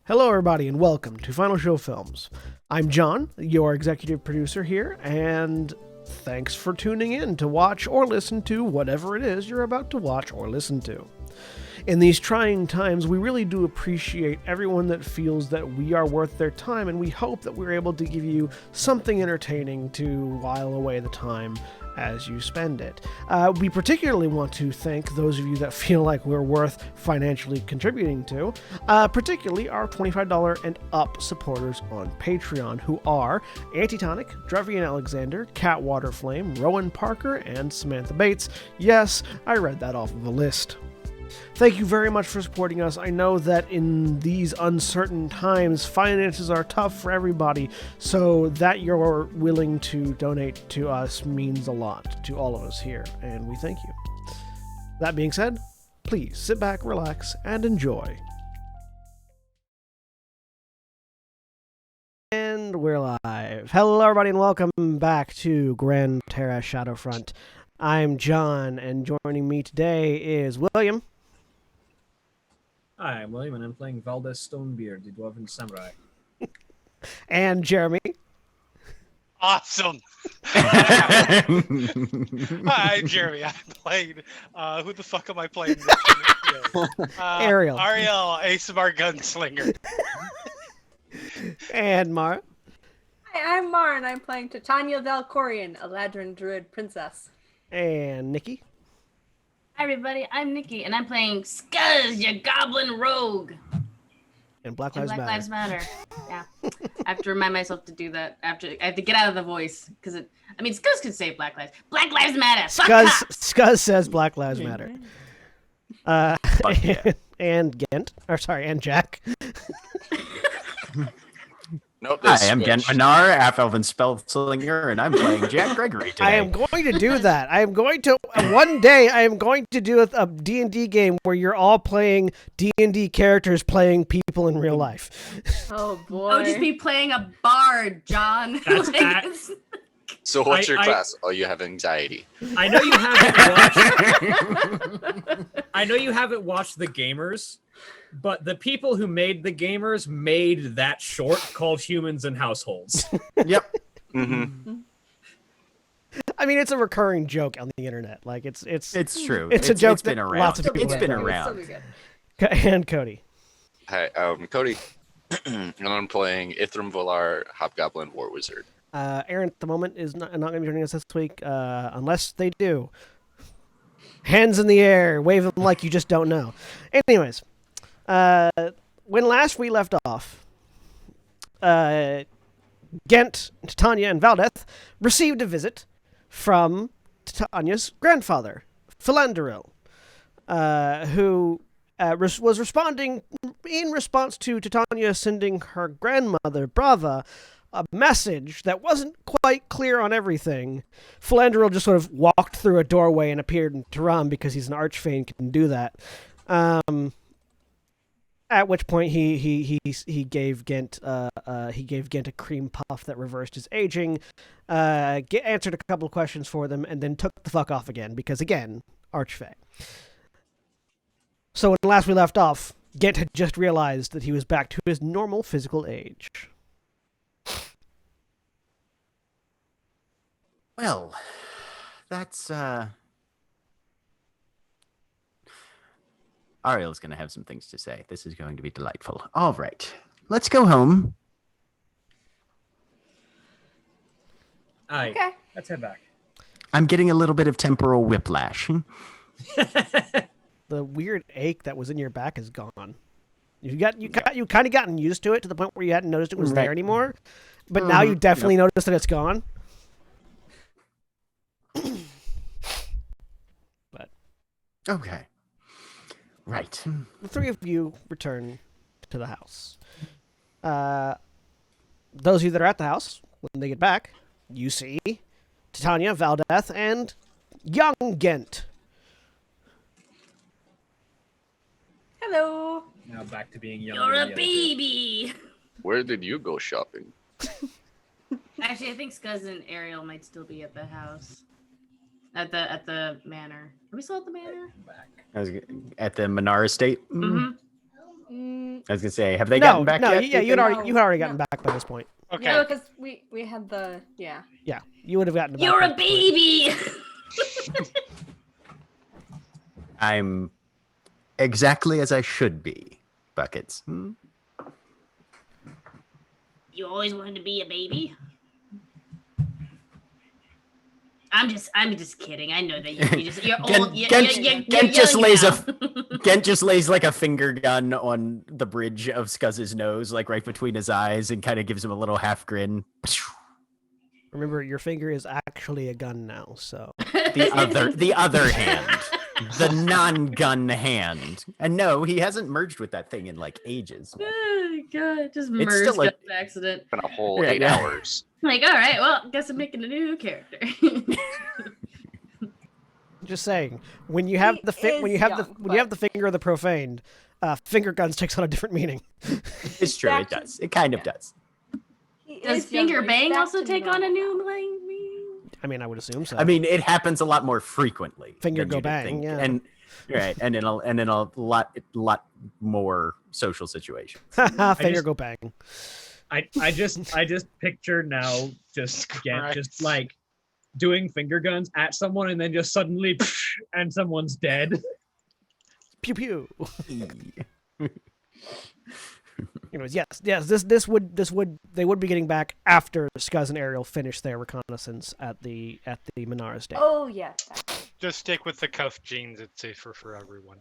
Hello, everybody, and welcome to Final Show Films. I'm John, your executive producer here, and thanks for tuning in to watch or listen to whatever it is you're about to watch or listen to. In these trying times, we really do appreciate everyone that feels that we are worth their time, and we hope that we're able to give you something entertaining to while away the time as you spend it. We particularly want to thank those of you that feel like we're worth financially contributing to, particularly our $25 and up supporters on Patreon, who are Antitonic, Drevian Alexander, Cat Waterflame, Rowan Parker, and Samantha Bates. Yes, I read that off of a list. Thank you very much for supporting us. I know that in these uncertain times, finances are tough for everybody, so that you're willing to donate to us means a lot to all of us here, and we thank you. That being said, please sit back, relax, and enjoy. And we're live. Hello, everybody, and welcome back to Gran, Terra, Shadowfront. I'm John, and joining me today is William. Hi, I'm William, and I'm playing Valdez Stonebeard, the Dwarven Samurai. And Jeremy. Awesome! Hi, I'm Jeremy. I'm playing... who the fuck am I playing? Ariel. Ariel, ASMR Gunslinger. And Mara. Hi, I'm Mar, and I'm playing Titania Valkorian, a Ladrin Druid Princess. And Nikki. Hi everybody, I'm Nikki, and I'm playing Scuzz, your Goblin Rogue. And Black Lives Matter. Lives Matter. Yeah, I have to remind myself to do that. I have to get out of the voice because Scuzz could say Black Lives. Black Lives Matter. Scuzz says Black Lives Matter. Yeah. And Jack. Nope, hi, I'm Ghent Minaar, half-elven spellslinger, and I'm playing Jack Gregory today. I am going to do that. One day, I am going to do a D&D game where you're all playing D&D characters playing people in real life. Oh, boy. I would just be playing a bard, John. So what's your class? Oh, you have anxiety. I know you haven't watched The Gamers, but the people who made The Gamers made that short called Humans and Households. Yep. Mm-hmm. I mean, it's a recurring joke on the internet. Like it's true. It's a joke it's been that around. lots of people It's have been done. around. And Cody. Hi, Cody, and I'm playing Ithram Volar, Hobgoblin War Wizard. Aaron at the moment is not going to be joining us this week, unless they do. Hands in the air, wave them like you just don't know. Anyways, when last we left off, Ghent, Titania, and Valdeth received a visit from Titania's grandfather, Philanderil, who was responding in response to Titania sending her grandmother, Brava, a message that wasn't quite clear on everything. Philanderil just sort of walked through a doorway and appeared in Tehran because he's an archfey and can do that. At which point he gave Ghent a cream puff that reversed his aging, answered a couple of questions for them, and then took the fuck off again because again, archfey. So when last we left off, Ghent had just realized that he was back to his normal physical age. Well, that's Ariel's going to have some things to say. This is going to be delightful. All right, let's go home. Aye. Okay. Let's head back. I'm getting a little bit of temporal whiplash. The weird ache that was in your back is gone. You kind of gotten used to it to the point where you hadn't noticed it was there anymore, but now you definitely noticed that it's gone. But Okay. Right. the three of you return to the house. Those of you that are at the house, when they get back, you see Titania, Valdeth, and young Ghent. Hello. Now back to being young. You're a baby. Where did you go shopping? Actually, I think Scuzz and Ariel might still be at the house. At the manor. Are we still at the manor? Back. At the Minaar estate? Mm-hmm. I was gonna say, have they gotten back yet? Yeah, do you you'd think? already gotten back by this point. Okay. No, because we had the Yeah, you would have gotten back. You're by a this point. baby. I'm exactly as I should be. Buckets. You always wanted to be a baby. I'm just kidding. I know that you're old. Ghent just young lays now. Ghent just lays like a finger gun on the bridge of Scuzz's nose, like right between his eyes, and kind of gives him a little half grin. Remember, your finger is actually a gun now, so. The other hand. The non-gun hand. And no, he hasn't merged with that thing in like ages. Oh God, just It's merged still a- up accident. Been a whole Yeah, 8 yeah. hours. Like, all right, well, guess I'm making a new character. Just saying, when you have the finger of the profaned, finger guns takes on a different meaning. It's true, it does. It kind of does. Does finger bang also take on a new meaning? I mean, I would assume so. I mean, it happens a lot more frequently. Finger than go you'd bang, think. yeah. And and in a lot more social situations. finger go bang. I just picture now just Ghent just like doing finger guns at someone and then just suddenly and someone's dead. Pew pew. Anyways, yes, they would be getting back after Skuz and Ariel finish their reconnaissance at the Minaar estate. Oh yeah. Just stick with the cuff jeans. It's safer for everyone.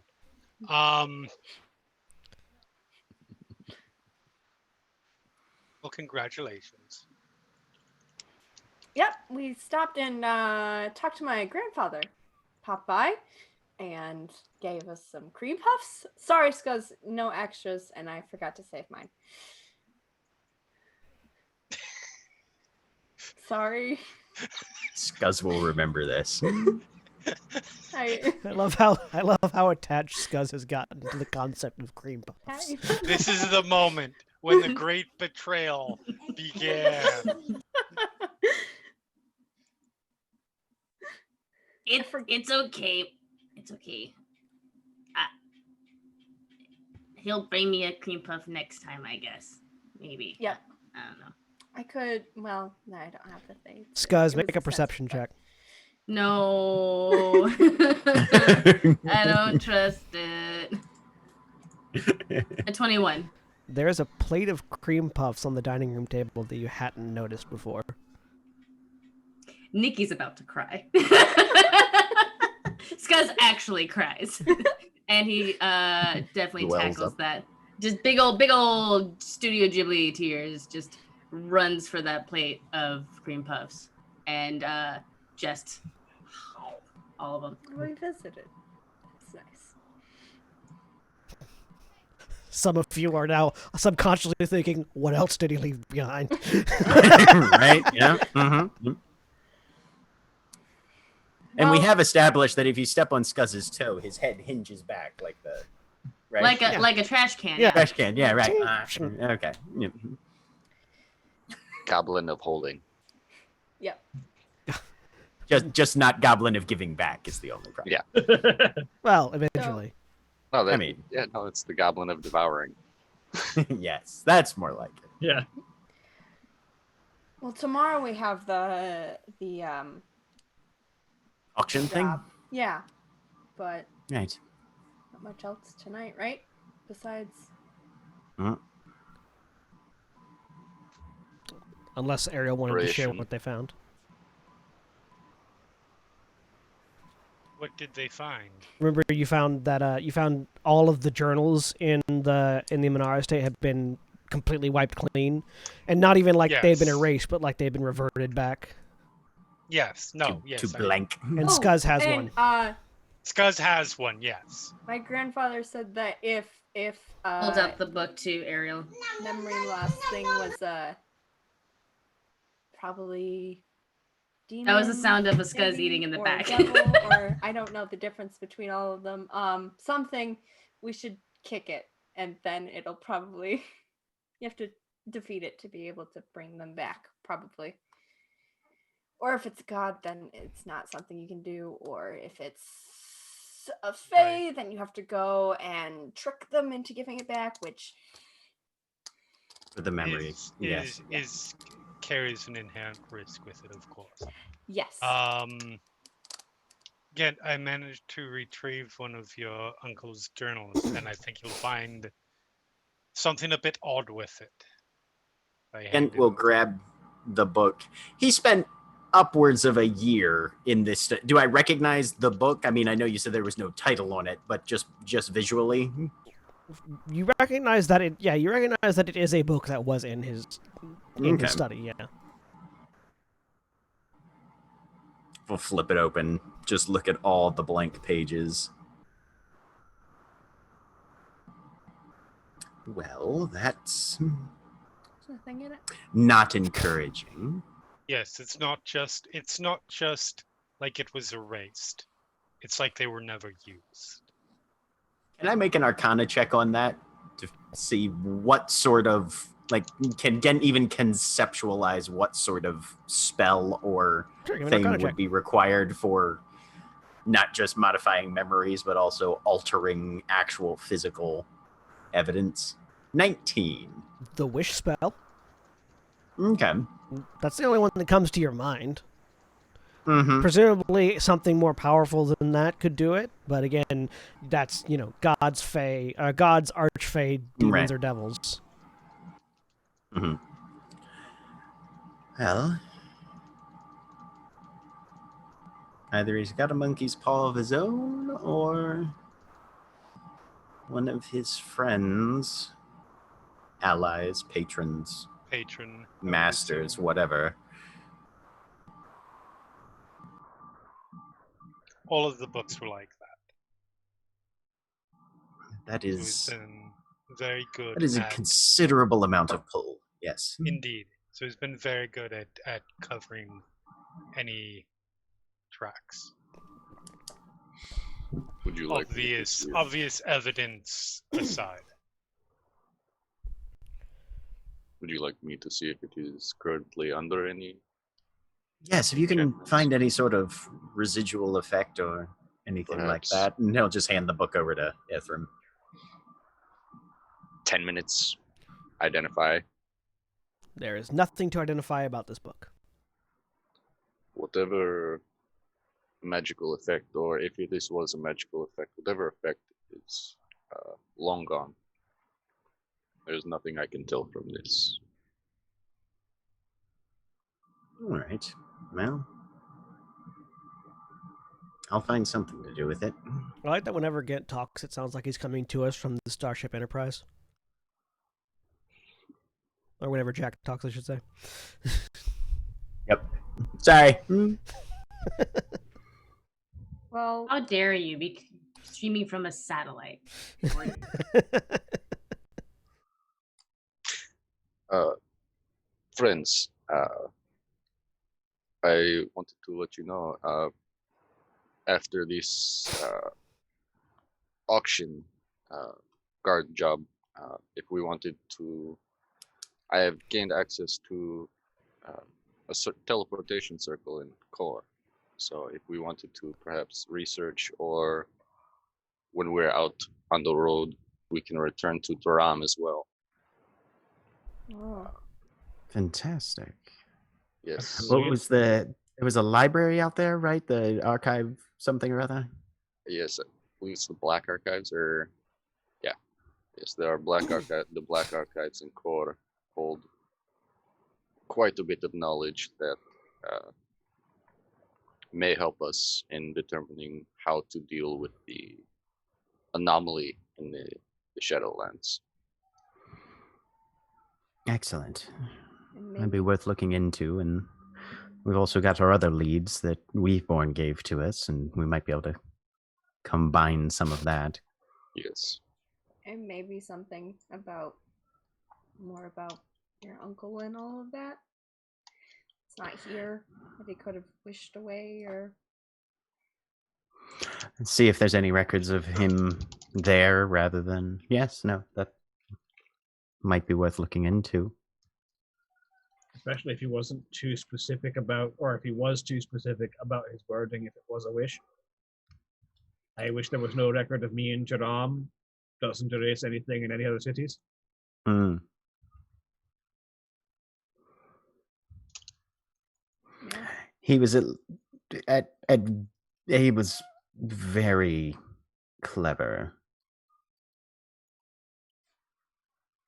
Well, congratulations. Yep, we stopped and talked to my grandfather. Popped by and gave us some cream puffs. Sorry, Scuzz, no extras, and I forgot to save mine. Sorry. Scuzz will remember this. I love how attached Scuzz has gotten to the concept of cream puffs. This is the moment when the great betrayal began. It's okay. It's okay. He'll bring me a cream puff next time, I guess. Maybe. Yep. I don't know. I could. Well, no, I don't have the thing. Scuzz, make a perception check. No. I don't trust it. A 21. There's a plate of cream puffs on the dining room table that you hadn't noticed before. Nikki's about to cry. Scuzz actually cries. And he definitely Wells tackles up. that. Just big old Studio Ghibli tears. Just runs for that plate of cream puffs. And just all of them. We visited. That's nice. Some of you are now subconsciously thinking, what else did he leave behind? Right? Yeah. Mm-hmm. And we Well- have established that if you step on Scuzz's toe, his head hinges back like the right? Like a trash can. Yeah. trash can. Yeah, right. Okay. Yeah. Goblin of holding. Yep. Just not Goblin of giving back is the only problem. Yeah. Well, eventually. No, that, I mean- yeah, no, it's the Goblin of devouring. Yes, that's more like it. Yeah. Well, tomorrow we have the Auction thing? job. Yeah, but Right. not much else tonight, right? Besides, Unless Ariel wanted to share Ration. what they found. What did they find? Remember, you found that you found all of the journals in the Minaar estate had been completely wiped clean, and not even like they had been Yes. erased, but like they'd been reverted back. Yes. No. Yes. to blank. And Oh, Scuzz has and, one. Scuzz has one. Yes. my grandfather said that if Holds up the book to Ariel. memory loss thing was probably demon. That was the sound of a Scuzz maybe, eating in the or back. devil, or I don't know the difference between all of them. Something we should kick it, and then it'll probably you have to defeat it to be able to bring them back, probably. Or if it's God, then it's not something you can do. Or if it's it's a fae, then you have to go and trick them into giving it back, which For the memory, yes. is carries an inherent risk with it, of course. yes. Again, I managed to retrieve one of your uncle's journals, and I think you'll find something a bit odd with it. And we'll grab the book. He spent upwards of a year in this. Do I recognize the book? I mean, I know you said there was no title on it, but just visually. You recognize that it. Yeah, you recognize that it is a book that was in his study. Yeah. We'll flip it open. Just look at all the blank pages. Well, that's There's nothing in it. not encouraging. Yes, it's not just like it was erased. It's like they were never used. Can I make an Arcana check on that to see what sort of can even conceptualize what sort of spell or thing would be required for not just modifying memories but also altering actual physical evidence? 19. The wish spell. Okay. That's the only one that comes to your mind. Mm-hmm. Presumably something more powerful than that could do it, but again, that's, God's fae, God's archfey demons or devils. Mm-hmm. Well, either he's got a monkey's paw of his own, or one of his friends, allies, patrons, masters, whatever. All of the books were like that. That is very good. That is a considerable amount of pull. Yes. Indeed. So he's been very good at covering any tracks. Would you like obvious evidence aside? Would you like me to see if it is currently under any? Yes, if you can find any sort of residual effect or anything like that, and he'll just hand the book over to Ithram. 10 minutes. Identify. There is nothing to identify about this book. Whatever magical effect, or if this was a magical effect, whatever effect is long gone. There's nothing I can tell from this. All right. Well, I'll find something to do with it. I like that whenever Ghent talks, it sounds like he's coming to us from the Starship Enterprise. Or whenever Jack talks, I should say. Yep. Sorry. Well, how dare you be streaming from a satellite? Friends, I wanted to let you know, after this auction guard job, if we wanted to, I have gained access to a teleportation circle in core. So if we wanted to perhaps research, or when we're out on the road, we can return to Taram as well. oh. Fantastic. Yes. What was there was a library out there, right? The archive something or other? Yes, I believe it's the Black Archives, or yeah. Yes, there are the Black Archives in core hold quite a bit of knowledge that may help us in determining how to deal with the anomaly in the Shadowlands. Excellent. That'd be worth looking into, and we've also got our other leads that Weaveborn gave to us, and we might be able to combine some of that. Yes. And maybe something more about your uncle and all of that. It's not here, that he could have wished away, or see if there's any records of him there rather than that might be worth looking into. Especially if he wasn't too specific about, or if he was too specific about his wording, if it was a wish. I wish there was no record of me in Jerome. Doesn't erase anything in any other cities. Hmm. Yeah. He was he was very clever.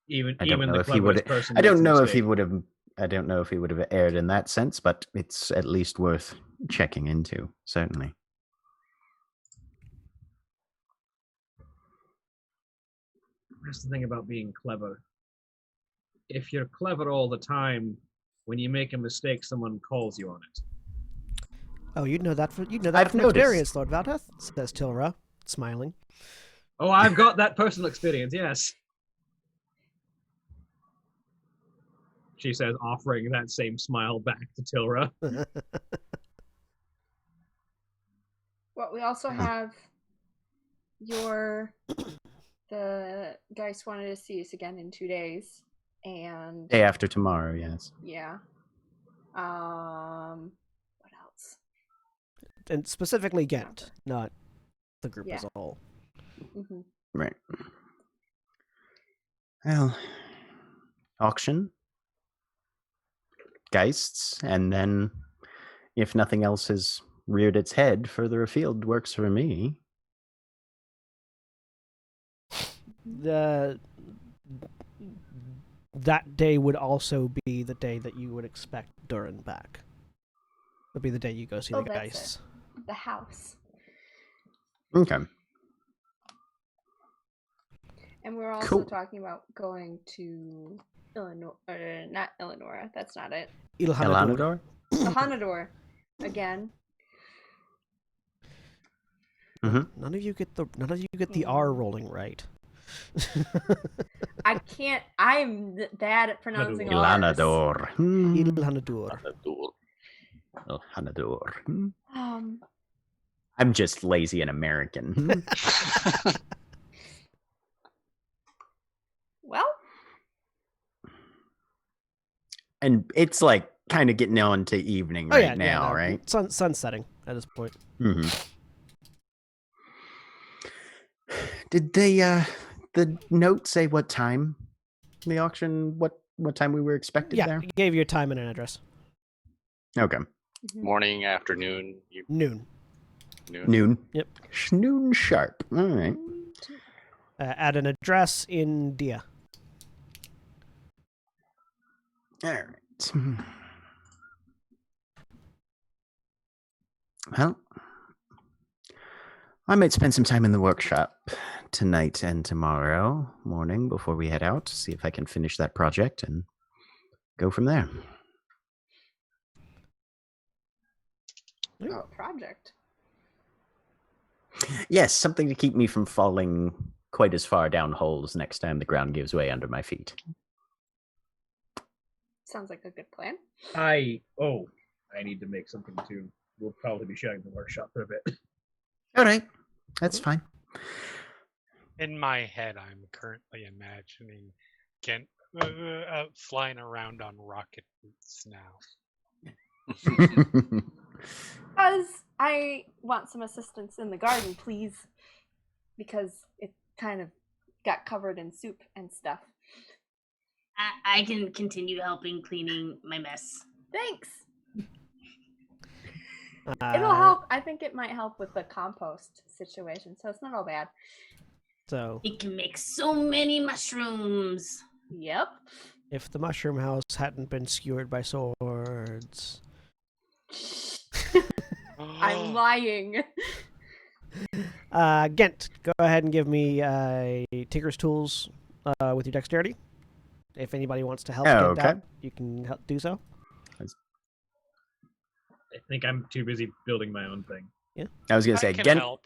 Even I don't know the if he would. cleverest person I don't makes a know if he mistake. would have. I don't know if he would have erred in that sense, but it's at least worth checking into. Certainly. That's the thing about being clever. If you're clever all the time, when you make a mistake, someone calls you on it. Oh, you'd know that from I've noticed. experience, Lord Valdeth, says Tilra, smiling. Oh, I've got that personal experience, yes. She says, offering that same smile back to Tilra. Well, we also have the Geist wanted to see us again in 2 days, and Day after tomorrow, yes. yeah. What else? And specifically Ghent, not the group Yeah. as a whole. Mm-hmm. Right. Well, auction, Geists, and then if nothing else has reared its head, further afield works for me. That day would also be the day that you would expect Durin back. Would be the day you go see the that's Geists. The house. Okay. And we're also Cool. talking about going to Illinois, not Illinois. That's not it. Ilhanador. Elanador? Again. Mm-hmm. None of you get the R rolling right. I can't. I'm bad at pronouncing R's. Elanador. Ilhanador. Elanador. Um. I'm just lazy and American. Well. And it's like kind of getting on to evening now, right? Sun setting at this point. Mm-hmm. Did the note say what time the auction? What time we were expected Yeah, there? he gave you a time and an address. Okay. Mhm. Morning, afternoon, Noon. Noon. Yep. Noon sharp. All right. At an address in Dia. All right. Well, I might spend some time in the workshop tonight and tomorrow morning before we head out, see if I can finish that project and go from there. Oh, project. Yes, something to keep me from falling quite as far down holes next time the ground gives way under my feet. Sounds like a good plan. I need to make something too. We'll probably be sharing the workshop for a bit. All right. That's fine. In my head, I'm currently imagining Ghent flying around on rocket boots now. Because I want some assistance in the garden, please. Because it kind of got covered in soup and stuff. I can continue helping cleaning my mess. Thanks. It'll help. I think it might help with the compost situation, so it's not all bad. So It can make so many mushrooms. Yep. if the mushroom house hadn't been skewered by swords. I'm lying. Ghent, go ahead and give me Tinker's Tools with your dexterity. If anybody wants to help Ghent okay. out, you can help do so. I think I'm too busy building my own thing. I was going to say, I can again. help.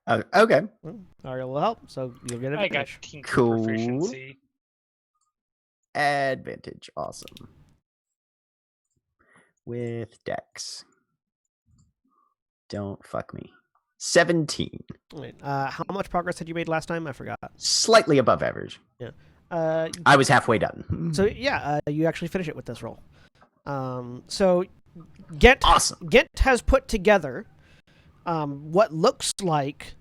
Okay. Well, Aria will help, so you'll get I got advantage. tinker Cool. proficiency. Advantage. Awesome. With Dex. Don't fuck me. 17. Right. How much progress had you made last time? I forgot. Slightly above average. I was halfway done. So yeah, you actually finish it with this roll. So Ghent Awesome. Ghent has put together what looks like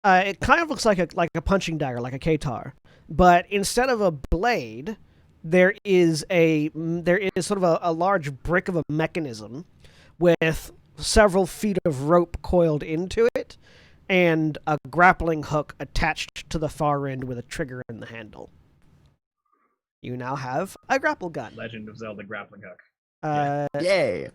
It kind of looks like a punching dagger, like a Katar, but instead of a blade, there is sort of a large brick of a mechanism with several feet of rope coiled into it, and a grappling hook attached to the far end with a trigger in the handle. You now have a grapple gun. Legend of Zelda grappling hook. Yay.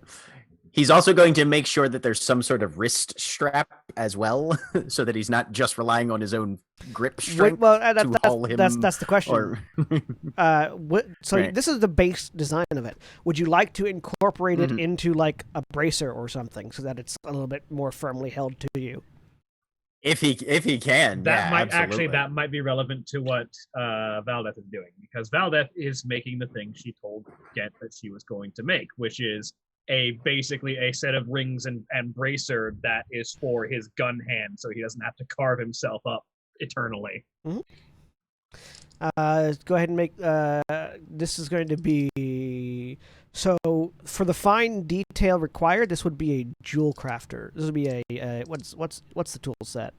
He's also going to make sure that there's some sort of wrist strap as well, so that he's not just relying on his own grip strength to haul him. That's the question. This is the base design of it. Would you like to incorporate it into like a bracer or something, so that it's a little bit more firmly held to you? If he can, that might be relevant to what Valdeth is doing, because Valdeth is making the thing she told Ghent that she was going to make, which is basically a set of rings and bracer that is for his gun hand, so he doesn't have to carve himself up eternally. Mm-hmm. Go ahead and make. This is going to be so for the fine detail required. This would be a jewel crafter. This would be a what's the tool set?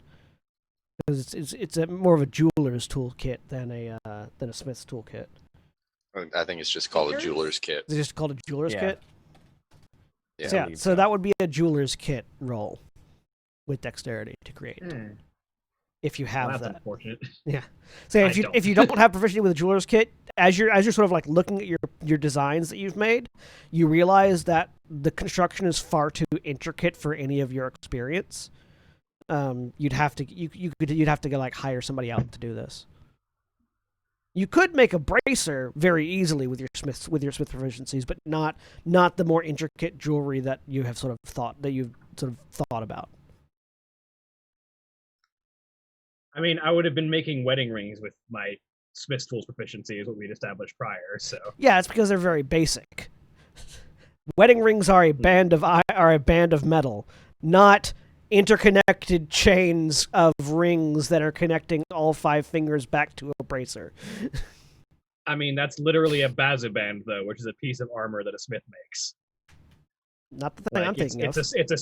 Because it's more of a jeweler's toolkit than a smith's toolkit. I think it's just called a jeweler's kit. It's just called a jeweler's kit. Yeah. So that would be a jeweler's kit roll with dexterity to create. If you have that's that. Unfortunate. Yeah. So if you don't have proficiency with a jeweler's kit, as you're sort of like looking at your designs that you've made, you realize that the construction is far too intricate for any of your experience. You'd have to go like hire somebody out to do this. You could make a bracer very easily with your smith proficiencies, but not the more intricate jewelry that you've sort of thought about. I mean, I would have been making wedding rings with my smith's tools proficiency, is what we'd established prior. So yeah, it's because they're very basic. Wedding rings are a band of metal, not interconnected chains of rings that are connecting all 5 fingers back to a bracer. I mean, that's literally a bazuband, though, which is a piece of armor that a smith makes. Not the thing I'm thinking of. It's a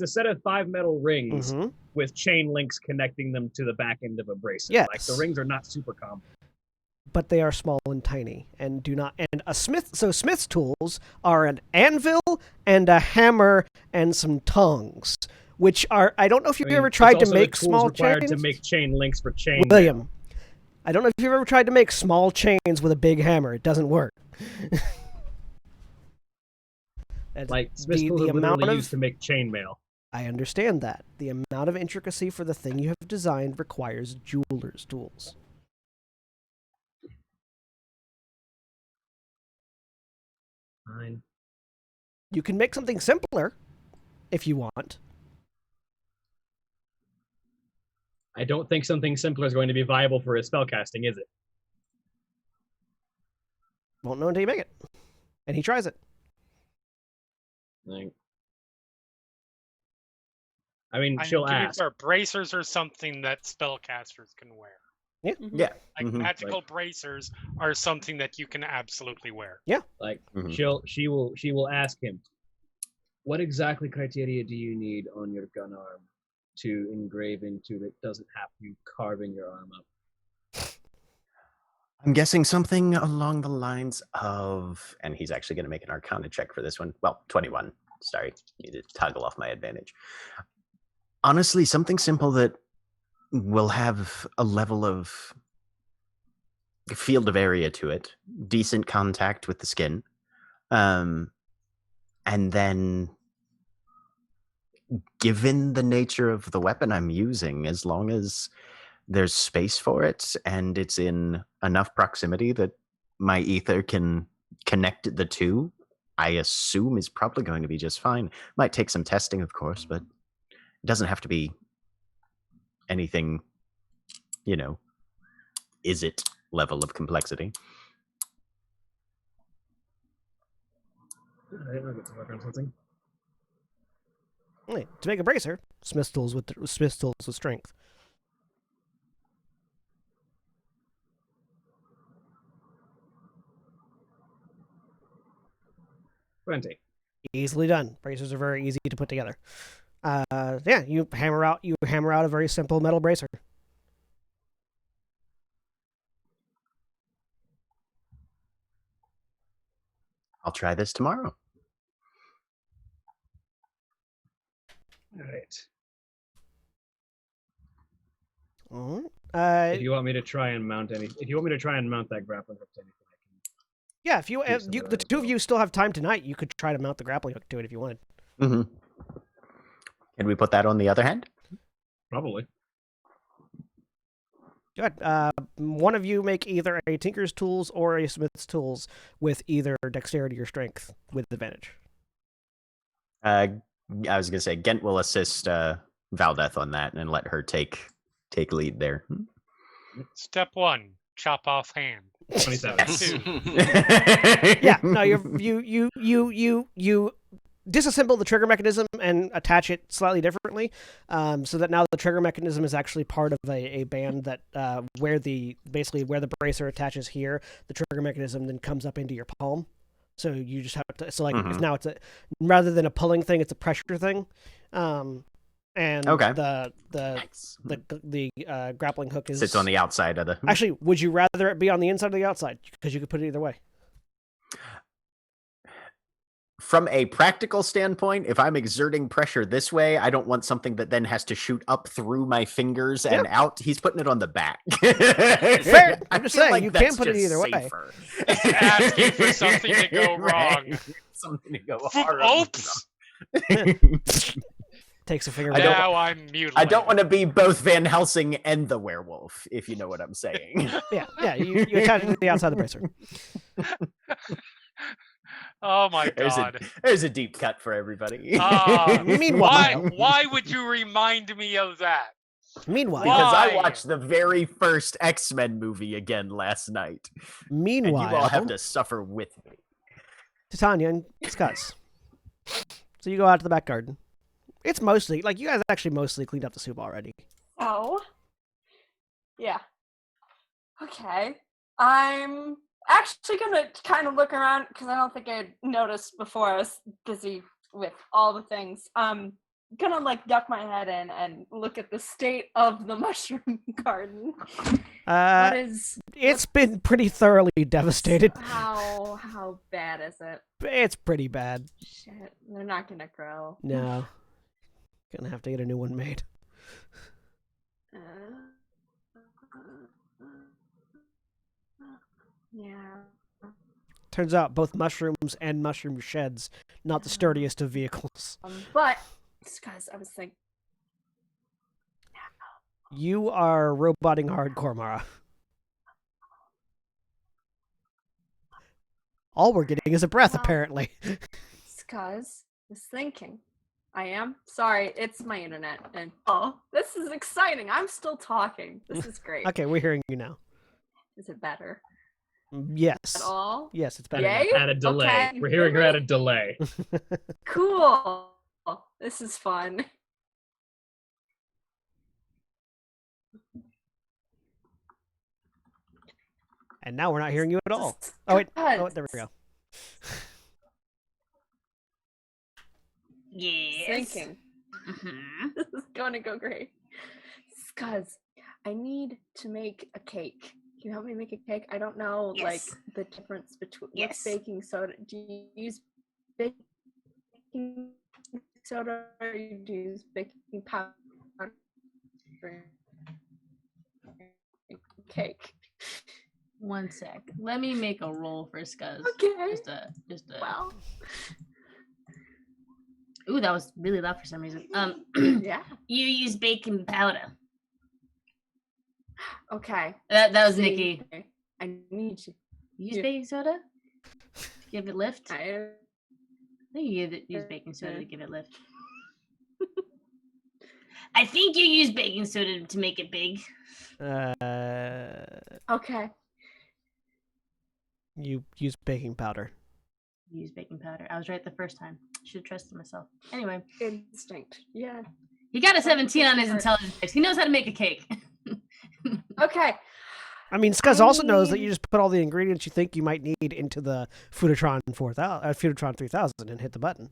set of 5 metal rings with chain links connecting them to the back end of a bracelet. Yes. Like, the rings are not super common. But they are small and tiny, and do not. And a smith. So smith's tools are an anvil and a hammer and some tongs, which are. I don't know if you've ever tried to make small chains. To make chain links for chain. William, I don't know if you've ever tried to make small chains with a big hammer. It doesn't work. Like smith's tools are literally used to make chainmail. I understand that. The amount of intricacy for the thing you have designed requires jeweler's tools. Fine. You can make something simpler if you want. I don't think something simpler is going to be viable for his spellcasting, is it? Won't know until you make it. And he tries it. I mean, she'll ask. Bracers are something that spellcasters can wear. Yeah. Yeah. Like magical bracers are something that you can absolutely wear. Yeah. Like she will ask him, what exactly criteria do you need on your gun arm to engrave into that doesn't have you carving your arm up? I'm guessing something along the lines of, and he's actually going to make an Arcana check for this one. Well, 21. Sorry, need to toggle off my advantage. Honestly, something simple that will have a level of field of area to it, decent contact with the skin, and then given the nature of the weapon I'm using, as long as there's space for it and it's in enough proximity that my ether can connect the two, I assume is probably going to be just fine. Might take some testing, of course, but it doesn't have to be anything, is it level of complexity. To make a bracer, smith's tools with strength. $20. Easily done. Bracers are very easy to put together. Yeah, you hammer out a very simple metal bracer. I'll try this tomorrow. All right. Mm-hmm. If you want me to try and mount that grappling hook to anything, I can. Yeah, if you, do some of the that as two of well. you still have time tonight, you could try to mount the grappling hook to it if you wanted. Mm-hmm. Can we put that on the other hand? Probably. Good. One of you make either a Tinker's Tools or a Smith's Tools with either dexterity or strength with advantage. I was gonna say Ghent will assist Valdeth on that and let her take lead there. Step 1, chop off hand. 27. Step 2, Yeah. No, you disassemble the trigger mechanism and attach it slightly differently, so that now the trigger mechanism is actually part of a band that where the bracer attaches here, the trigger mechanism then comes up into your palm. So you just have to. So it's rather than a pulling thing, it's a pressure thing. And Okay. the grappling hook Sits on the outside of the. Actually, would you rather it be on the inside or the outside? Because you could put it either way. From a practical standpoint, if I'm exerting pressure this way, I don't want something that then has to shoot up through my fingers and out. He's putting it on the back. Fair. I'm just saying, you can put it either way. asking for something to go wrong. Something to go Oops! Takes a finger. Now I'm mutilated. I don't want to be both Van Helsing and the werewolf, if you know what I'm saying. Yeah. You attach it to the outside of the bracer. Oh my god. There's a deep cut for everybody. Meanwhile, why would you remind me of that? Meanwhile, because Why? I watched the very first X-Men movie again last night. Meanwhile, And you all have to suffer with me. Titania and Scuzz. So you go out to the back garden. It's mostly, you guys actually mostly cleaned up the soup already. Oh. Yeah. Okay. I'm actually gonna kind of look around because I don't think I noticed before. I was busy with all the things. Gonna duck my head in and look at the state of the mushroom garden. It's been pretty thoroughly devastated. How bad is it? It's pretty bad. Shit, they're not gonna grow. No. Gonna have to get a new one made. Yeah. Turns out both mushrooms and mushroom sheds, not the sturdiest of vehicles. But, guys, I was thinking. You are roboting hardcore, Mara. All we're getting is a breath, apparently. Scuzz was thinking. I am? Sorry, it's my internet. And this is exciting. I'm still talking. This is great. Okay, we're hearing you now. Is it better? Yes. At all? Yes, it's better. Yay? At a delay. Okay. We're hearing her at a delay. Cool. This is fun. And now we're not hearing you at all. Oh, wait. Oh, there we go. Yes. Thinking. Mm-hmm. This is going to go great. Scuzz, I need to make a cake. Can you help me make a cake? I don't know, Yes. the difference between Yes. what's baking soda. Do you use baking soda or do you use baking powder for cake? One sec. Let me make a roll for Scuzz. Okay. Just a. Well, Ooh, that was really loud for some reason. yeah. You use baking powder. Okay. That was See, Nikki. I need you. You use Yeah. baking soda? To give it lift? I I think you use baking soda to give it lift. I think you use baking soda to make it big. Okay. You use baking powder. You use baking powder. I was right the first time. Should have trusted myself. Anyway, Instinct. Yeah. he got a 17 on his intelligence test. He knows how to make a cake. Okay. I mean, Scuzz also knows that you just put all the ingredients you think you might need into the Foodatron 3000 and hit the button.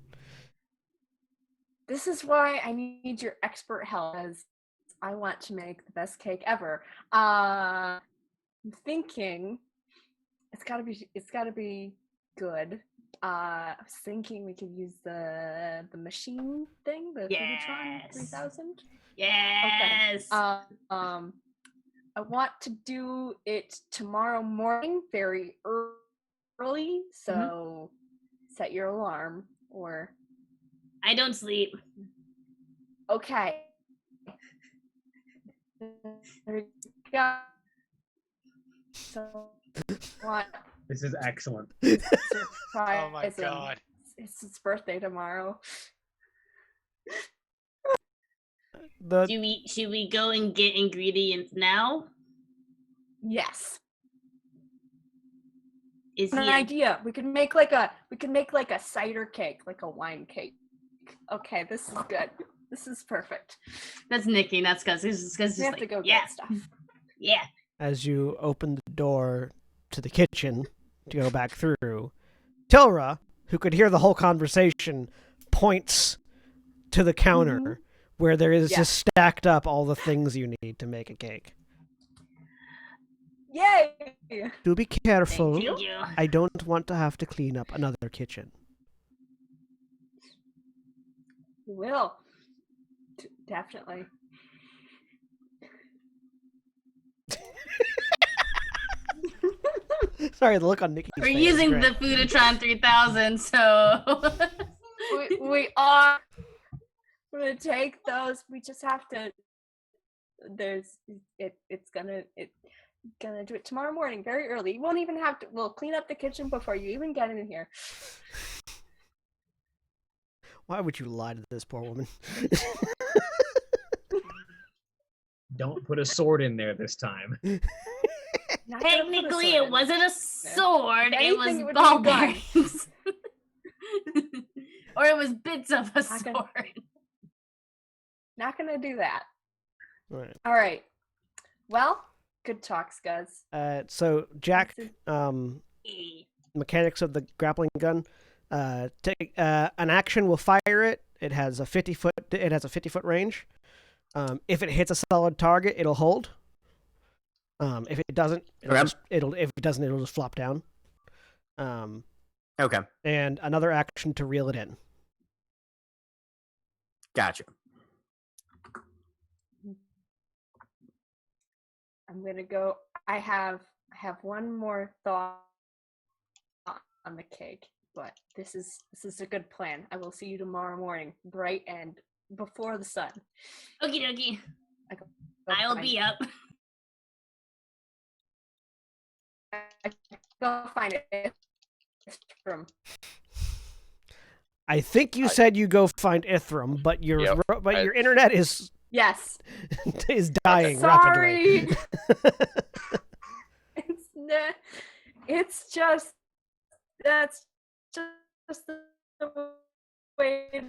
This is why I need your expert help, as I want to make the best cake ever. I'm thinking it's gotta be good. I was thinking we could use the machine thing, the Foodtron 3000. Yes. Okay. I want to do it tomorrow morning, very early. So set your alarm, or I don't sleep. okay. There we go. So, what? This is excellent. Oh my god. It's his birthday tomorrow. Should we go and get ingredients now? Yes. Is An he idea? We could make like a cider cake, like a wine cake. Okay, this is good. This is perfect. That's Nikki, not Scuzz. We have to go get stuff. Yeah. As you open the door to the kitchen to go back through, Tilra, who could hear the whole conversation, points to the counter where there is just stacked up all the things you need to make a cake. Yay! Do be careful. Thank you. I don't want to have to clean up another kitchen. We will. Definitely. Sorry, the look on Nikki's We're face. using is the great. Foodtron 3000, so we are. We're gonna take those. We just have to. It's gonna do it tomorrow morning, very early. You won't even have to. We'll clean up the kitchen before you even get in here. Why would you lie to this poor woman? Don't put a sword in there this time. Not gonna put a technically sword it in. wasn't a sword, If it anything, it was would be a ball gun. bearings. Or it was bits of a Not sword. gonna- Not gonna do that. Right. All right. Well, good talks, guys. So Jack, Eh. mechanics of the grappling gun. Take an action will fire it. It has a 50-foot range. If it hits a solid target, it'll hold. If it doesn't, it'll just flop down. Okay, And another action to reel it in. gotcha. I'm gonna go. I have one more thought on the cake, but this is a good plan. I will see you tomorrow morning, bright and before the sun. Okie dokie. Go I'll find be it. up. Go find it. From I think you said you go find Ithram, but your Yep. your internet is yes. is dying Sorry. rapidly. It's just that's just the way it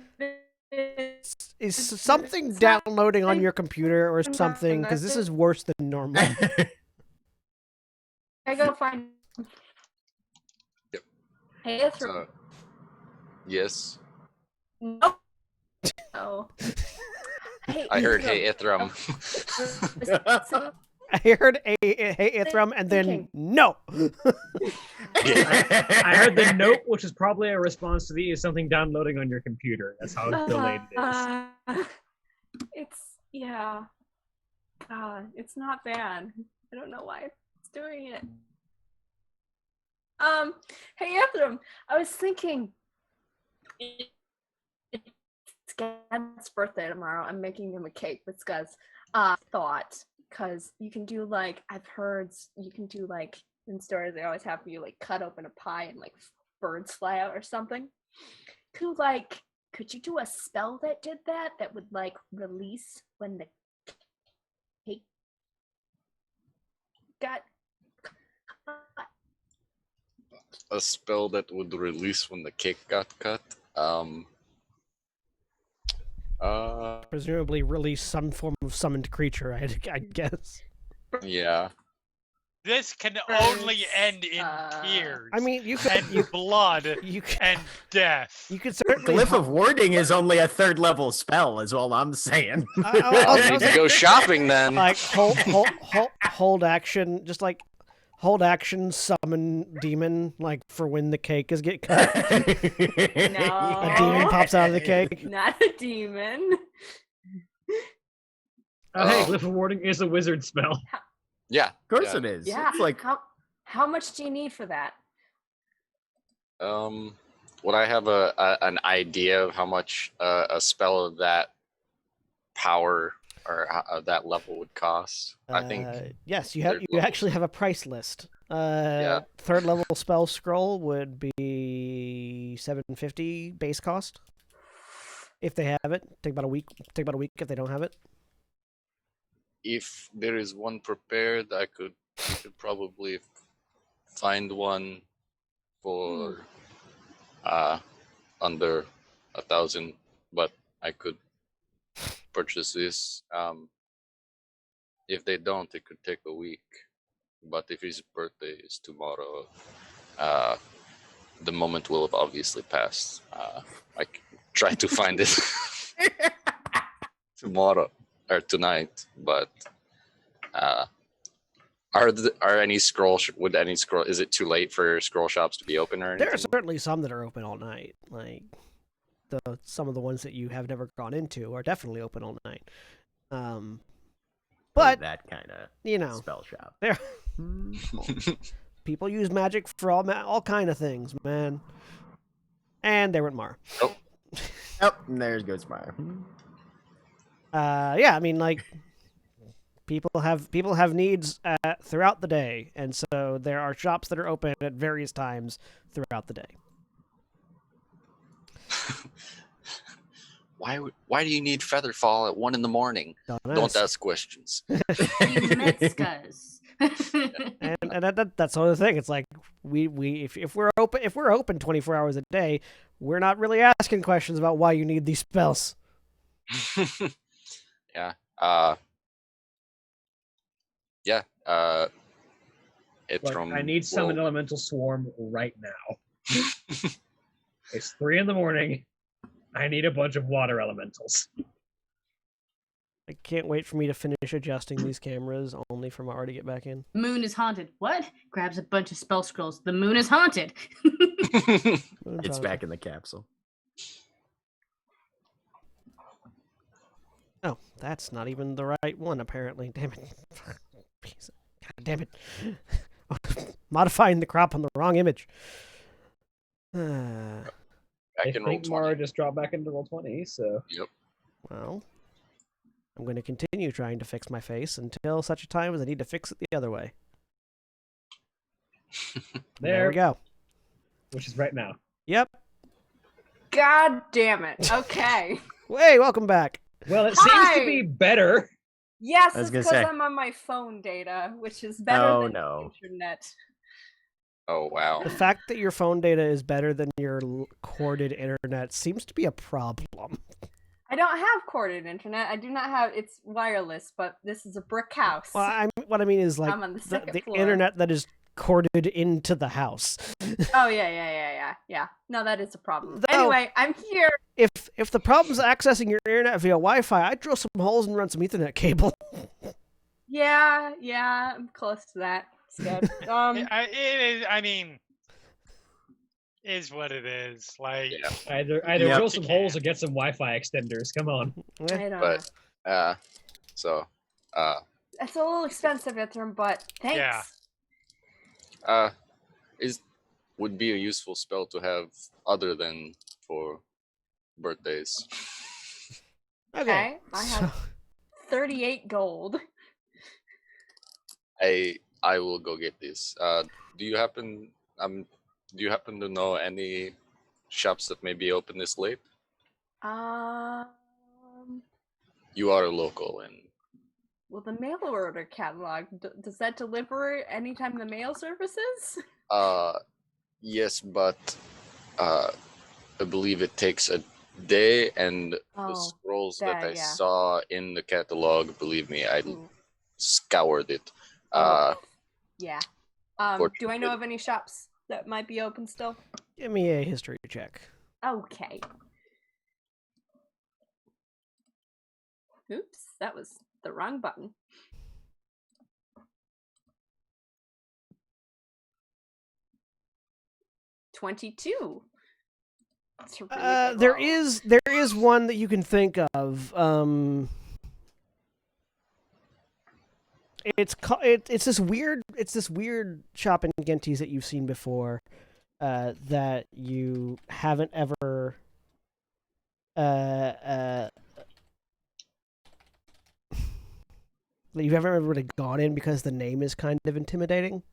is. Is something It's not downloading on like- your computer or something? Because this is worse than normal. I go find. Yep. Hey, Ithram. So, yes, No. Oh. Hey, I heard Ithram. hey Ithram. So- I heard hey Ithram, and then thinking. no. I heard the note, which is probably a response to the is something downloading on your computer. That's how delayed it is. It's yeah. It's not bad. I don't know why it's doing it. Hey Ithram, I was thinking it's Gad's birthday tomorrow. I'm making him a cake with Scuzz. Thought, because you can do like I've heard you can do like in stores they always have you like cut open a pie and like birds fly out or something. Could you do a spell that did that would like release when the cake got cut? A spell that would release when the cake got cut. Presumably release some form of summoned creature, I guess. Yeah. This can only end in tears. I mean, you and could, blood and death. you could certainly. Glyph of Warding is only a 3rd level spell, is all I'm saying. I'll need to go shopping then. Like hold action, just like hold action, summon demon, like for when the cake is get cut. No. A demon pops out of the cake. Not a demon. Oh, hey, Glyph of Warding is a wizard spell. Yeah. Of course it is. Yeah. It's like How much do you need for that? Would I have an idea of how much a spell of that power or that level would cost? I think yes, you actually have a price list. 3rd level spell scroll would be $750 base cost. If they have it, take about a week if they don't have it. if there is one prepared, we could probably find one for under 1,000, but I could purchase this. If they don't, it could take a week. But if his birthday is tomorrow, the moment will have obviously passed. I can try to find it tomorrow or tonight, but are any scroll is it too late for scroll shops to be open or anything? There are certainly some that are open all night. Like some of the ones that you have never gone into are definitely open all night. But that kind of spell shop. There, people use magic for all kind of things, man. And there went Mar. Oh. Oh, and there's goes Mar. Yeah, I mean, like people have needs throughout the day, and so there are shops that are open at various times throughout the day. Why do you need Featherfall at 1 a.m? Don't ask questions. Metskas. and that's the other thing. It's like if we're open 24 hours a day, we're not really asking questions about why you need these spells. Yeah. It's Look, from. I need summon elemental swarm right now. It's 3 a.m. I need a bunch of water elementals. I can't wait for me to finish adjusting these cameras, only for Mara to get back in. Moon is haunted. What? Grabs a bunch of spell scrolls. The moon is haunted. It's back in the capsule. Oh, that's not even the right one, apparently. Damn it. God damn it. Modifying the crop on the wrong image. I think Mara just dropped back into Roll20, so... Yep. Well, I'm going to continue trying to fix my face until such a time as I need to fix it the other way. There we go. Which is right now. Yep. God damn it. Okay. Hey, welcome back. Well, it seems to be better. Yes, it's because I'm on my phone data, which is better than the internet. Oh, wow. The fact that your phone data is better than your corded internet seems to be a problem. I don't have corded internet. I do not have, it's wireless, but this is a brick house. Well, what I mean is like I'm on the floor. internet that is corded into the house. Oh, yeah. No, that is a problem. Anyway, I'm here. If the problem's accessing your internet via Wi-Fi, I'd drill some holes and run some Ethernet cable. Yeah, I'm close to that. It is. I mean, is what it is. Like either drill some holes or get some Wi-Fi extenders. Come on. I don't know. It's a little expensive, Ithram, but thanks. Yeah. Would be a useful spell to have other than for birthdays. Okay. I have 38 gold. I will go get this. Do you happen to know any shops that may be open this late? You are a local, and well, the mail order catalog, does that deliver anytime the mail services? Yes, but I believe it takes a day, and the scrolls that I saw in the catalog, believe me, I scoured it. Yeah. Do I know Fortunately. of any shops that might be open still? Give me a history check. Okay. Oops, that was the wrong button. $22. That's a really good There roll. is one that you can think of. It's this weird shop in Genties that you've seen before, that you haven't ever that you've ever really gone in because the name is kind of intimidating.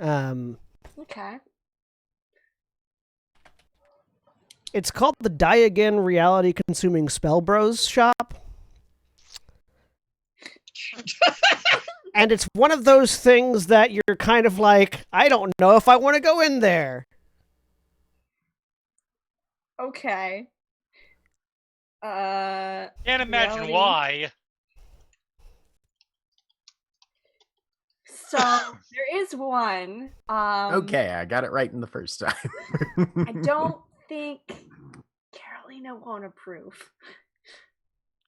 Okay. It's called the Diagon Reality Consuming Spell Bros shop. And it's one of those things that you're kind of like, I don't know if I want to go in there. Okay. Can't imagine reality. why. So there is one. Okay, I got it right in the first time. I don't think Carolina won't approve.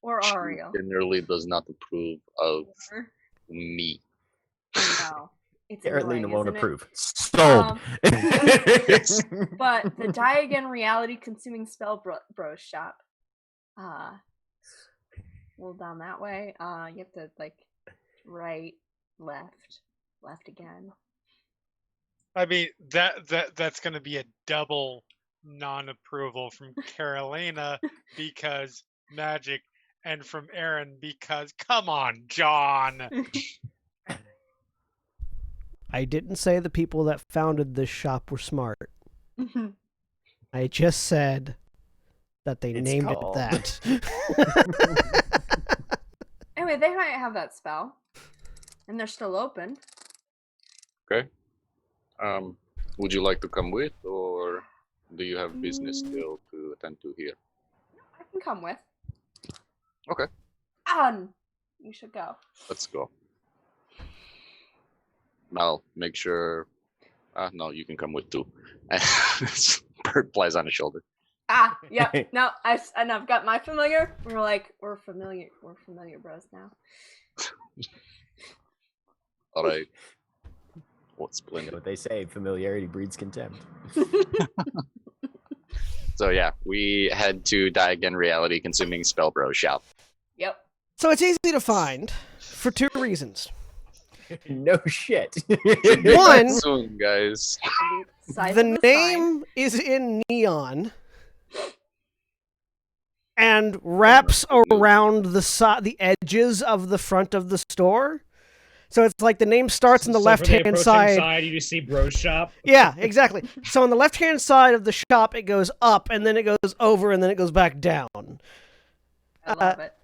Or She Ariel. generally does not approve of me. No. It's Carolina annoying, won't isn't it? approve. Sold. But the Diagon Reality Consuming Spell Bros shop. Well, down that way. You have to like right, left again. I mean, that's going to be a double non-approval from Carolina because magic, and from Aaron because come on, John. I didn't say the people that founded this shop were smart. I just said that they named called. it that. Anyway, they might have that spell. And they're still open. Okay. Would you like to come with, or do you have business still to attend to here? I can come with. Okay. You should go. Let's go. I'll make sure. No, you can come with too. Bird flies on his shoulder. Yep. No, I've got my familiar. We're familiar bros now. All right. What's splendid. What they say, familiarity breeds contempt. So yeah, we head to Diagon Reality Consuming Spell Bro shop. Yep. So it's easy to find for two reasons. No shit. One, soon, guys. the name is in neon and wraps around the edges of the front of the store. So it's like the name starts on the left-hand side. You just see Bro Shop. Yeah, exactly. So on the left-hand side of the shop, it goes up, and then it goes over, and then it goes back down. I love it.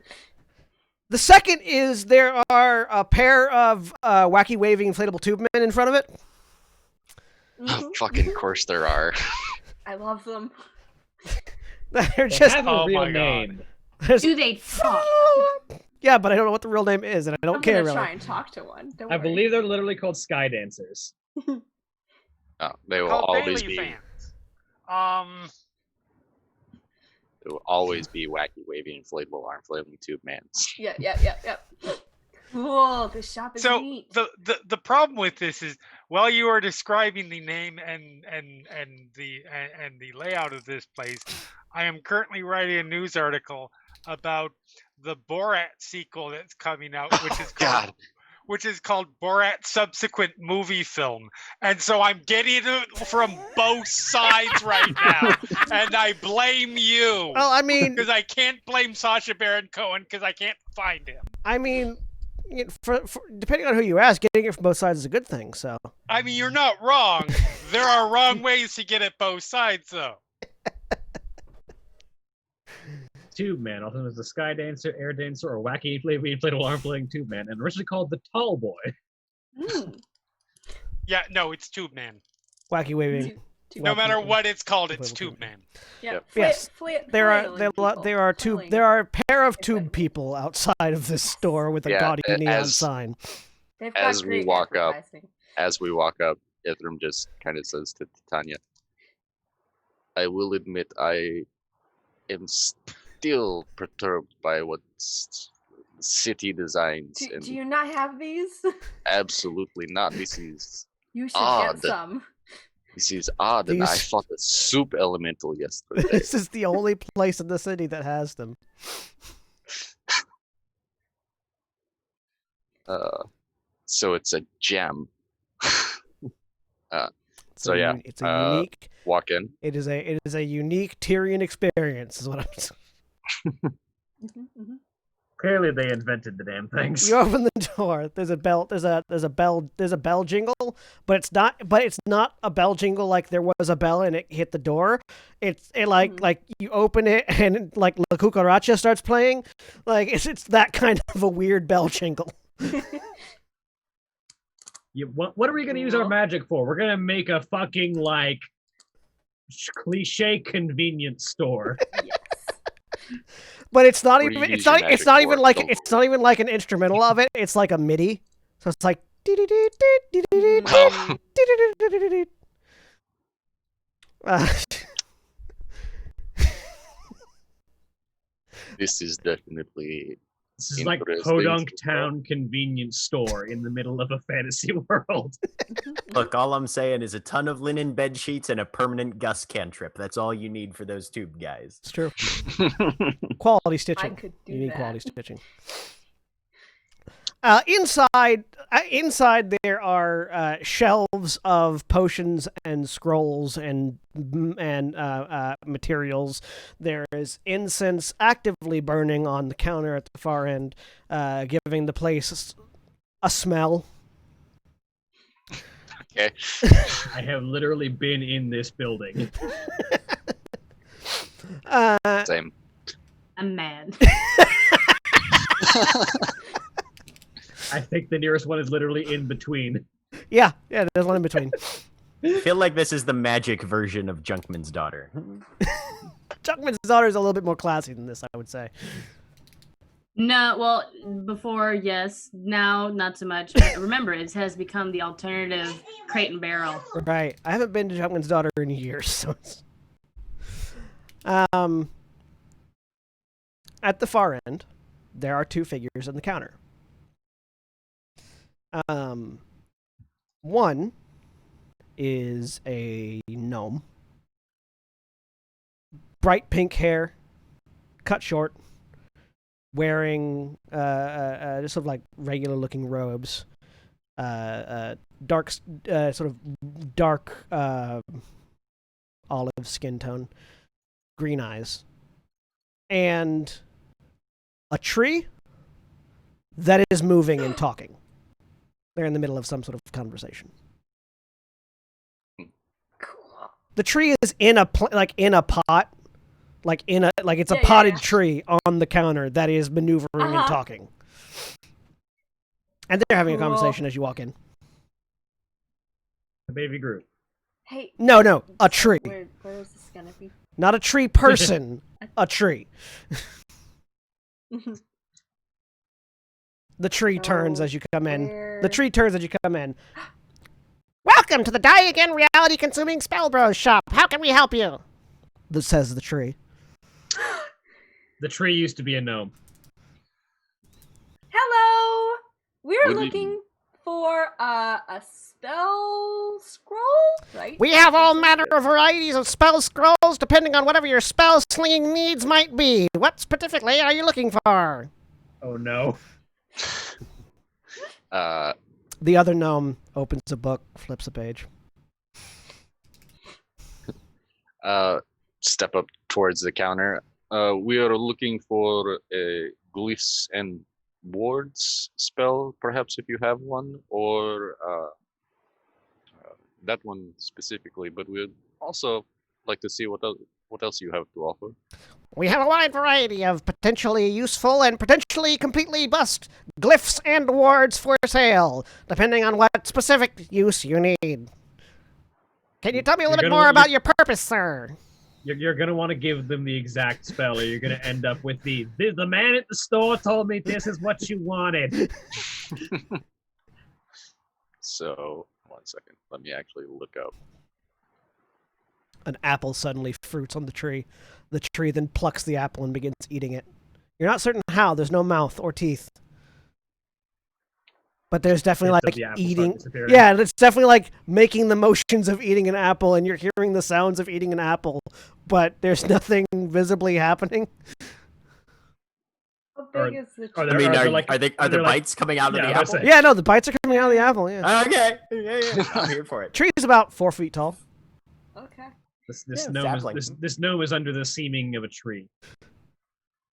The second is there are a pair of wacky waving inflatable tube men in front of it. Fucking course there are. I love them. They're They just have a real name. Do they talk? Yeah, but I don't know what the real name is, and I don't care I'm really. gonna try and talk to one. Don't I worry. believe they're literally called Sky Dancers. They will Called always Bailey be. fans. It will always be wacky, wavy, inflatable arm flailing tube man. Yep. Cool. This shop is So neat. the problem with this is while you are describing the name and the layout of this place, I am currently writing a news article about the Borat sequel that's coming out, which is called Borat Subsequent Movie Film. And so I'm getting it from both sides right now. And I blame you. Well, I mean, Because I can't blame Sacha Baron Cohen because I can't find him. I mean, for depending on who you ask, getting it from both sides is a good thing. So I mean, you're not wrong. There are wrong ways to get at both sides, though. Tube Man, also known as the Sky Dancer, Air Dancer, or Wacky Inflatable Arm Flailing Tube Man, and originally called the Tall Boy. Yeah, no, it's Tube Man. wacky waving. No matter what it's called, it's Tube Man. Yeah. Yes. There are a pair of tube Exactly. people outside of this store with a gaudy neon sign. They've got As we great walk up, advertising. Ithram just kind of says to Tanya, I will admit I am still perturbed by what city designs. Do you not have these? Absolutely not. This is You should odd. get some. This is odd, and I These- fought a soup elemental yesterday. This is the only place in the city that has them. So it's a gem. So a yeah, uni- it's a unique. walk in. It is a unique Tyrion experience, is what I'm saying. Clearly, they invented the damn things. You open the door. There's a bell. There's a bell jingle, but it's not a bell jingle like there was a bell and it hit the door. It's like you open it and like La Cucaracha starts playing. Like it's that kind of a weird bell jingle. What are we going to use our magic for? We're going to make a fucking like cliche convenience store. Yes. But it's not What do you even. use It's your not. magic It's not even for? like. Don't- It's not even like an instrumental of it. It's like a MIDI. So it's like. This is definitely This is like Interesting. Podunk Town convenience store in the middle of a fantasy world. Look, all I'm saying is a ton of linen bed sheets and a permanent gust cantrip. That's all you need for those tube guys. It's true. Quality stitching. I could do You need that. quality stitching. Inside there are shelves of potions and scrolls and materials. There is incense actively burning on the counter at the far end, giving the place a smell. okay. I have literally been in this building. Same. I'm mad. I think the nearest one is literally in between. Yeah, there's one in between. I feel like this is the magic version of Junkman's daughter. Chuckman's daughter is a little bit more classy than this, I would say. No, well, before, yes. Now, not so much. But remember, it has become the alternative crate and barrel. Right. I haven't been to Chuckman's daughter in years, so it's... At the far end, there are two figures on the counter. One is a gnome. Bright pink hair, cut short, wearing just sort of like regular looking robes. Dark, sort of dark olive skin tone, green eyes, and a tree that is moving and talking. They're in the middle of some sort of conversation. Cool. The tree is in a pot, like it's a Yeah, potted yeah. tree on the counter that is maneuvering and Uh-huh. talking. And they're having a Cool. conversation as you walk in. The baby Groot. Hey. No, a tree. Where is this gonna be? Not a tree person, a tree. The tree turns So, as you come in. where- The tree turns as you come in. Welcome to the Die Again Reality Consuming Spell Bros shop. How can we help you? This says the tree. The tree used to be a gnome. Hello. We're What do you- looking for a spell scroll, right? We have all manner of varieties of spell scrolls depending on whatever your spell slinging needs might be. What specifically are you looking for? Oh no. The other gnome opens a book, flips a page. Step up towards the counter. We are looking for a glyphs and wards spell, perhaps if you have one, or that one specifically. But we'd also like to see what else you have to offer. We have a wide variety of potentially useful and potentially completely bust glyphs and wards for sale, depending on what specific use you need. Can you tell me a little bit more about your purpose, sir? You're gonna want to give them the exact spell, or you're gonna end up with the man at the store told me this is what you wanted. So 1 second. Let me actually look up. An apple suddenly fruits on the tree. The tree then plucks the apple and begins eating it. You're not certain how. There's no mouth or teeth. But there's definitely Bits of like the apple start eating. disappearing. Yeah, it's definitely like making the motions of eating an apple, and you're hearing the sounds of eating an apple, but there's nothing visibly happening. How Or- big is the are I there- mean, there are like- the are there, like- bites coming out of Yeah, the I was apple? saying. Yeah, no, the bites are coming out of the apple. Yeah, Okay. Yeah. I'm here for it. tree's about 4 feet tall. Okay. This Yeah, gnome is sapling. this gnome is under the seeming of a tree.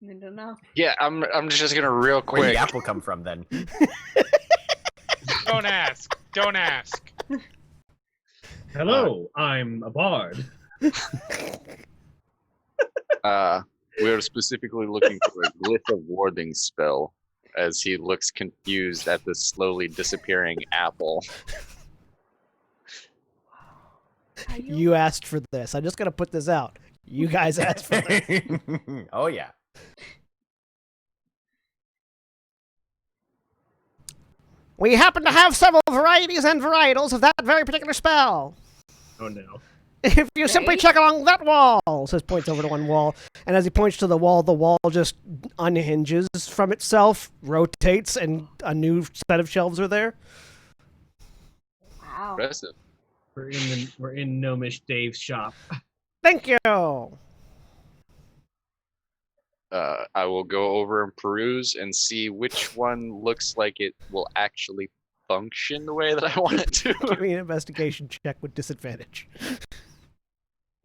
I don't know. Yeah, I'm just gonna real Where'd quick. the apple come from then? Don't ask. Don't ask. Hello, I'm a bard. We're specifically looking for a glyph of warding spell, as he looks confused at the slowly disappearing apple. Are You asked for this. I'm just gonna put this out. You guys asked for this. Oh yeah. We happen to have several varieties and varietals of that very particular spell. Oh no. If you simply check along that wall, says points over to one wall, and as he points to the wall just unhinges from itself, rotates, and a new set of shelves are there. Wow. Impressive. We're in Gnomish Dave's shop. Thank you. I will go over and peruse and see which one looks like it will actually function the way that I want it to. Give me an investigation check with disadvantage.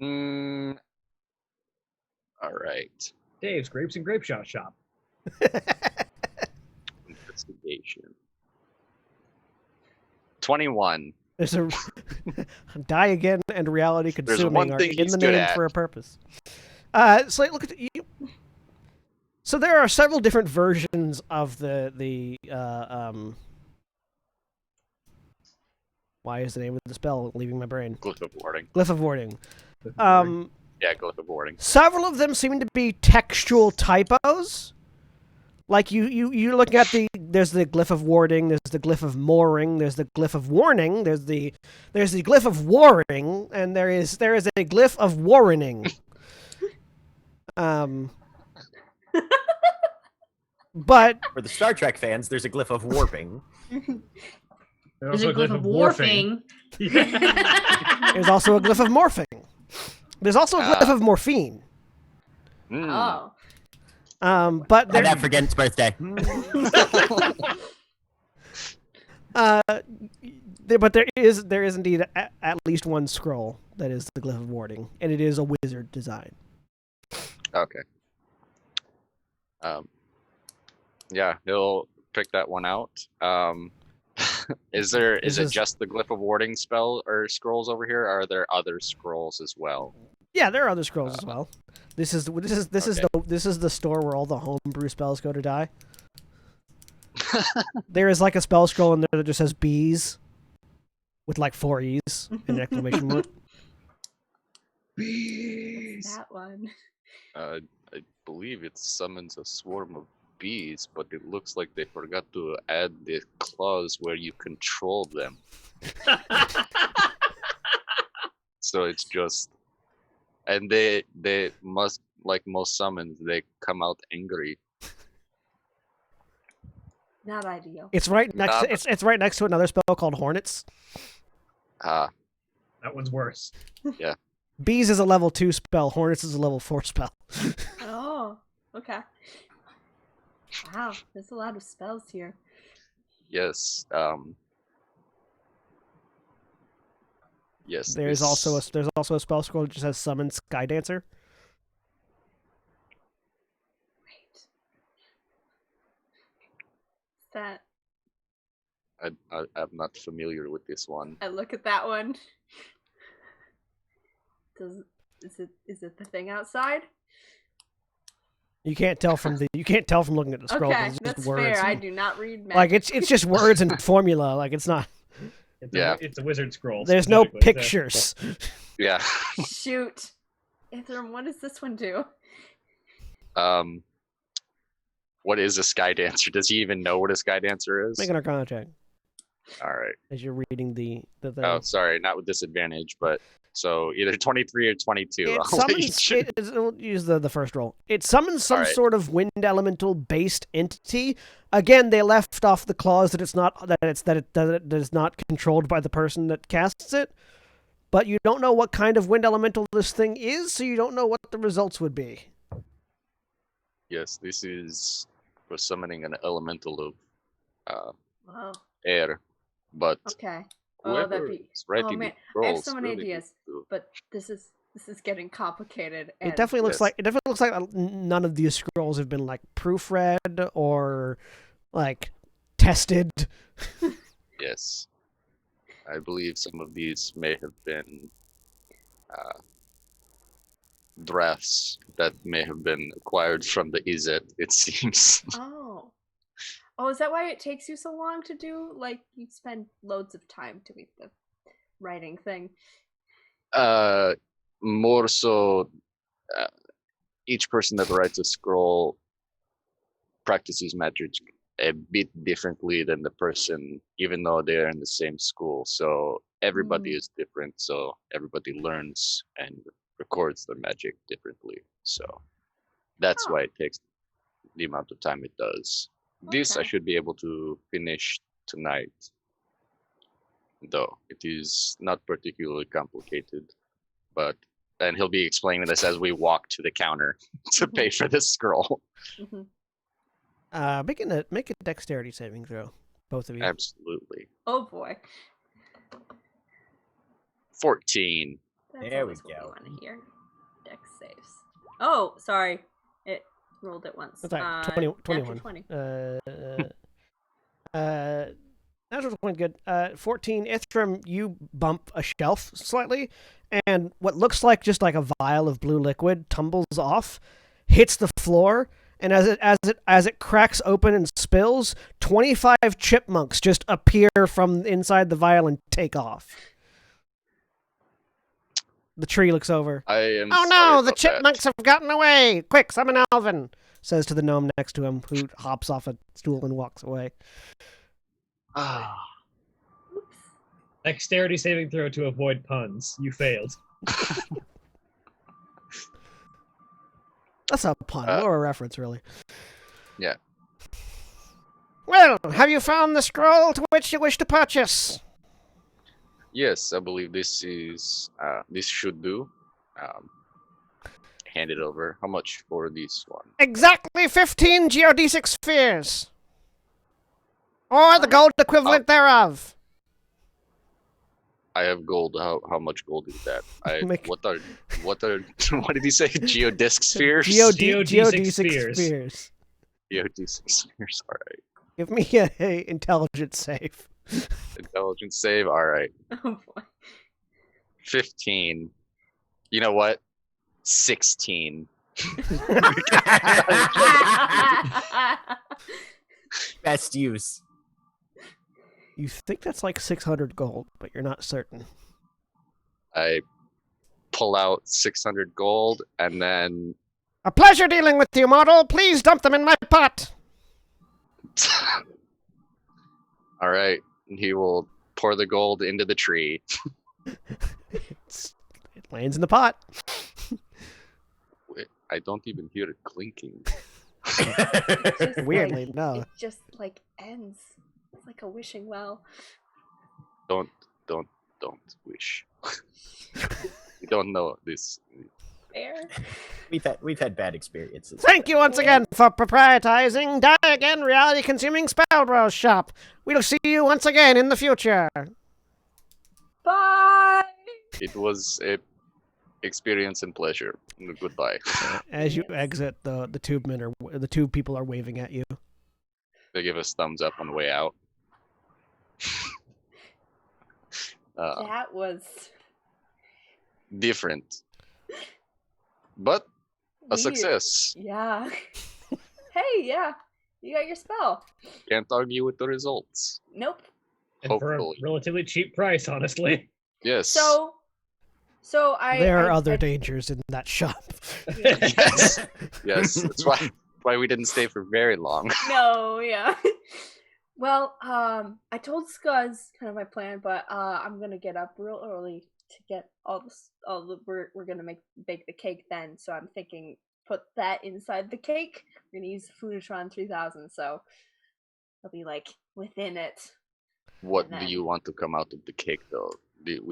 All right. Dave's Grapes and Grape Shot shop. Investigation. 21. There's a die again and reality There's consuming one are thing in he's the good name at. for a purpose. So look at you. So there are several different versions of the why is the name of the spell leaving my brain? Glyph of warding. Glyph of warding. Yeah, glyph of warding. Several of them seem to be textual typos. Like you're looking at there's the glyph of warding, there's the glyph of mooring, there's the glyph of warning, there's the glyph of warring, and there is a glyph of warrening. But For the Star Trek fans, there's a glyph of warping. There's a glyph of warping. there's also a glyph of morphing. There's also a glyph of morphine. Mm. Oh. But And there, that for Gent's birthday. but there is indeed at least one scroll that is the glyph of warding, and it is a wizard design. Okay. Yeah, he'll pick that one out. Is it just the glyph of warding spell or scrolls over here? Or are there other scrolls as well? Yeah, there are other scrolls as well. This is the store where all the homebrew spells go to die. There is like a spell scroll in there that just says bees with like 4 E's and an exclamation mark. What's that one? I believe it summons a swarm of bees, but it looks like they forgot to add the clause where you control them. So it's just, and they must, like most summons, they come out angry. Not ideal. It's right next. It's right next to another spell called Hornets. Ah, That one's worse. Bees is a level 2 spell. Hornets is a level 4 spell. Oh, okay. Wow, there's a lot of spells here. yes. Yes. There's also a spell scroll that just says summon Sky Dancer. Right. That I'm not familiar with this one. I look at that one. Is it the thing outside? You can't tell from looking at the scroll. 'cause Okay, it's just that's words. fair. I do not read magic. Like it's just words and formula. Like it's not. It's a wizard scroll. There's no specifically, so- pictures. Yeah. Shoot. Ithram, what does this one do? What is a sky dancer? Does he even know what a sky dancer is? Make an Arcana check. All right. As you're reading the thing. Oh, sorry, not with disadvantage, but so either 23 or 22. It I'll let you summons. choose. We'll use the first roll. It summons some Alright. sort of wind elemental based entity. Again, they left off the clause that it is not controlled by the person that casts it. But you don't know what kind of wind elemental this thing is, so you don't know what the results would be. Yes, this is for summoning an elemental of Wow. air, but Okay. whoever that'd be. is writing Oh man, the I have rolls so many really ideas, needs to- but this is getting complicated. It And definitely looks Yes. like none of these scrolls have been like proofread or like tested. Yes, I believe some of these may have been drafts that may have been acquired from the Izet. It seems. Oh, is that why it takes you so long to do? Like you spend loads of time doing the writing thing. More so, each person that writes a scroll practices magic a bit differently than the person, even though they're in the same school. So everybody is different. So everybody learns and records their magic differently. So that's why it takes the amount of time it does. This I Okay. should be able to finish tonight, though it is not particularly complicated. But then he'll be explaining this as we walk to the counter to pay for this scroll. Make a dexterity saving throw, both of you. Absolutely. Oh boy. 14. That's There we always what go. want to hear. Dex saves. Oh, sorry. It rolled it once. That's all right. Natural 21. 20. Natural 20, good. 14. Ithram, you bump a shelf slightly, and what looks like just like a vial of blue liquid tumbles off, hits the floor, and as it cracks open and spills, 25 chipmunks just appear from inside the vial and take off. The tree looks over. I am Oh sorry no, the about chipmunks have gotten away! Quick, summon Alvin! Says to the gnome next to him, who hops off a stool and walks away. that. Dexterity saving throw to avoid puns. You failed. That's a pun, or a reference, really. Yeah. Well, have you found the scroll to which you wish to purchase? Yes, I believe this is this should do. Hand it over. How much for this one? Exactly 15 geodesic spheres. Or the gold equivalent thereof. I have gold. How much gold is that? Make- What are what did he say? Geodisc spheres? Geodesic spheres. spheres. Geodesic spheres. All right. Give me a intelligence save. Intelligence save. All right. Oh boy. 15. You know what? 16. Best use. You think that's like 600 gold, but you're not certain. I pull out 600 gold and then A pleasure dealing with you, mortal. Please dump them in my pot. all right, he will pour the gold into the tree. It lands in the pot. Wait, I don't even hear it clinking. Just, Weirdly, like, no. It just like ends. It's like a wishing well. Don't wish. You don't know this. Fair. We've had bad experiences. Thank you once again for proprietizing Die Again Reality Consuming Spellbrow Shop. We'll see you once again in the future. Bye. It was a experience and pleasure. Goodbye. As you exit, the tube people are waving at you. They give us thumbs up on the way out. That was Different, but a weird. success. Yeah. Hey, yeah. You got your spell. Can't argue with the results. Nope. And for a Hopefully. relatively cheap price, honestly. Yes. So I There are I- other I- dangers in that shop. Yes. Yes. That's why we didn't stay for very long. No, yeah. Well, I told Scuzz kind of my plan, but I'm gonna get up real early to get we're gonna bake the cake then. So I'm thinking put that inside the cake. We're gonna use the Foodtron 3000, so it'll be like within it. What And do then- you want to come out of the cake, though?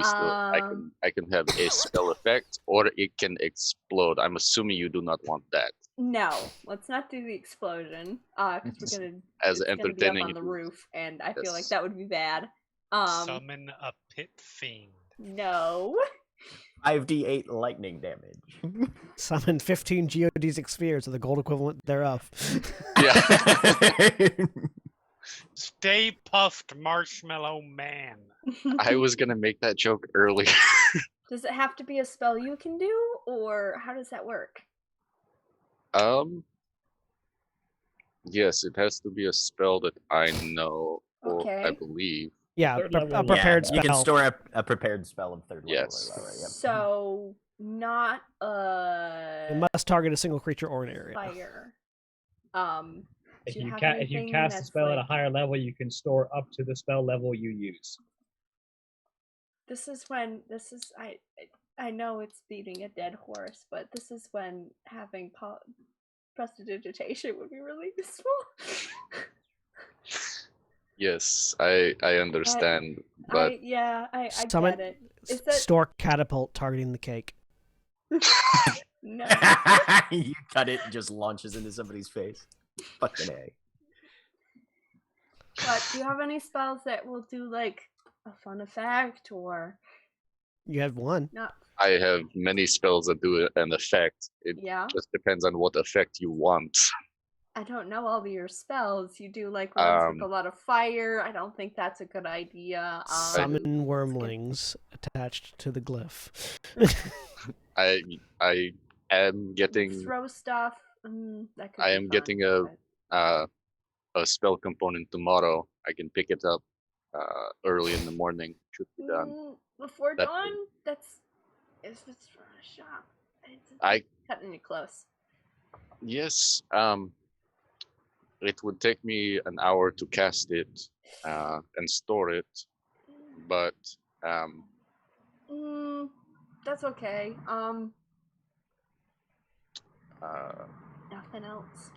Um, I can have a spell effect, or it can explode. I'm assuming you do not want that. No, let's not do the explosion. Because we're gonna As it's gonna be up entertaining on it the is. roof, and I feel like Yes. that would be bad. Summon a pit fiend. No. 5d8 lightning damage. Summon 15 geodesic spheres, or the gold equivalent thereof. Yeah. Stay puffed, marshmallow man. I was gonna make that joke earlier. Does it have to be a spell you can do, or how does that work? Yes, it has to be a spell that I know, or I Okay. believe. Yeah, Third a level, prepared You can spell. store a prepared spell of third level. Yes. Or lower, yep. So not It must target a single creature or an area. fire. If do you you have if you anything cast a that's spell at a like- higher level, you can store up to the spell level you use. This is I know it's beating a dead horse, but this is when having prestidigitation would be really useful. Yes, I understand, but I Summon- get it. Is that Store catapult targeting the cake. no? You cut it, just launches into somebody's face. Fucking A. But do you have any spells that will do like a fun effect or You have one. not? I have many spells that do an effect. It Yeah, just depends on what effect you want. I don't know all of your spells. You do like ones with a lot of fire. I don't think that's a good idea. Summon wormlings attached to the glyph. I am getting Throw stuff. That could I be am fun, getting but- a spell component tomorrow. I can pick it up early in the morning. Should be done. Before That- dawn. It's for a shop. I Cutting it close. yes. It would take me an hour to cast it and store it, but That's okay. uh, Nothing else.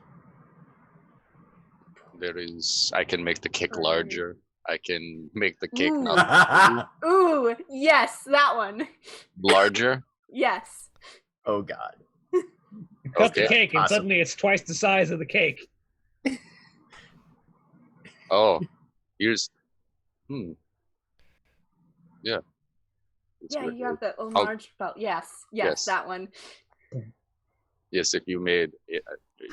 there is. I can make the cake Alright. larger. I can make the cake Ooh. not Ooh, yes, that one. larger. Yes. Oh god. Cut the Okay. cake, and Awesome. suddenly it's twice the size of the cake. Oh, here's. Yeah. It's Yeah, good. you have the enlarged belt. Yes, Yes. that one. Yes, if you made it,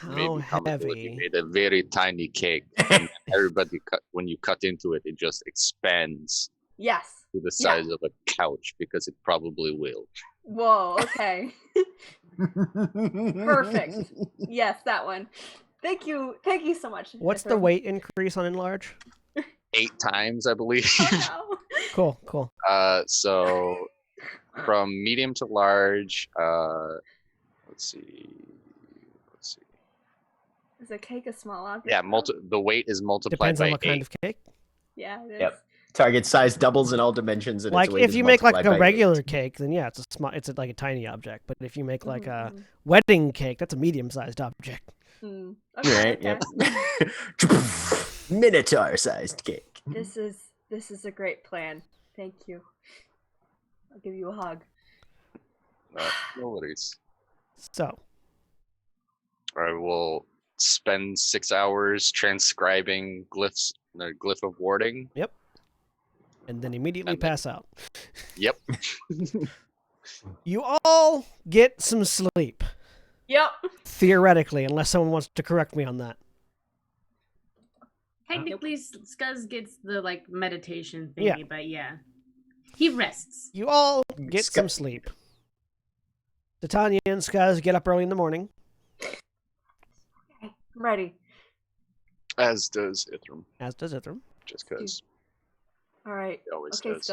How maybe comical if you heavy? made a very tiny cake, and everybody when you cut into it, it just expands Yes. to the size of a couch because it probably will. Whoa, okay. Perfect. Yes, that one. Thank you. Thank you so much. What's the Ithram. weight increase on enlarge? 8 times, I believe. Oh, no. Cool, cool. So from medium to large, let's see. Is a cake a small object? Yeah, though? the weight is multiplied Depends by on what 8. kind of cake. Yeah, it is. Yep. Target size doubles in all dimensions, and Like its weight if is you make like multiplied a by regular 8. cake, then yeah, it's like a tiny object. But if you make like a Mhm. wedding cake, that's a medium-sized object. Mm. Okay, Right. okay. Yep. Minotaur-sized cake. This is a great plan. Thank you. I'll give you a hug. No worries. So I will spend 6 hours transcribing glyphs, the glyph of warding. and then immediately And then- pass out. Yep. You all get some sleep, Yep. theoretically, unless someone wants to correct me on that. Technically, Scuzz gets the like meditation thingy, Yeah. but yeah, he rests. You all get some Scu- sleep. Titania and Skuz get up early in the morning. Okay, I'm ready. As does Ithram, As does Ithram. just because All right. he always Okay, does.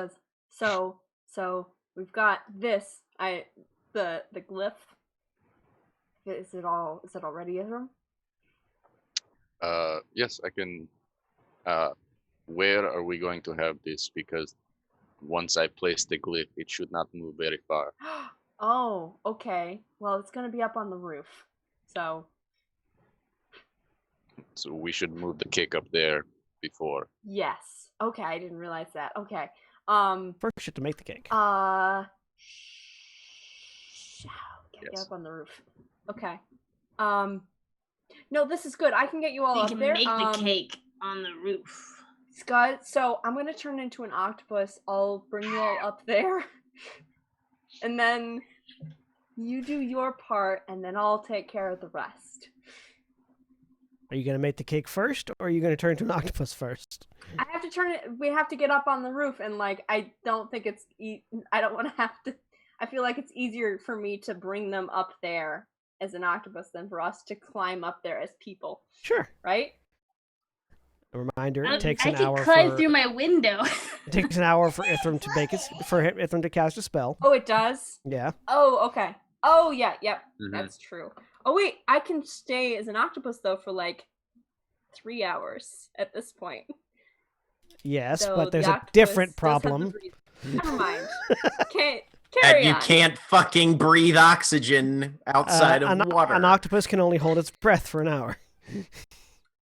Scuzz. So we've got this. The glyph. Is it all ready, Ithram? Yes, I can where are we going to have this? Because once I place the glyph, it should not move very far. Oh, okay. Well, it's gonna be up on the roof, so We should move the cake up there before. yes. Okay, I didn't realize that. Okay. First, you have to make the cake. Get Yes. up on the roof. Okay. No, this is good. I can get you all We up can there. make the cake on the roof. Scott, so I'm gonna turn into an octopus. I'll bring you all up there, and then you do your part, and then I'll take care of the rest. Are you going to make the cake first, or are you going to turn into an octopus first? I have to turn it. We have to get up on the roof, and like I don't think it's. I don't want to have to. I feel like it's easier for me to bring them up there as an octopus than for us to climb up there as people. Sure. Right? A reminder: it takes an I hour. can climb for, through my window. It takes an hour for Ithram to make it. For Ithram to cast a spell. Oh, it does. Yeah. Oh, okay. Oh, yeah, yep. Mhm. That's true. Oh, wait, I can stay as an octopus, though, for like 3 hours at this point. Yes, So but there's the a octopus different does have the problem. breathe- Never mind. Can't And carry you on. can't fucking breathe oxygen outside of water. An octopus can only hold its breath for an hour.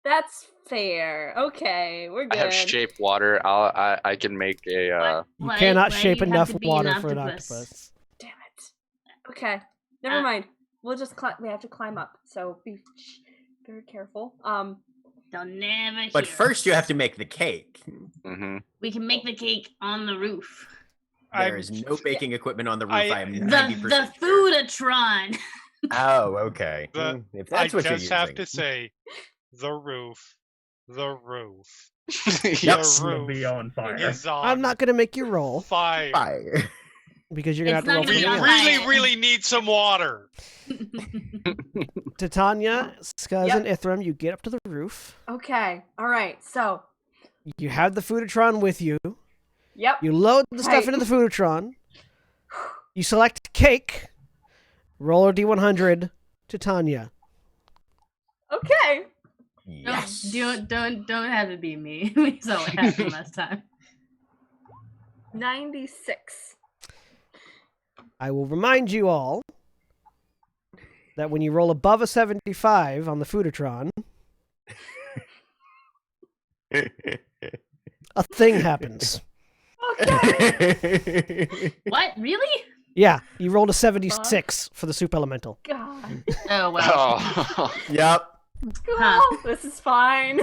That's fair. Okay, we're I good. have shape water. I can make a. You cannot why shape do you have enough to be water for an octopus. Damn it. Okay, never mind. We'll just we have to climb up, so be very careful. They'll never But hear first, us. you have to make the cake. Mhm. We can make the cake on the roof. There is no baking equipment on the roof. I am The 90% sure. Foodatron. Oh, okay. The- If that's what I you're just have using. to say, the roof. The roof. Yes. The It'll roof be on fire. is on I'm not going to make you roll fire. Fire. because you're going It's to have not to We roll gonna for be the on year. fire. really need some water. Titania, Skuz, Yep. and Ithram, you get up to the roof. Okay, all right. So, You have the Foodatron with you. yep. You load the stuff Right. into the Foodatron. You select cake. Roll a D100, Titania. Okay. Yes. Don't have it be me. We saw what happened last time. 96. I will remind you all that when you roll above a 75 on the Foodatron, a thing happens. Okay. What? Really? Yeah, you rolled a 76 for the soup elemental. God. Oh well. Oh. Yep. Oh, this is fine.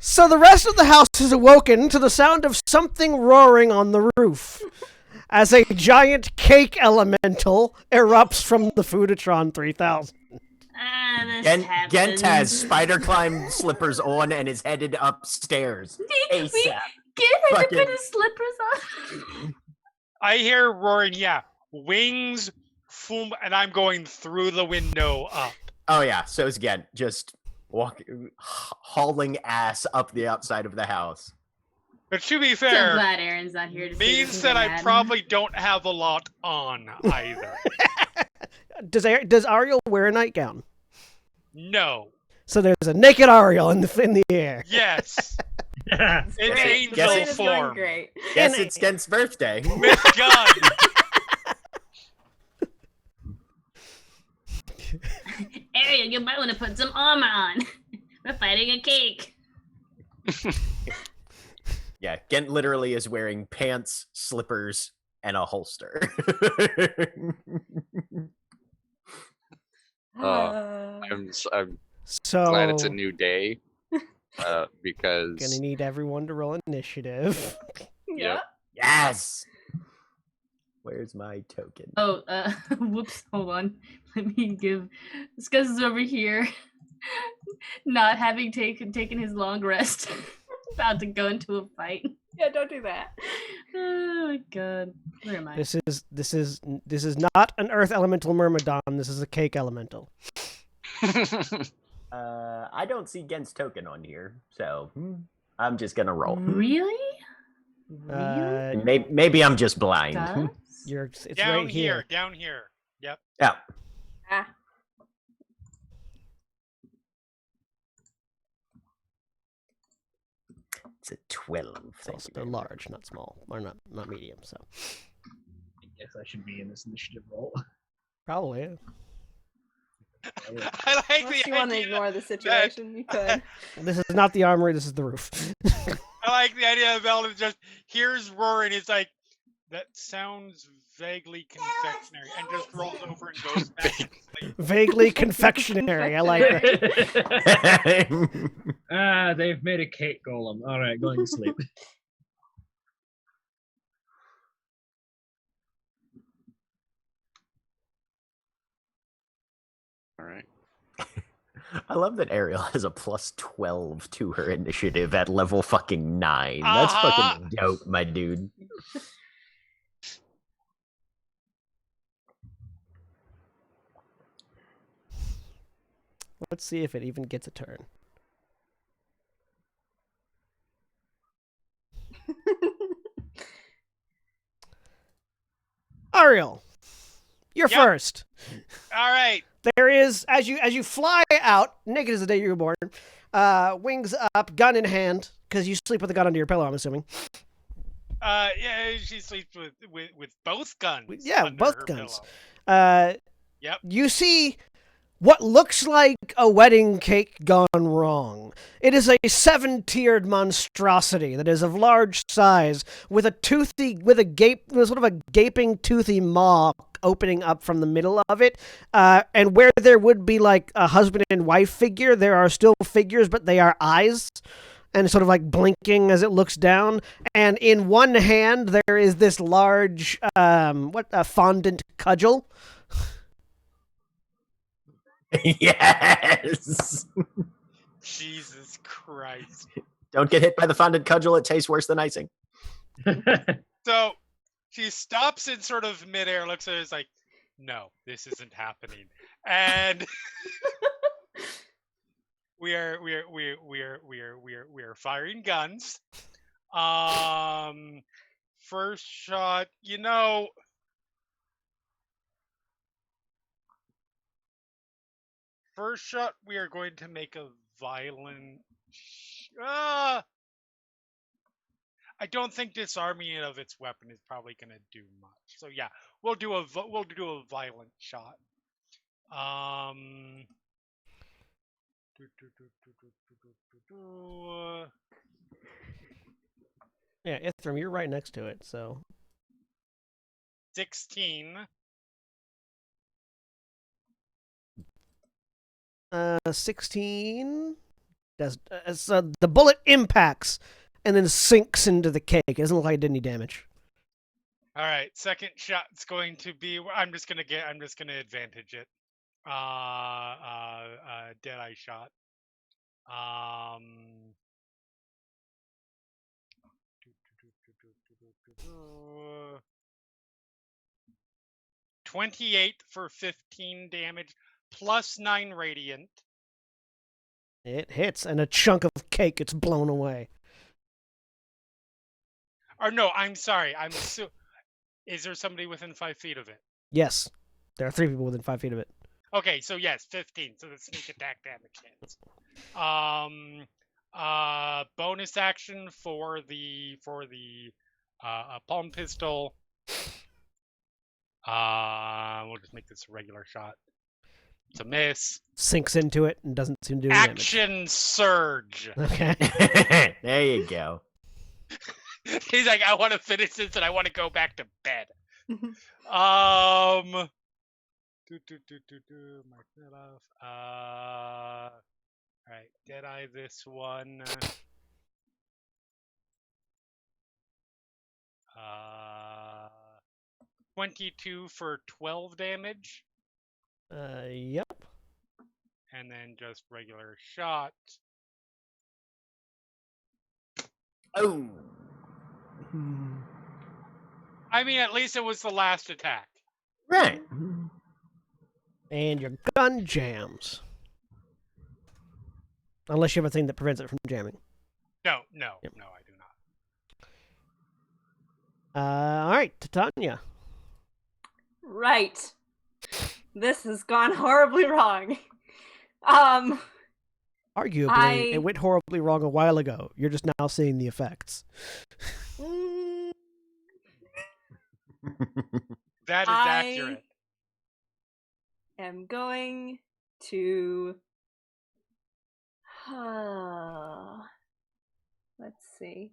So the rest of the house is awoken to the sound of something roaring on the roof as a giant cake elemental erupts from the Foodatron 3000. This Gent happens. has spider climb slippers on and is headed upstairs. ASAP. Get him to Fucking- put his slippers on. I hear roaring, yeah. Wings, foom, and I'm going through the window up. Oh yeah, so is Gent just hauling ass up the outside of the house. But to be So fair, glad Aaron's not here to see means this that I mad. probably don't have a lot on either. Does Ariel wear a nightgown? No. So there's a naked Ariel in the air. Yes. Yeah. It's Great. The angel plan is going form. great. Guess And- it's Gent's birthday. Miss Gunn. Ariel, you might want to put some armor on. We're fighting a cake. Yeah, Gent literally is wearing pants, slippers, and a holster. I'm So glad it's a new day. Because gonna need everyone to roll initiative. Yeah. Yes. Where's my token? Oh, whoops, hold on. Let me give Scuzz is over here. Not having taken his long rest. About to go into a fight. Yeah, don't do that. Oh my god. Where am I? This is not an earth elemental myrmidon. This is a cake elemental. I don't see Gent's token on here, so I'm just gonna roll. Really? Really? Maybe I'm just blind. Scuzz? It's Down right here. down here. Yep. Yeah. Ah. It's a 12. It's also large, not small, or not medium. So I guess I should be in this initiative roll. probably. Yeah. I like Unless the you want to idea ignore the situation, you could. This is not the armory. This is the roof. I like the idea of Eldon just hears roaring. It's like, that sounds vaguely confectionery, and just rolls over and goes back to sleep. Vaguely confectionery. I like that. They've made a cake golem. All right, going to sleep. All right. I love that Ariel has a plus 12 to her initiative at level fucking 9. That's fucking dope, my dude. Let's see if it even gets a turn. Ariel, you're Yep. first. All right. There is, as you fly out, naked as the day you were born, wings up, gun in hand, because you sleep with a gun under your pillow, I'm assuming. Yeah, she sleeps with both guns. Yeah, under both her guns. pillow. Yep. You see what looks like a wedding cake gone wrong. It is a 7-tiered monstrosity that is of large size, with a sort of a gaping, toothy maw opening up from the middle of it. And where there would be like a husband and wife figure, there are still figures, but they are eyes. And sort of like blinking as it looks down. And in one hand, there is this large, fondant cudgel. Yes. Jesus Christ. Don't get hit by the fondant cudgel. It tastes worse than icing. So she stops in sort of midair, looks at it, is like, no, this isn't happening. And we are firing guns. First shot, First shot, we are going to make a violent. I don't think disarming it of its weapon is probably going to do much. So yeah, we'll do a violent shot. Yeah, Ithram, you're right next to it, so 16. 16 does so the bullet impacts and then sinks into the cake. It doesn't look like it did any damage. All right, second shot's going to be. I'm just gonna advantage it. Deadeye shot. 28 for 15 damage, plus 9 radiant. It hits, and a chunk of cake gets blown away. Or no, I'm sorry. Is there somebody within 5 feet of it? Yes, there are 3 people within 5 feet of it. Okay, so yes, 15. So the sneak attack damage hits. Bonus action for the palm pistol. We'll just make this a regular shot. It's a miss. Sinks into it and doesn't seem to do any Action surge. Okay. There you go. He's like, I want to finish this and I want to go back to bed. Mark that off. All right, Deadeye this one. 22 for 12 damage. Yep. And then just regular shot. Oh. I mean, at least it was the last attack. Right. And your gun jams. Unless you have a thing that prevents it from jamming. No, Yep. no, I do not. All right, Titania. Right. This has gone horribly wrong. Arguably, it went horribly wrong a while ago. You're just now seeing the effects. That is accurate. I'm going to. Let's see.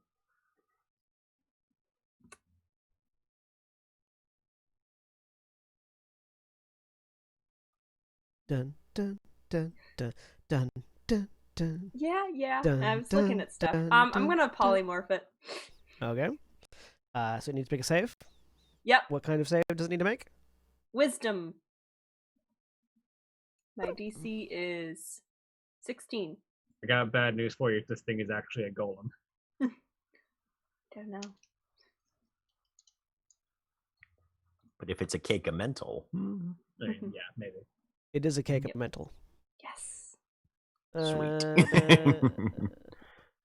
Dun dun dun dun dun dun dun. Yeah. Dun, I was looking at stuff. I'm gonna polymorph it. Okay. So it needs to make a save. Yep. What kind of save does it need to make? Wisdom. My DC is 16. I got bad news for you. This thing is actually a golem. Don't know. But if it's a cake of mental. I mean, yeah, maybe. It is a cake of mental. Yes. Sweet.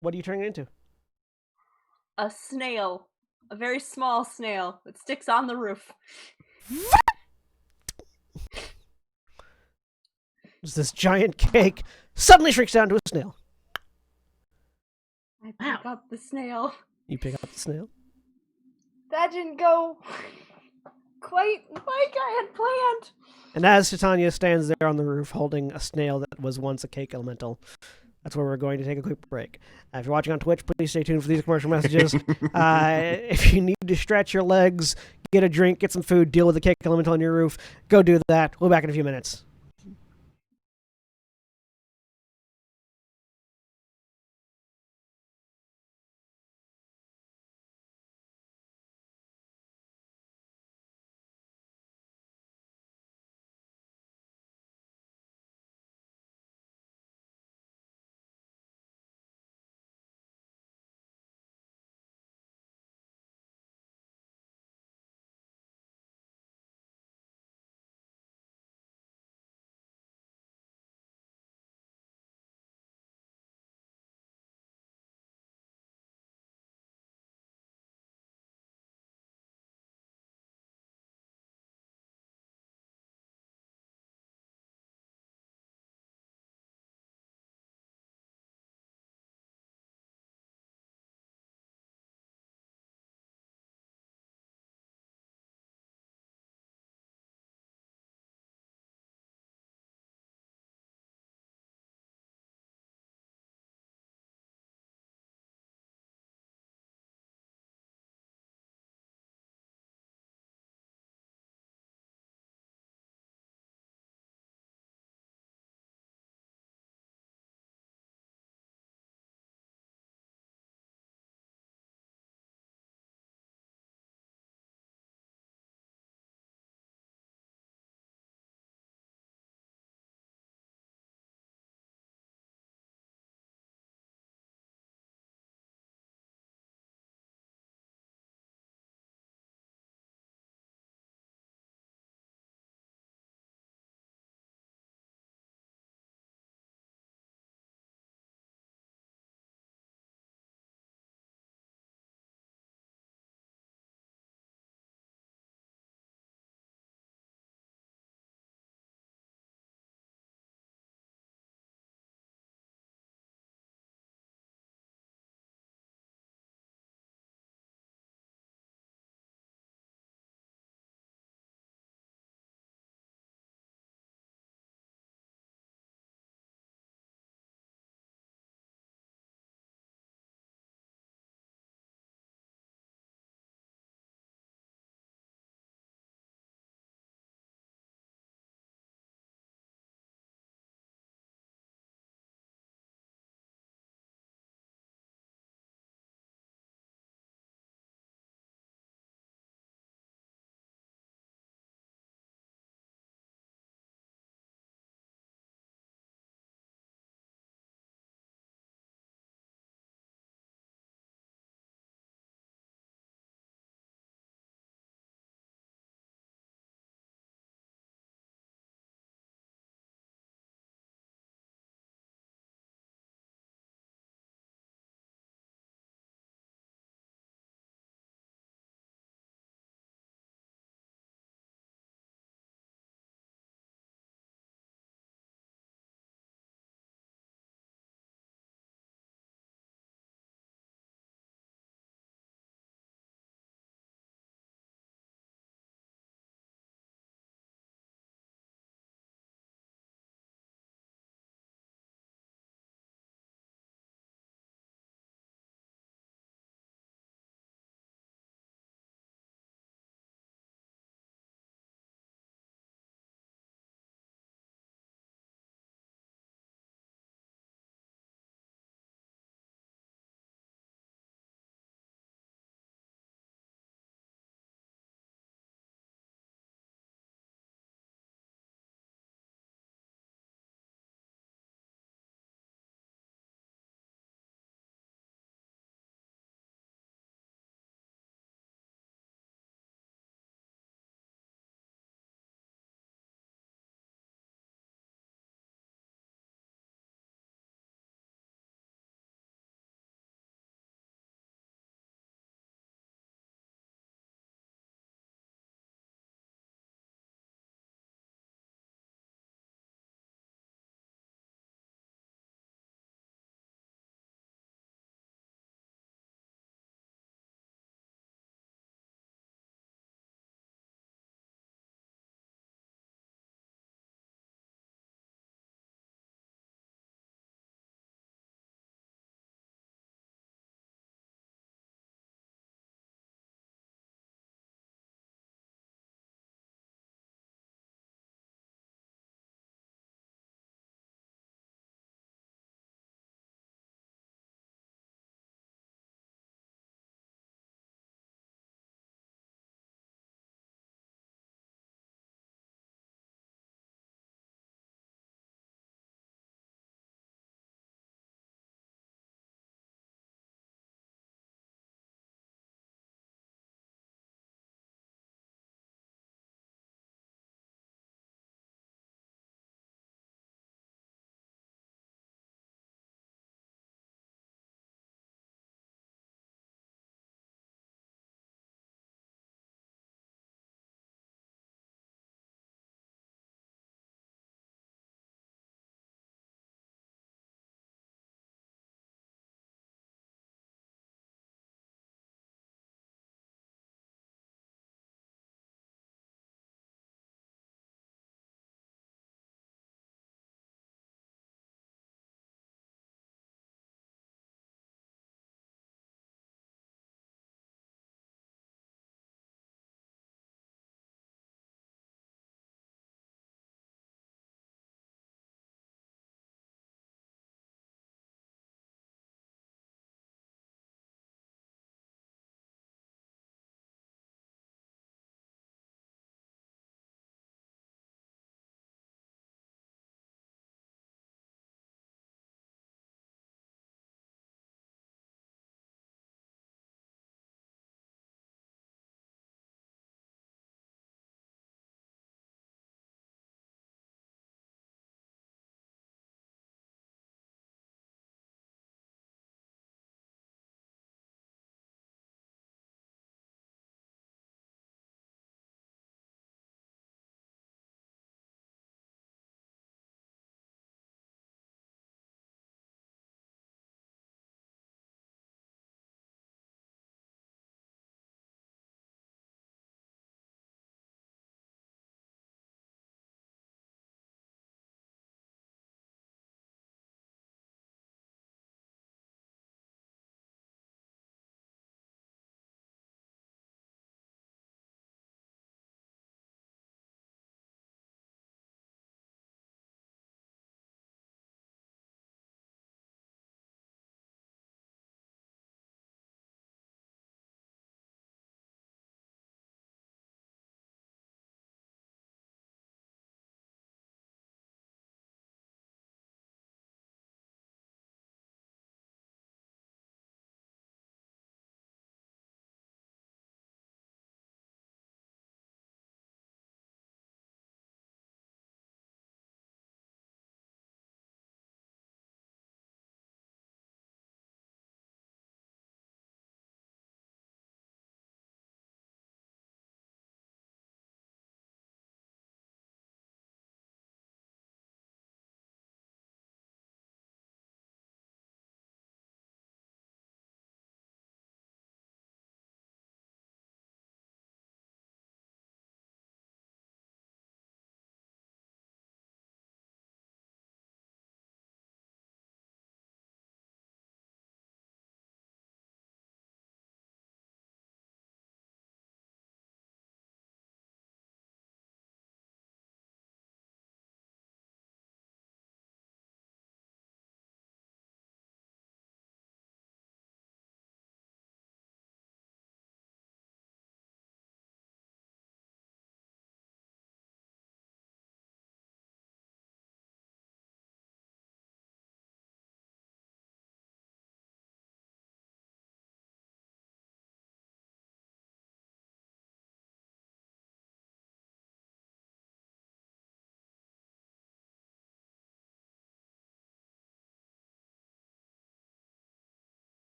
What are you turning it into? A snail. A very small snail that sticks on the roof. This giant cake suddenly shrinks down to a snail. I pick up the snail. You pick up the snail. That didn't go quite like I had planned. And as Titania stands there on the roof holding a snail that was once a cake elemental, that's where we're going to take a quick break. If you're watching on Twitch, please stay tuned for these commercial messages. If you need to stretch your legs, get a drink, get some food, deal with the cake elemental on your roof, go do that. We'll be back in a few minutes.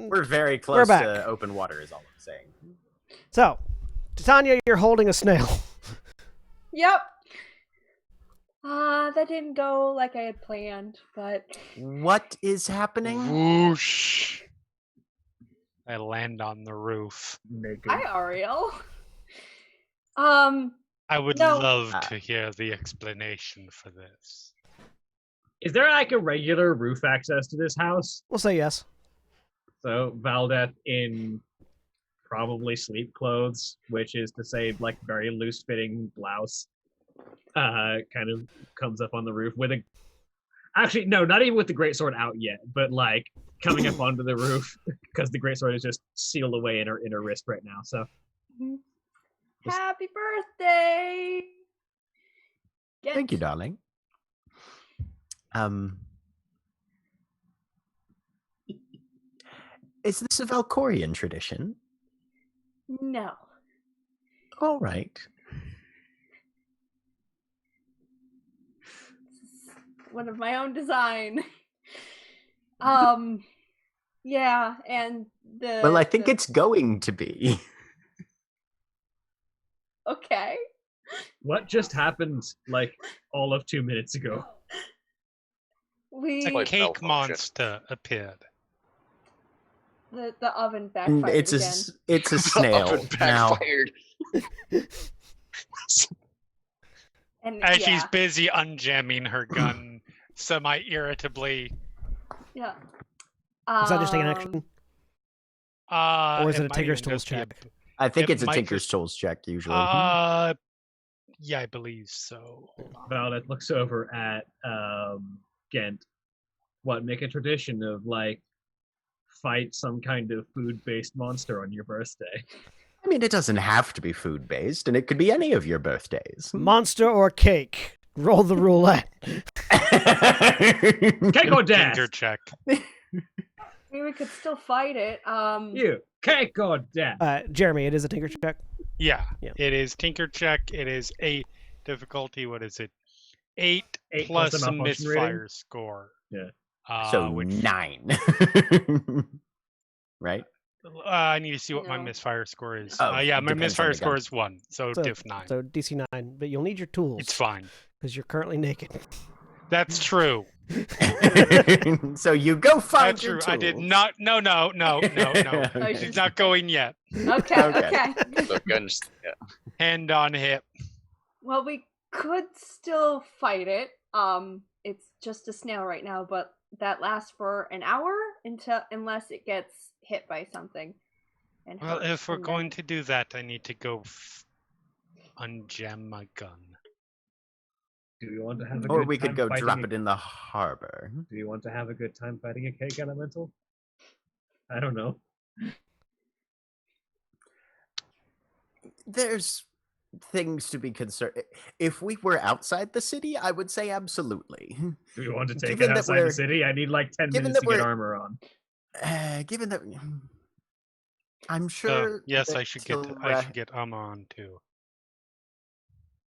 We're very close back. to open water, is all I'm saying. So, Titania, you're holding a snail. Yep. That didn't go like I had planned, but What is happening? Whoosh. I land on the roof. hi, Ariel. I would No. love to hear the explanation for this. Is there like a regular roof access to this house? We'll say yes. So Valdeth in probably sleep clothes, which is to say like very loose fitting blouse, kind of comes up on the roof with a actually no, not even with the greatsword out yet, but like coming up onto the roof because the greatsword is just sealed away in her wrist right now. So Happy birthday! Thank you, darling. Is this a Valkorian tradition? No. All right. One of my own design. Yeah, and the Well, I think it's going to be. okay. what just happened like all of 2 minutes ago? We A Quite cake malfunction. monster appeared. the oven backfired It's again. a snail. Oven Now, backfired. And As yeah, she's busy unjamming her gun semi-irritably. yeah. Is that just taking action? Or is it a might Tinker's even Tools just be a- check? I think It it's a might Tinker's just- Tools check usually. Yeah, I believe so. Valdeth looks over at Ghent. What, make a tradition of like fight some kind of food-based monster on your birthday? I mean, it doesn't have to be food-based, and it could be any of your birthdays. Monster or cake? Roll the roulette. Cake or death? Tinker check. I mean, we could still fight it. You cake or death? Jeremy, it is a tinker check. Yeah, Yeah. it is Tinker check. It is 8 difficulty. What is it? 8 8 plus plus the a malfunction misfire rating? score. Yeah. So which 9. Right? I need to see what my No. misfire score is. Oh, Yeah, my depends on misfire the score gun. is 1, so So- diff 9. So DC 9, but you'll need your tools. It's fine. Because you're currently naked. That's true. So you go find That's your true. tools. I did not. No. Okay. She's not going yet. Okay, Okay. okay. So guns, yeah. Hand on hip. Well, we could still fight it. It's just a snail right now, but that lasts for an hour unless it gets hit by something. And Well, hurts, if we're and going then- to do that, I need to go unjam my gun. Do you want to have a Or good we time could go fighting drop a- it in the harbor. Do you want to have a good time fighting a cake elemental? I don't know. There's things to be concerned. If we were outside the city, I would say absolutely. Do you want to take Given it that outside the we're- city? I need like 10 given minutes that to get we're- armor on. Given that I'm So sure. yes, that I should get. I Tilra- should get armor on too.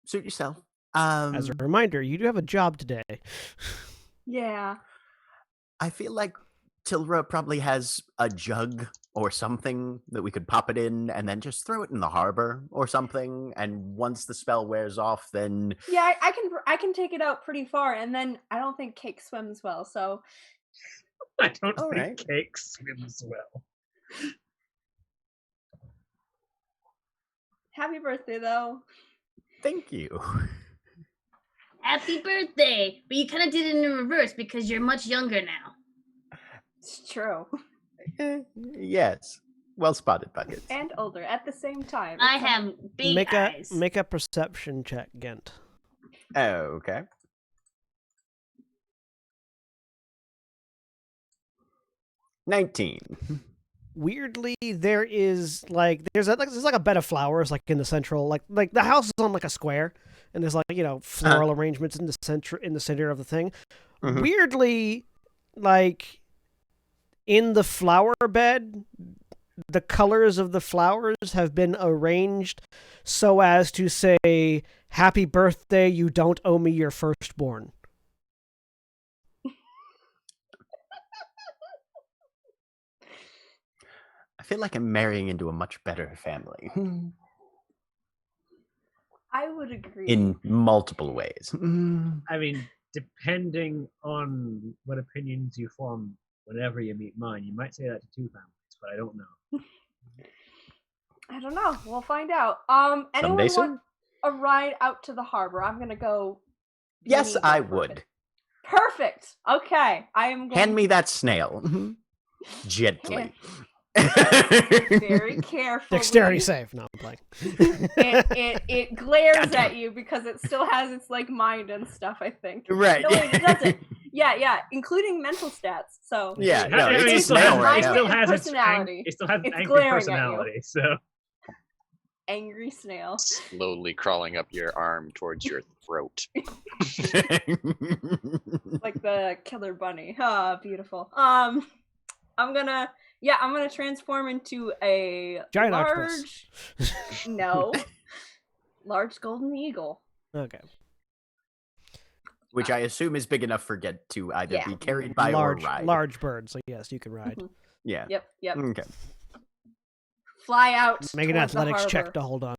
Suit yourself. As a reminder, you do have a job today. Yeah. I feel like Tilra probably has a jug or something that we could pop it in and then just throw it in the harbor or something. And once the spell wears off, then Yeah, I can take it out pretty far, and then I don't think Cake swims well, so I don't All think right. cake swims well. happy birthday though. thank you. Happy birthday! But you kind of did it in reverse because you're much younger now. It's true. Yes. Well spotted, Buckets. And older at the same time. I It's a- have big eyes. Make a perception check, Ghent. Okay. $19. Weirdly, there's like a bed of flowers like in the central like the house is on like a square, and there's like floral arrangements in the center of the thing. Mhm. Weirdly, like in the flower bed, the colors of the flowers have been arranged so as to say "Happy birthday! You don't owe me your firstborn." feel like I'm marrying into a much better family. I would agree. In multiple ways. I mean, depending on what opinions you form whenever you meet mine, you might say that to two families, but I don't know. I don't know. We'll find out. Anyone Someday soon? want a ride out to the harbor? I'm gonna go. Yes, Amigo I for a would. bit. Perfect. Okay, I am going. Hand me that snail. Gently. Very carefully. Dexterity save. No, I'm playing. It glares at you because it still has its like mind and stuff. I think. Right. No, wait, it doesn't. Yeah, including mental stats. So Yeah, no, It it's still a snail has, right it now. still has its personality. It still has It's an angry glaring at you. personality. So angry snail. Slowly crawling up your arm towards your throat. Like the killer bunny. Ah, beautiful. I'm gonna transform into a Giant large octopus. no large golden eagle. Okay. Which I assume is big enough for Ghent to either Yeah. be carried by or ride. Large bird, so yes, you can ride. Mhm. Yeah. Yep. Okay. Fly out. Make an towards the athletics check harbor. to hold on.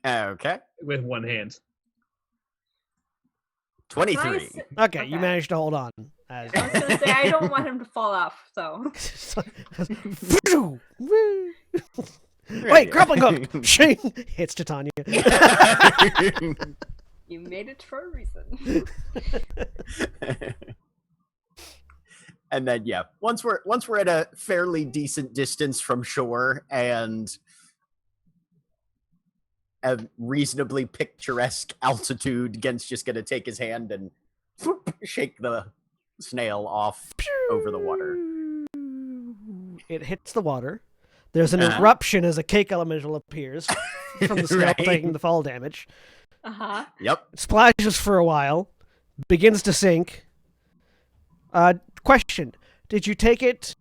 Okay. with one hand. 23. Nice. Okay, you Okay. managed to hold on. As... I was gonna say I don't want him to fall off. So Wait, grappling hook! Shing! Hits Titania. you made it for a reason. And then once we're at a fairly decent distance from shore and a reasonably picturesque altitude, Gent's just gonna take his hand and shake the snail off over the water. It hits the water. There's an Uh-huh. eruption as a cake elemental appears from the snail Right. taking the fall damage. Uh-huh. Yep. It splashes for a while, begins to sink. Question: did you take it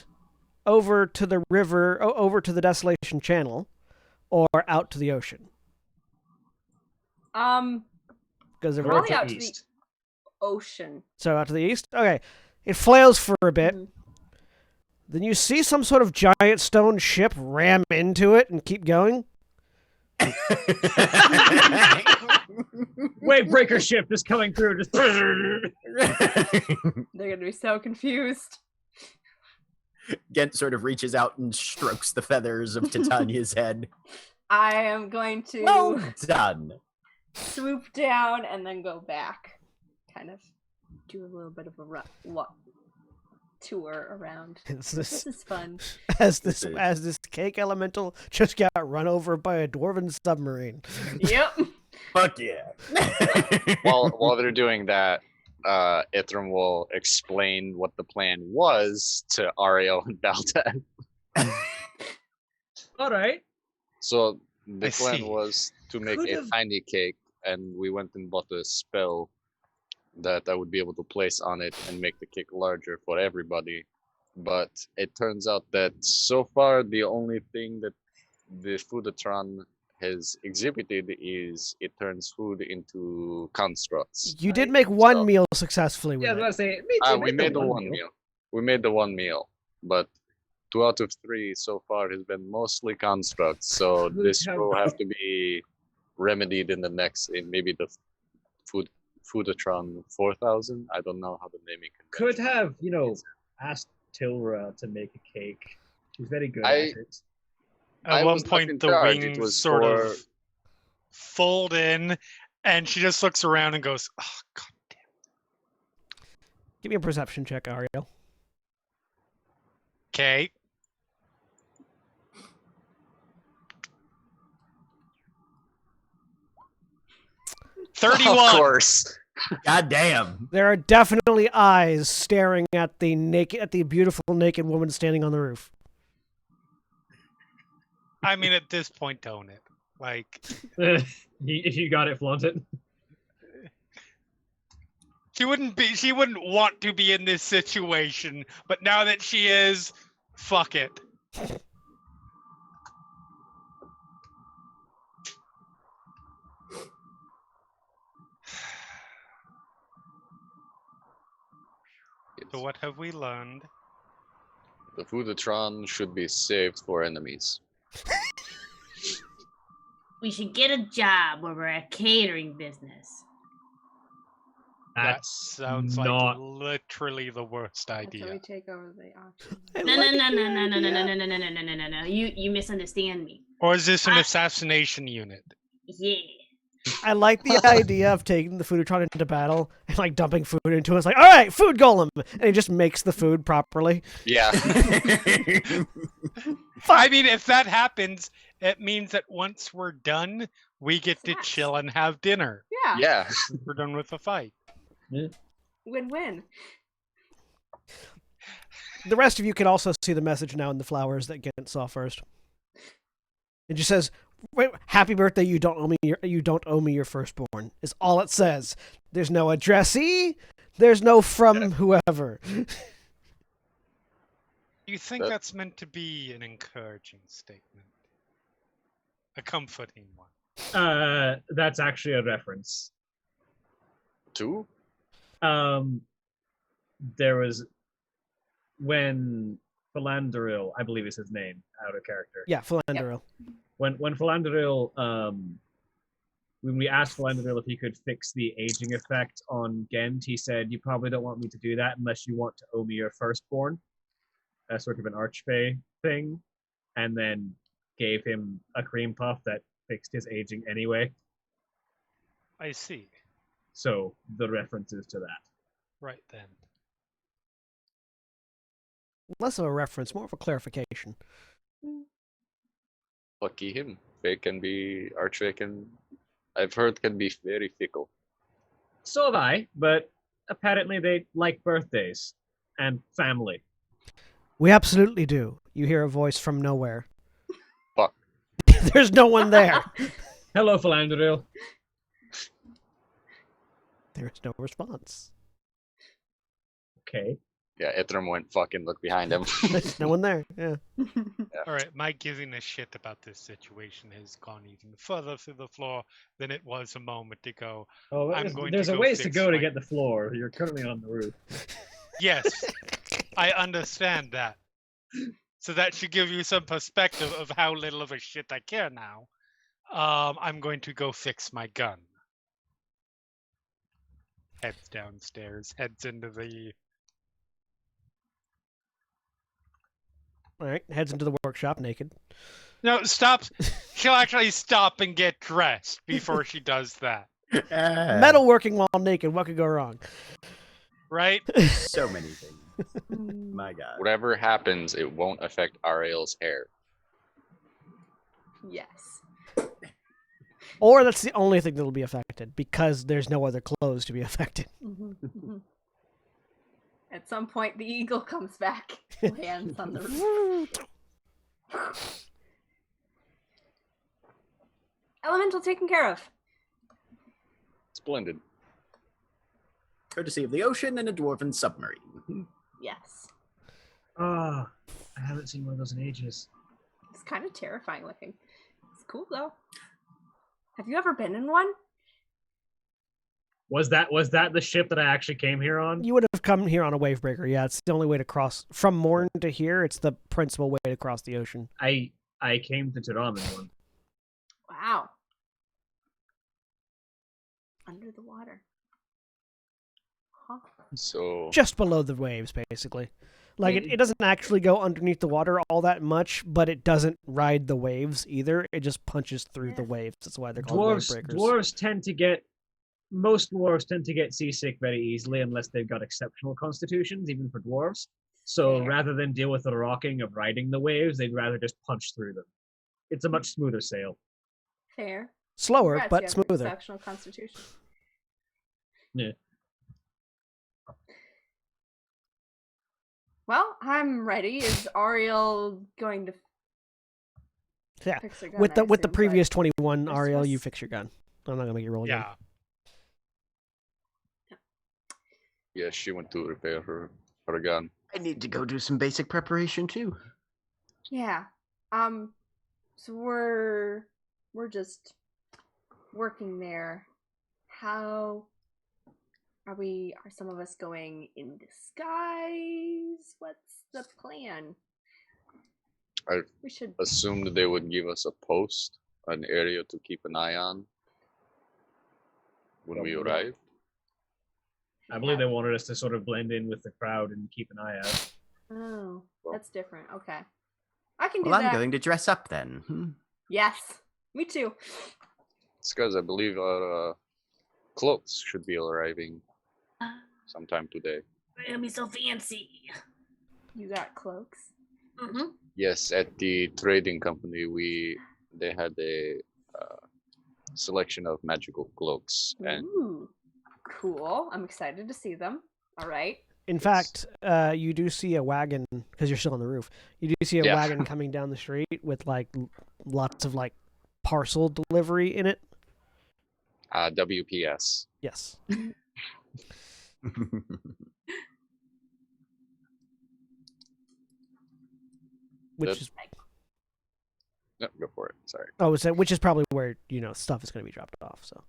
over to the river, over to the Desolation Channel, or out to the ocean? Because the Probably to out to the east. ocean. So out to the east? Okay. It flails for a bit. Mhm. Then you see some sort of giant stone ship ram into it and keep going. Wave breaker ship is coming through. Just They're gonna be so confused. Gent sort of reaches out and strokes the feathers of Titania's head. I am going to Well done. swoop down and then go back. Kind of do a little bit of a tour around. It's This is fun. as this cake elemental just got run over by a dwarven submarine. Yep. Fuck yeah. While they're doing that, Ithram will explain what the plan was to Ariel and Baltan. all right. So the I plan see. was to make a Could've- tiny cake, and we went and bought a spell that I would be able to place on it and make the cake larger for everybody. But it turns out that so far the only thing that the Foodatron has exhibited is it turns food into constructs. You did make one So- meal successfully with Yeah, I was it. about to say. We made the one meal. We made the one meal, but 2 out of 3 so far has been mostly constructs. So Could this have- will have to be remedied in maybe the Foodatron 4000. I don't know how the naming Could convention have, is. asked Tilra to make a cake. She's very good I- at it. At I one was not in point, the charge, it wings was sort for- of fold in, and she just looks around and goes, "Oh God damn!" Give me a perception check, Ariel. Okay, 31. Of course. God damn. There are definitely eyes staring at the beautiful naked woman standing on the roof. I mean, at this point, don't it? Like, If you got it, flaunt it. she wouldn't want to be in this situation, but now that she is, fuck it. So what have we learned? The Foodatron should be saved for enemies. We should get a job where we're a catering business. That That's sounds not. like literally the worst Until idea. we take over the auction. No. You misunderstand me. Or is this an assassination unit? Yeah. I like the idea of taking the Foodatron into battle and like dumping food into it. It's like, all right, food golem, and he just makes the food properly. Yeah. I mean, if that happens, it means that once we're done, we get to Snacks. chill and have dinner. Yeah. Yeah. We're done with the fight. Win-win. The rest of you can also see the message now in the flowers that Ghent saw first. It just says, "Wait, happy birthday, you don't owe me your firstborn," is all it says. There's no addressee, there's no from whoever. You think that's meant to be an encouraging statement? A comforting one? That's actually a reference. 2? There was when Philanderil, I believe is his name, out of character. Yeah, Philanderil. When Philanderil, when we asked Philanderil if he could fix the aging effect on Ghent, he said, "You probably don't want me to do that unless you want to owe me your firstborn," sort of an archfey thing, and then gave him a cream puff that fixed his aging anyway. I see. So the references to that. Right then. Less of a reference, more of a clarification. Lucky him. Archfey can, I've heard, can be very fickle. So have I, but apparently they like birthdays and family. We absolutely do. You hear a voice from nowhere. Fuck. There's no one there. Hello, Philanderil. There's no response. Okay. Yeah, Ithram went fucking look behind him. There's no one there. Yeah. All right, my giving a shit about this situation has gone even further through the floor than it was a moment ago. Oh, there's a ways to go to get the floor. You're currently on the roof. Yes, I understand that. So that should give you some perspective of how little of a shit I care now. I'm going to go fix my gun. Heads downstairs, heads into the... All right, heads into the workshop naked. No, stop. She'll actually stop and get dressed before she does that. Metalworking while naked, what could go wrong? Right? So many things. My God. Whatever happens, it won't affect Ariel's hair. Yes. Or that's the only thing that'll be affected, because there's no other clothes to be affected. At some point, the eagle comes back. Lands on the roof. Elemental taken care of. Splendid. Courtesy of the ocean and a dwarven submarine. Yes. Ah, I haven't seen one of those in ages. It's kind of terrifying looking. It's cool though. Have you ever been in one? Was that the ship that I actually came here on? You would have come here on a wave breaker. Yeah, it's the only way to cross. From Morn to here, it's the principal way to cross the ocean. I came to Terra in one. Wow. Under the water. Huh. So Just below the waves, basically. Like, it doesn't actually go underneath the water all that much, but it doesn't ride the waves either. It just punches through the waves. That's why they're called wave breakers. Most dwarves tend to get seasick very easily unless they've got exceptional constitutions, even for dwarves. So rather than deal with the rocking of riding the waves, they'd rather just punch through them. It's a much smoother sail. Fair. Slower, Congrats, but you have smoother. Exceptional constitution. Yeah. Well, I'm ready. Is Ariel going to Yeah. fix her gun? With the I assume, previous but 21, this Ariel, was- you fix your gun. I'm not gonna make you roll again. Yeah. yeah, she went to repair her gun. I need to go do some basic preparation too. Yeah. So we're just working there. How Are some of us going in disguise? What's the plan? We should assumed they would give us a post, an area to keep an eye on when we arrive. I believe they wanted us to sort of blend in with the crowd and keep an eye out. Oh, that's different. Okay. I can do that. Well, I'm going to dress up then. Yes, me too. It's because I believe our cloaks should be arriving sometime today. We're gonna be so fancy. You got cloaks? Mm-hmm. Yes, at the trading company, they had a selection of magical cloaks, and Ooh, cool. I'm excited to see them. All right. In fact, you do see a wagon, because you're still on the roof. You do see a wagon coming down the street with like lots of like parcel delivery in it. WPS. Yes. Which is No, go for it. Sorry. which is probably where stuff is going to be dropped off. So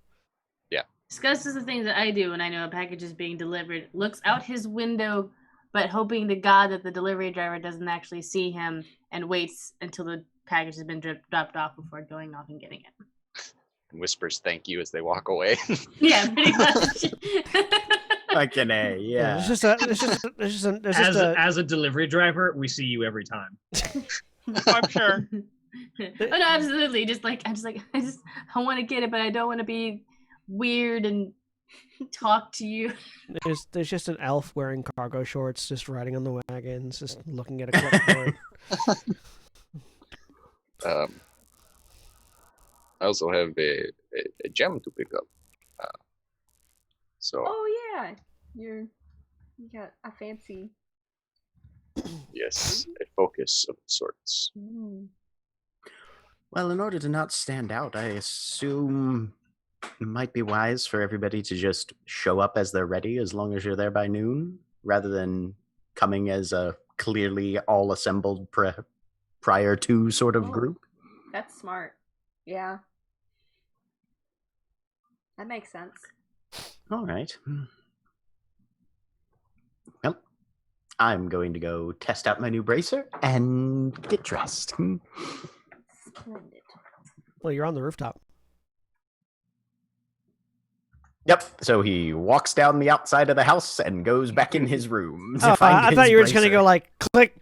Scuzz does the things that I do when I know a package is being delivered. Looks out his window, but hoping to God that the delivery driver doesn't actually see him, and waits until the package has been dropped off before going off and getting it. And whispers thank you as they walk away. Yeah, pretty much. Fucking A, yeah. As a delivery driver, we see you every time. I'm sure. Oh, no, absolutely. I want to get it, but I don't want to be weird and talk to you. There's just an elf wearing cargo shorts, just riding on the wagons, just looking at a clipboard. I also have a gem to pick up. Oh yeah, you got a fancy. Yes, a focus of sorts. Well, in order to not stand out, I assume it might be wise for everybody to just show up as they're ready, as long as you're there by noon, rather than coming as a clearly all assembled prior to sort of group. That's smart. Yeah. That makes sense. All right. Well, I'm going to go test out my new bracer and get dressed. Splendid. Well, you're on the rooftop. Yep. So he walks down the outside of the house and goes back in his room. Oh, I thought you were just going to go like, click.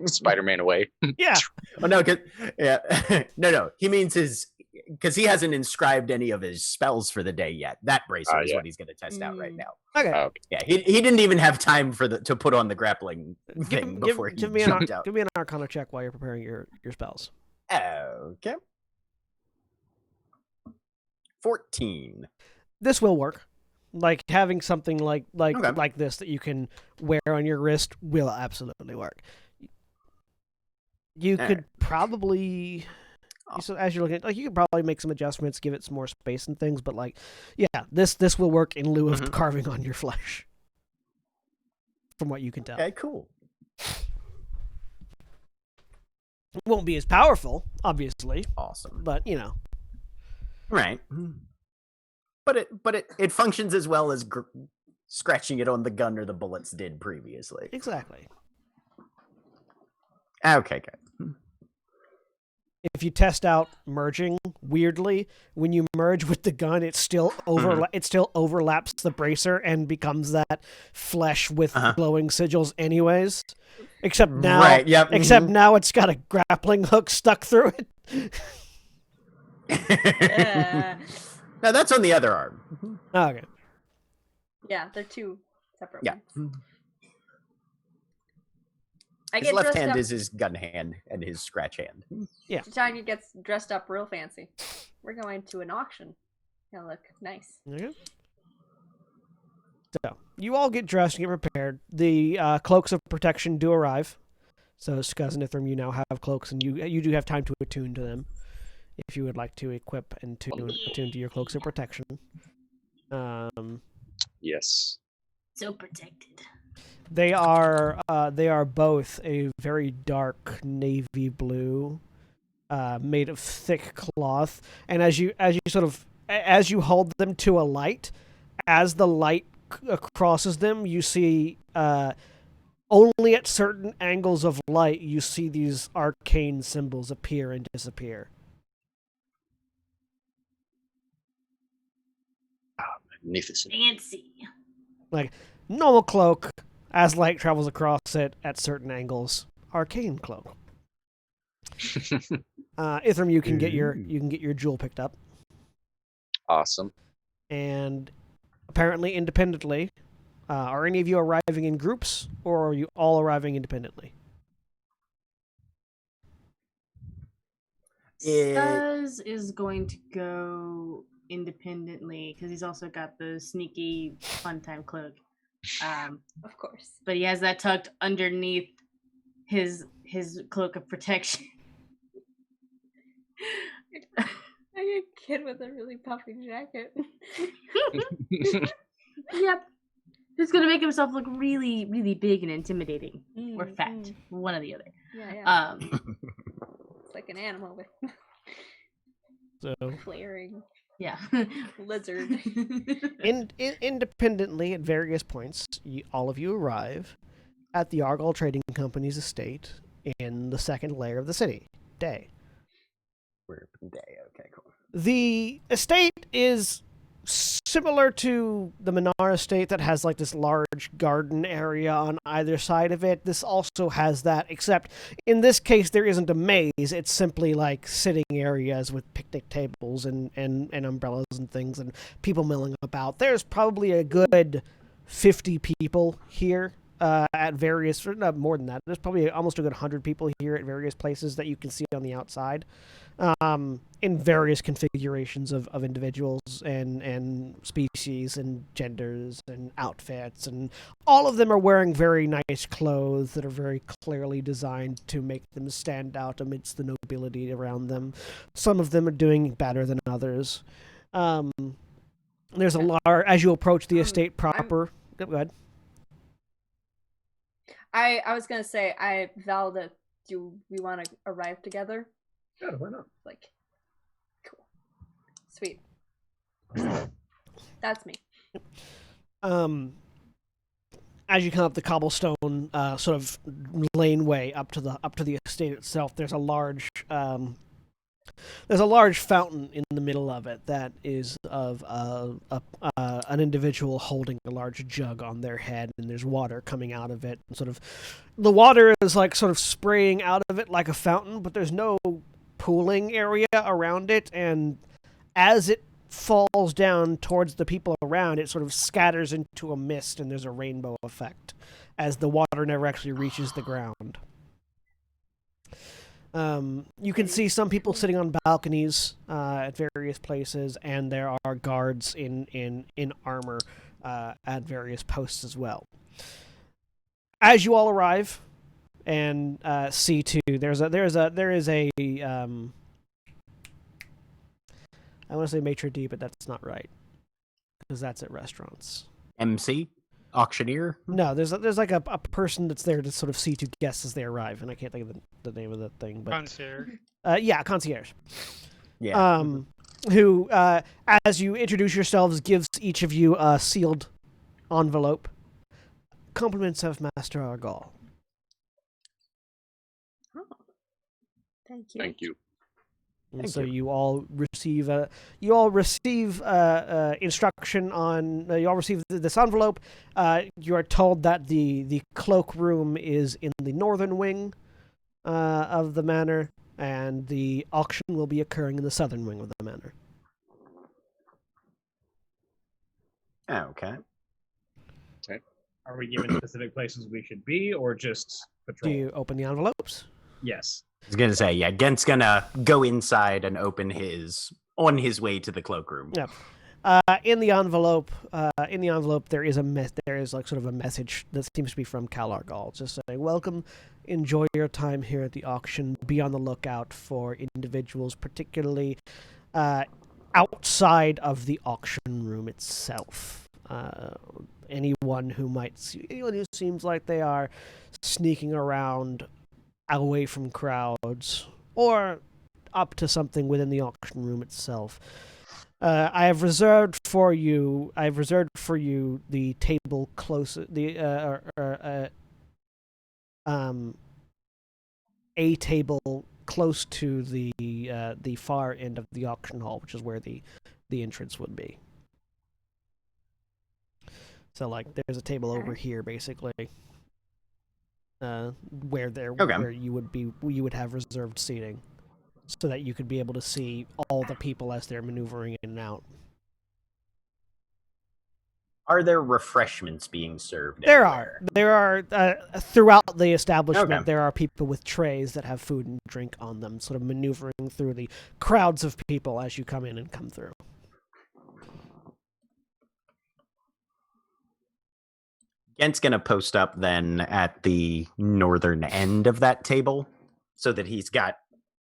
Spider-Man away. Yeah. Oh, no. Yeah. No. He means because he hasn't inscribed any of his spells for the day yet. That bracer is what he's going to test out right now. Okay. Yeah, he didn't even have time to put on the grappling thing before he jumped out. Give me an Arcana check while you're preparing your spells. Okay. 14. This will work. Like having something like this that you can wear on your wrist will absolutely work. You could probably, so as you're looking, like you could probably make some adjustments, give it some more space and things. But like, yeah, this will work in lieu of carving on your flesh, from what you can tell. Okay, cool. It won't be as powerful, obviously. Awesome, but right. But it functions as well as scratching it on the gun or the bullets did previously. Exactly. Okay, good. If you test out merging, weirdly, when you merge with the gun, it still overlaps the bracer and becomes that flesh with glowing sigils anyways. Except now, except now it's got a grappling hook stuck through it. No, that's on the other arm. Okay. Yeah, they're two separate ones. His left hand is his gun hand and his scratch hand. Yeah. Tanya gets dressed up real fancy. We're going to an auction. Gonna look nice. Okay. So, you all get dressed and get prepared. The cloaks of protection do arrive. So, Scuzz and Ithram, you now have cloaks, and you do have time to attune to them if you would like to equip and attune to your cloaks of protection. Yes. So protected. They are both a very dark navy blue, made of thick cloth. And as you sort of as you hold them to a light, as the light crosses them, you see only at certain angles of light you see these arcane symbols appear and disappear. Magnificent. Fancy. Like normal cloak, as light travels across it at certain angles. Arcane cloak. Ithram, you can get your jewel picked up. Awesome. And apparently independently. Are any of you arriving in groups, or are you all arriving independently? Scuzz is going to go independently because he's also got the sneaky fun time cloak. Of course. But he has that tucked underneath his cloak of protection. Like a kid with a really puffy jacket. Yep. Who's gonna make himself look really, really big and intimidating, or fat, one or the other. Yeah. It's like an animal with So flaring yeah, lizard. independently at various points, all of you arrive at the Argyle Trading Company's estate in the second layer of the city, Day. We're Day. Okay, cool. The estate is similar to the Minaar estate that has like this large garden area on either side of it. This also has that, except in this case there isn't a maze. It's simply like sitting areas with picnic tables and umbrellas and things and people milling about. There's probably a good 50 people here at various, not more than that. There's probably almost a good 100 people here at various places that you can see on the outside. In various configurations of individuals and species and genders and outfits, and all of them are wearing very nice clothes that are very clearly designed to make them stand out amidst the nobility around them. Some of them are doing better than others. There's a as you approach the estate proper. Go ahead. I was gonna say, Valda, do we want to arrive together? Yeah, why not? Like, cool, sweet. That's me. As you come up the cobblestone sort of laneway up to the estate itself, there's a large fountain in the middle of it that is of an individual holding a large jug on their head, and there's water coming out of it. And sort of, the water is like sort of spraying out of it like a fountain, but there's no pooling area around it, and as it falls down towards the people around, it sort of scatters into a mist, and there's a rainbow effect as the water never actually reaches the ground. You can see some people sitting on balconies at various places, and there are guards in armor at various posts as well. As you all arrive and see too, there is a I want to say maitre d', but that's not right because that's at restaurants. MC? Auctioneer? No, there's like a person that's there to sort of see to guests as they arrive, and I can't think of the name of that thing. But Concierge. Yeah, concierge. Yeah. Who, as you introduce yourselves, gives each of you a sealed envelope. Compliments of Master Argyle. Oh, thank you. Thank you. And so you all receive instruction on. You all receive this envelope. You are told that the cloakroom is in the northern wing of the manor, and the auction will be occurring in the southern wing of the manor. Okay. Okay. Are we given specific places we should be, or just patrol? Do you open the envelopes? Yes. I was gonna say, yeah, Ghent's gonna go inside and open on his way to the cloakroom. Yeah. In the envelope, there is like sort of a message that seems to be from Cal Argyle, just saying, "Welcome, enjoy your time here at the auction. Be on the lookout for individuals, particularly outside of the auction room itself. Anyone who seems like they are sneaking around away from crowds or up to something within the auction room itself. I have reserved for you. I've reserved for you the table closest. A table close to the far end of the auction hall, which is where the entrance would be. So like, there's a table over here, basically, where you would have reserved seating, so that you could be able to see all the people as they're maneuvering in and out. Are there refreshments being served? There anywhere? are throughout the establishment. Okay. There are people with trays that have food and drink on them, sort of maneuvering through the crowds of people as you come in and come through. Ghent's gonna post up then at the northern end of that table, so that he's got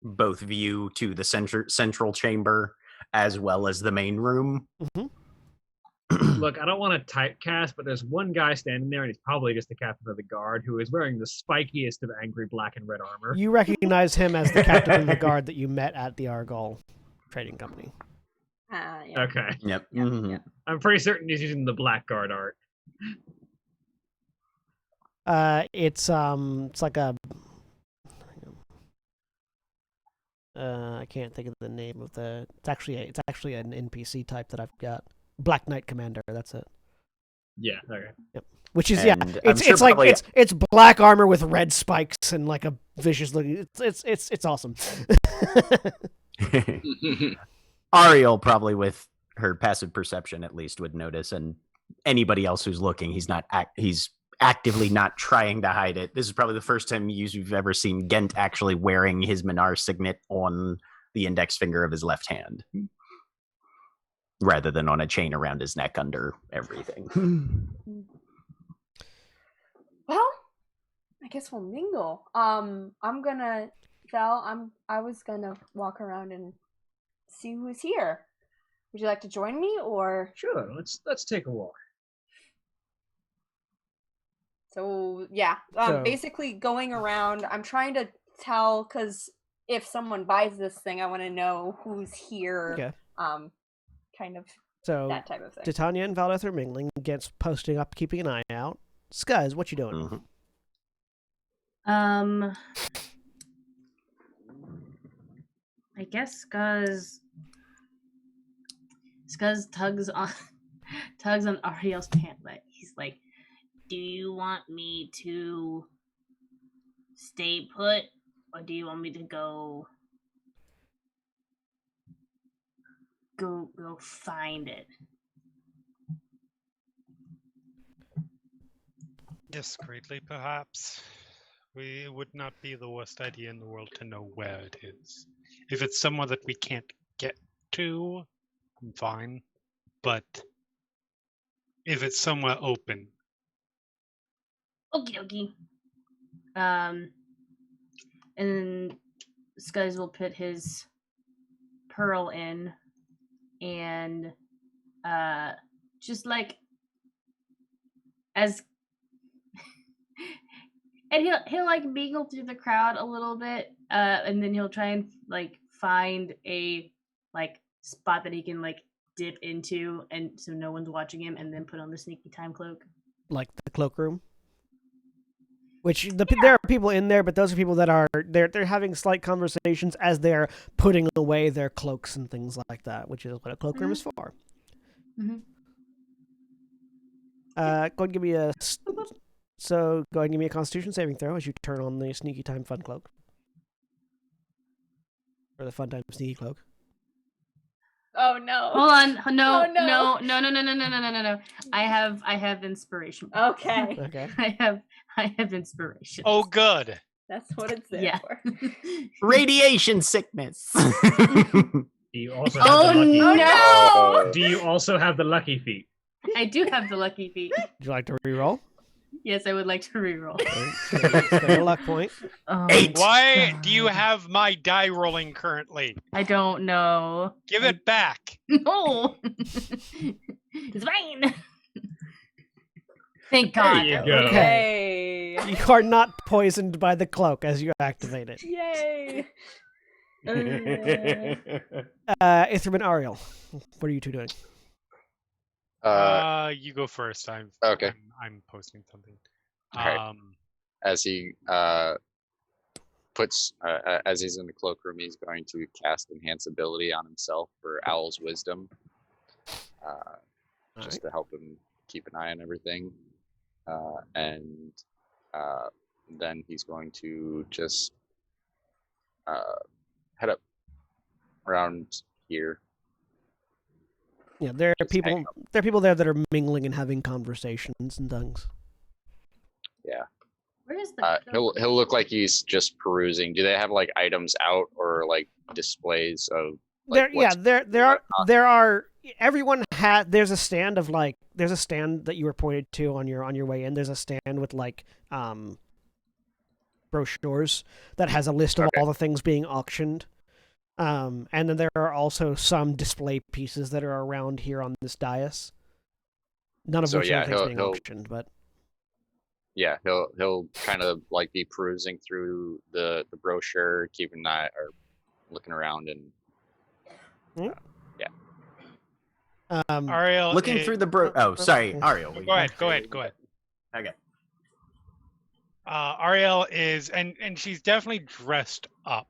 both view to the central chamber as well as the main room. Mm-hmm. Look, I don't want to typecast, but there's one guy standing there, and he's probably just the captain of the guard, who is wearing the spikiest of angry black and red armor. You recognize him as the captain of the guard that you met at the Argol Trading Company. Yeah. Okay. Yep. Mm-hmm. Yep. I'm pretty certain he's using the black guard art. It's like a. I can't think of the name of the. It's actually an NPC type that I've got. Black Knight Commander. That's it. Yeah. Okay. Yep. Which is it's black armor with red spikes and like a vicious looking. It's awesome. Ariel probably with her passive perception at least would notice, and anybody else who's looking, he's actively not trying to hide it. This is probably the first time you've ever seen Ghent actually wearing his Minaar signet on the index finger of his left hand, rather than on a chain around his neck under everything. Well, I guess we'll mingle. I was gonna walk around and see who's here. Would you like to join me, or? Sure, let's take a walk. So yeah, basically going around, I'm trying to tell, because if someone buys this thing, I want to know who's here. Okay. Kind of so that type of thing. Titania and Valdeth are mingling, Gant's posting up, keeping an eye out. Skuz, what you doing? I guess Skuz tugs on Ariel's pamphlet. He's like, do you want me to stay put, or do you want me to go find it? Discreetly, perhaps. It would not be the worst idea in the world to know where it is. If it's somewhere that we can't get to, I'm fine. But if it's somewhere open. Okie dokie. And then Skuz will put his pearl in, and just like as and he'll like mingle through the crowd a little bit, and then he'll try and like find a like spot that he can like dip into, and so no one's watching him, and then put on the sneaky time cloak, like the cloakroom. Which there are people in there, but those are people that are they're having slight conversations as they're putting away their cloaks and things like that, which is what a cloakroom is for. Mm-hmm. Go ahead and give me a Constitution saving throw as you turn on the sneaky time fun cloak, or the fun time sneaky cloak. Oh no! Hold on, no. I have inspiration. Okay. I have inspiration. Oh, good. That's what it's there for. Radiation sickness. Do you also have the lucky feat? Do you also have the lucky feat? I do have the lucky feat. Would you like to reroll? Yes, I would like to reroll. Stay a luck point. 8. Why do you have my die rolling currently? I don't know. Give it back. No. It's mine. Thank God. There you go. Okay. You are not poisoned by the cloak as you activate it. Yay! Ithram and Ariel, what are you two doing? You go first. Okay. I'm posting something. Alright. As he as he's in the cloakroom, he's going to cast Enhance Ability on himself for Owl's Wisdom, just to help him keep an eye on everything. And then he's going to just head up around here. Yeah, there are Just hang people. There are people there that are mingling and having conversations and things. Yeah. Where is the he'll look like he's just perusing. Do they have like items out or like displays of? Like, there are. Everyone had. There's a stand of like. There's a stand that you were pointed to on your way in. There's a stand with like brochures that has a list of all the things being auctioned. And then there are also some display pieces that are around here on this dais. None of which are things being auctioned, but yeah, he'll kind of like be perusing through the brochure, keeping an eye or looking around, and Ariel looking through the Oh, sorry, Ariel. Go ahead. Okay. Ariel is, and she's definitely dressed up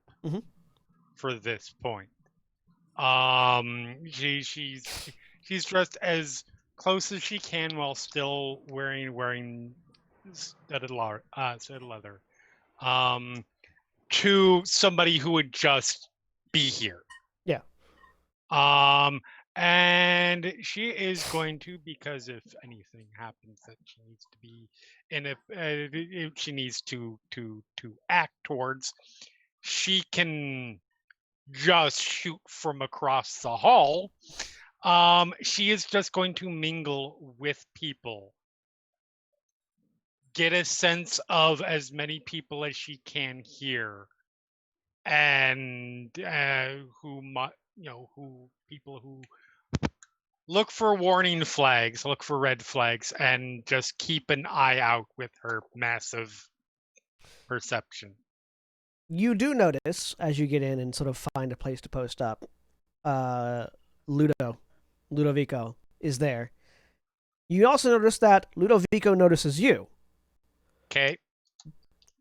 for this point. She's dressed as close as she can while still wearing studded leather. To somebody who would just be here. Yeah. And she is going to, because if anything happens that she needs to be she needs to act towards, she can just shoot from across the hall. She is just going to mingle with people, get a sense of as many people as she can here, and people who look for warning flags, look for red flags, and just keep an eye out with her massive perception. You do notice as you get in and sort of find a place to post up, Ludovico is there. You also notice that Ludovico notices you. Okay.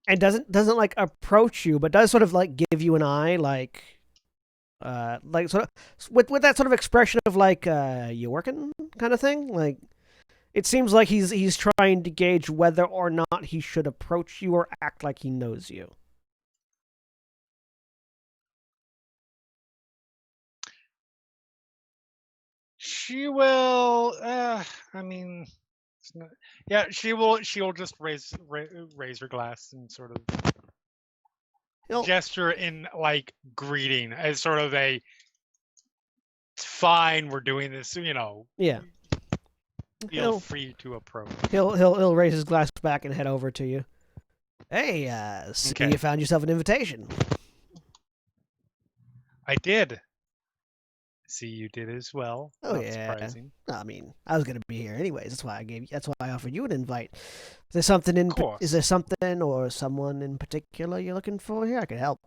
And doesn't like approach you, but does sort of like give you an eye, like sort of with that sort of expression of like you working kind of thing. Like it seems like he's trying to gauge whether or not he should approach you or act like he knows you. She will. She will. She'll just raise her glass and sort of gesture in like greeting as sort of a fine. We're doing this. Yeah. Feel free to approach. He'll raise his glass back and head over to you. Hey, see you found yourself an invitation. I did. See, you did as well. Oh, Not yeah. Surprising. I mean, I was gonna be here anyways. That's why I offered you an invite. Is there something is there something or someone in particular you're looking for here? I could help.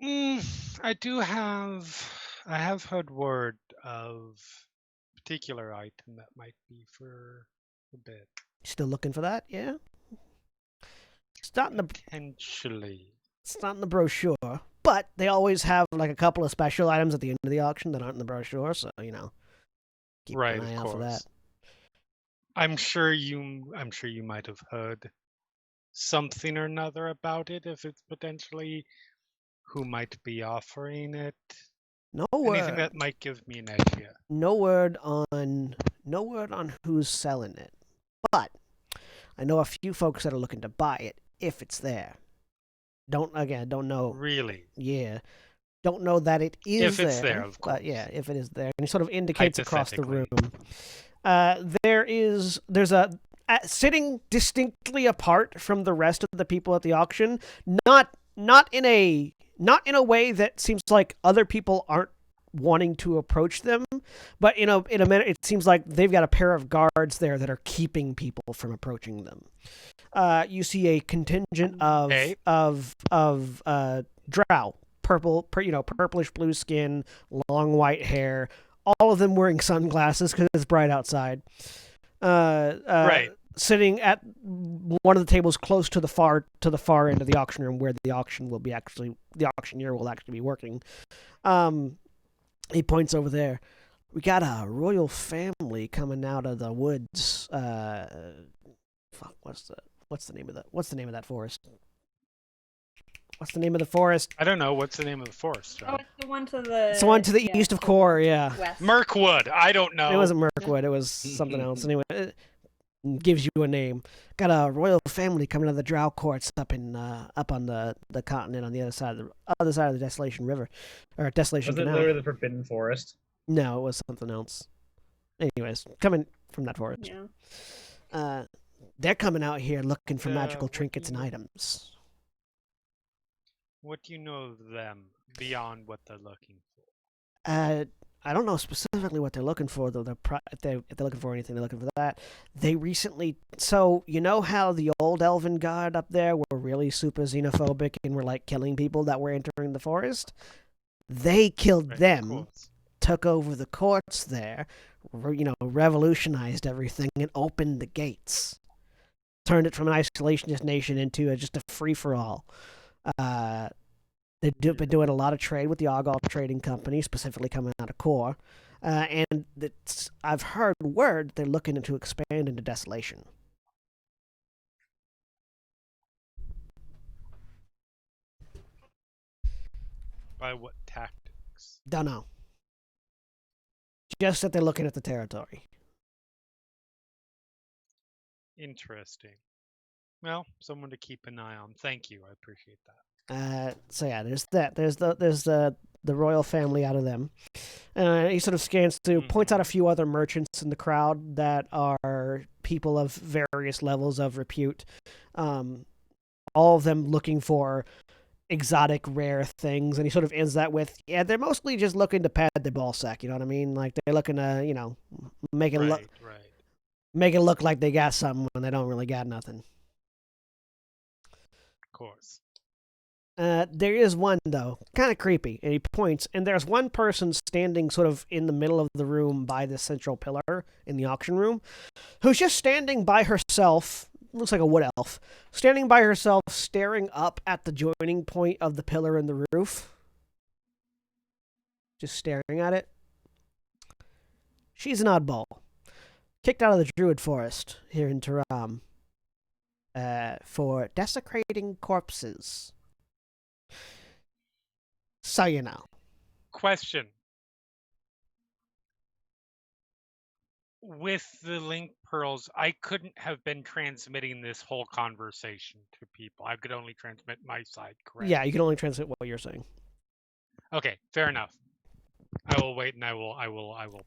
I have heard word of a particular item that might be for a bit. Still looking for that? Yeah. Potentially. It's not in the brochure, but they always have like a couple of special items at the end of the auction that aren't in the brochure, so keep an eye out for that. I'm sure you might have heard something or another about it, if it's potentially who might be offering it. No Anything word. that might give me an idea. No word on who's selling it, but I know a few folks that are looking to buy it if it's there. Don't know. Really? Yeah. Don't know that it is if it's there, of course. But yeah, if it is there. And he sort of indicates across the room. There's a sitting distinctly apart from the rest of the people at the auction, not in a way that seems like other people aren't wanting to approach them. But in a minute, it seems like they've got a pair of guards there that are keeping people from approaching them. You see a contingent of drow, purplish blue skin, long white hair, all of them wearing sunglasses because it's bright outside. Right. Sitting at one of the tables close to the far end of the auction room, where the auctioneer will actually be working. He points over there. We got a royal family coming out of the woods. What's the name of that forest? What's the name of the forest? I don't know. What's the name of the forest? Oh, it's the one to the. It's the one to the east of Core. Yeah. West. Mirkwood. I don't know. It wasn't Mirkwood. It was something else. Anyway, it gives you a name. Got a royal family coming out of the Drow courts up on the continent on the other side of the Desolation River, or Desolation Was it Canal. literally the Forbidden Forest? No, it was something else. Anyways, coming from that forest. Yeah. They're coming out here looking for magical trinkets and items. What do you know of them beyond what they're looking for? I don't know specifically what they're looking for, though. If they're looking for anything, they're looking for that. They recently... So, you know how the old Elven Guard up there were really super xenophobic and were, like, killing people that were entering the forest? They killed them, took over the courts there, revolutionized everything, and opened the gates. Turned it from an isolationist nation into just a free-for-all. They've been doing a lot of trade with the Argyle Trading Company, specifically coming out of Core. And I've heard word they're looking to expand into Desolation. By what tactics? Don't know. Just that they're looking at the territory. Interesting. Well, someone to keep an eye on. Thank you. I appreciate that. So yeah, there's that. There's the royal family out of them. He sort of scans through, points out a few other merchants in the crowd that are people of various levels of repute. All of them looking for exotic, rare things, and he sort of ends that with, yeah, they're mostly just looking to pad their ball sack. You know what I mean? Like they're looking to, make it look like they got something when they don't really got nothing. Of course. There is one, though, kind of creepy, and he points, and there's one person standing sort of in the middle of the room by the central pillar in the auction room, who's just standing by herself, looks like a wood elf, standing by herself, staring up at the joining point of the pillar in the roof. Just staring at it. She's an oddball. Kicked out of the Druid Forest here in Terra for desecrating corpses. So you know. Question. With the link pearls, I couldn't have been transmitting this whole conversation to people. I could only transmit my side, correct? Yeah, you can only transmit what you're saying. Okay, fair enough. I will wait, and I will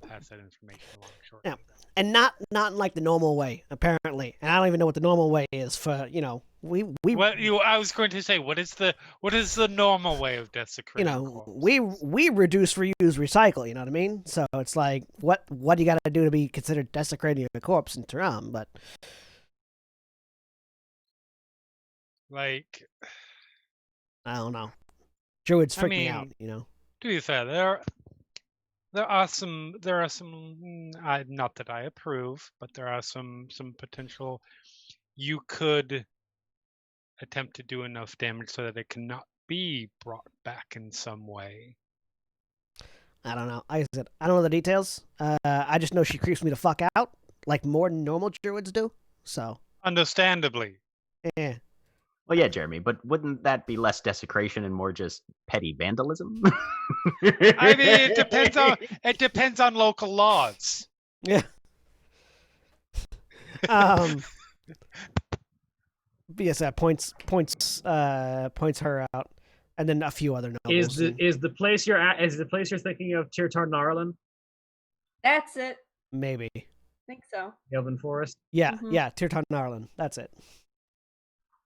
pass that information along shortly. Yeah, and not in like the normal way, apparently. And I don't even know what the normal way is for we. I was going to say, what is the normal way of desecrating? We reduce, reuse, recycle. You know what I mean? So it's like, what do you got to do to be considered desecrating a corpse in Tehran? But like, I don't know. Druids freak me out. To be fair, there are some not that I approve, but there are some potential. You could attempt to do enough damage so that it cannot be brought back in some way. I don't know. I don't know the details. I just know she creeps me the fuck out, like more than normal druids do. So understandably. Yeah. Well, yeah, Jeremy, but wouldn't that be less desecration and more just petty vandalism? I mean, it depends on local laws. Yeah. But yes, that points her out, and then a few other nobles. Is the place you're at? Is the place you're thinking of Tirtar Narlan? That's it. Maybe. I think so. Elven Forest. Yeah, yeah, Tirtar Narlan. That's it.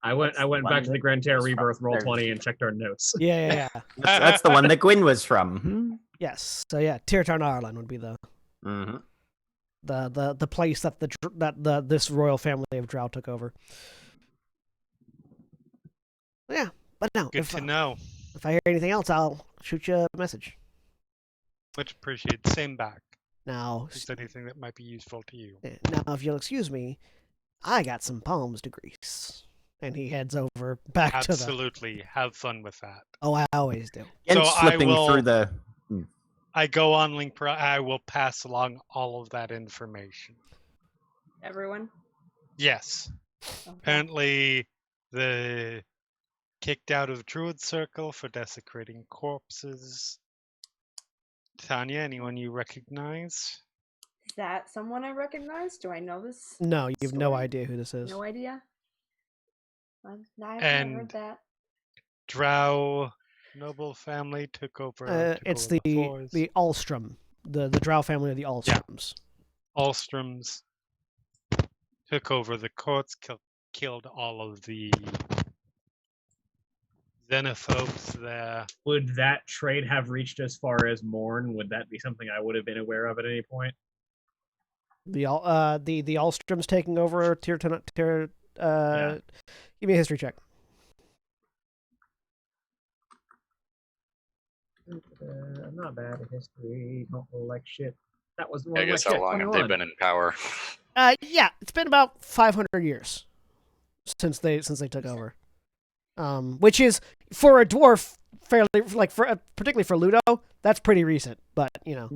I went back to the Gran Terra Rebirth Roll20 and checked our notes. Yeah. That's the one that Gwyn was from. Yes. So yeah, Tirtan Ireland would be the place that this royal family of Drow took over. Yeah, but no. Good to know. If I hear anything else, I'll shoot you a message. Much appreciated. Same back. Now, Is there anything that might be useful to you? now, if you'll excuse me, I got some palms to grease. And he heads over back to the... Absolutely. Have fun with that. Oh, I always do. And So slipping through the... I go on Link Pro. I will pass along all of that information. Everyone? Yes. Okay. Apparently, the kicked out of Druid Circle for desecrating corpses. Tanya, anyone you recognize? Is that someone I recognize? Do I know this? No, you have no story? idea who this is. No idea? I've never heard that. Drow noble family took over. It's the Alstrom, the Drow family of the Alstroms. Yeah. Alstroms took over the courts, killed all of the xenophobes there. Would that trade have reached as far as Morn? Would that be something I would have been aware of at any point? The Alstroms taking over Tirtan. Yeah. Give me a history check. I'm not bad at history. Don't like shit. That was I guess how long have they been in power? Yeah, it's been about 500 years since they took over. Which is for a dwarf fairly particularly for Ludo, that's pretty recent. But you know.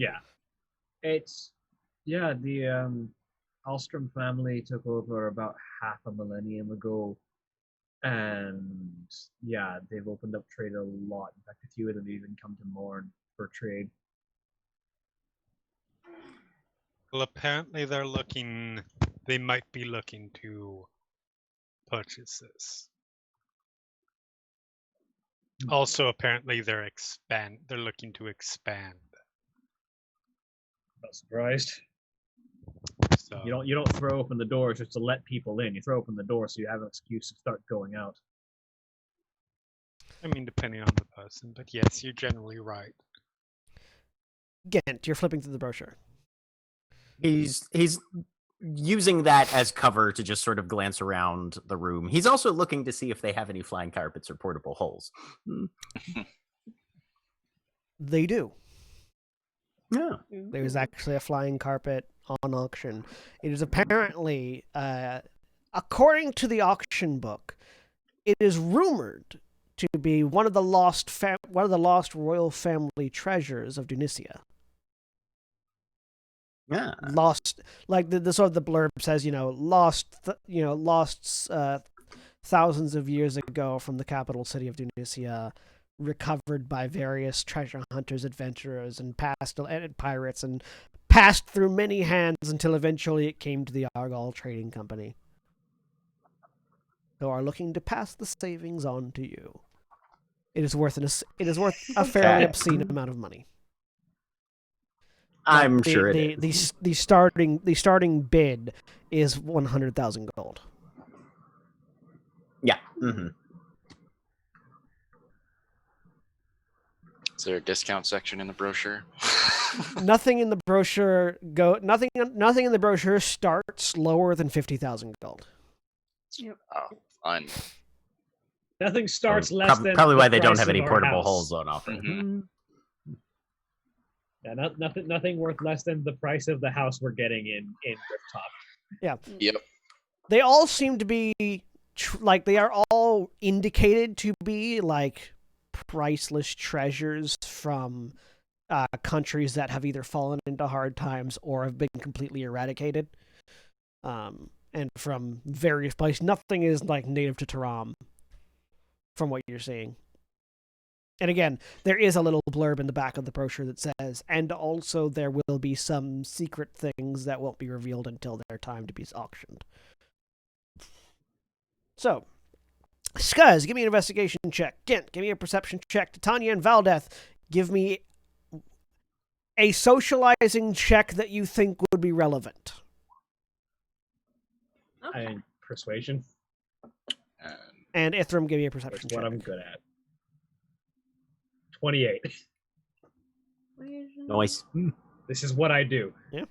Yeah, the Alstrom family took over about half a millennium ago, and yeah, they've opened up trade a lot. In fact, a few of them even come to Morn for trade. Well, apparently they might be looking to purchase this. Also, apparently they're looking to expand. Not surprised. So You don't throw open the doors just to let people in. You throw open the door so you have an excuse to start going out. I mean, depending on the person, but yes, you're generally right. Ghent, you're flipping through the brochure. He's using that as cover to just sort of glance around the room. He's also looking to see if they have any flying carpets or portable holes. They do. Yeah. There's actually a flying carpet on auction. It is apparently, according to the auction book, it is rumored to be one of the lost royal family treasures of Dunisia. Yeah. Lost, like the sort of the blurb says, lost thousands of years ago from the capital city of Dunisia, recovered by various treasure hunters, adventurers, and pirates, and passed through many hands until eventually it came to the Argyle Trading Company, who are looking to pass the savings on to you. It is worth a fairly obscene amount of money. I'm sure it is. The starting bid is 100,000 gold. Yeah. Mm-hmm. Is there a discount section in the brochure? Nothing in the brochure nothing in the brochure starts lower than 50,000 gold. Yep. Oh, fun. Nothing starts less than probably why the they don't price have of any our portable house. holes on offer. Mm-hmm. Yeah, nothing worth less than the price of the house we're getting in Rooftop. Yeah. Yep. They all seem to be they are all indicated to be like priceless treasures from countries that have either fallen into hard times or have been completely eradicated. And from various places. Nothing is like native to Taram from what you're seeing. And again, there is a little blurb in the back of the brochure that says, and also there will be some secret things that won't be revealed until their time to be auctioned. So, Scuzz, give me an investigation check. Ghent, give me a perception check. Titania and Valdeth, give me a socializing check that you think would be relevant. Okay. And persuasion. And Ithram, give me a perception That's check. what I'm good at. 28. Nice. This is what I do. Yeah.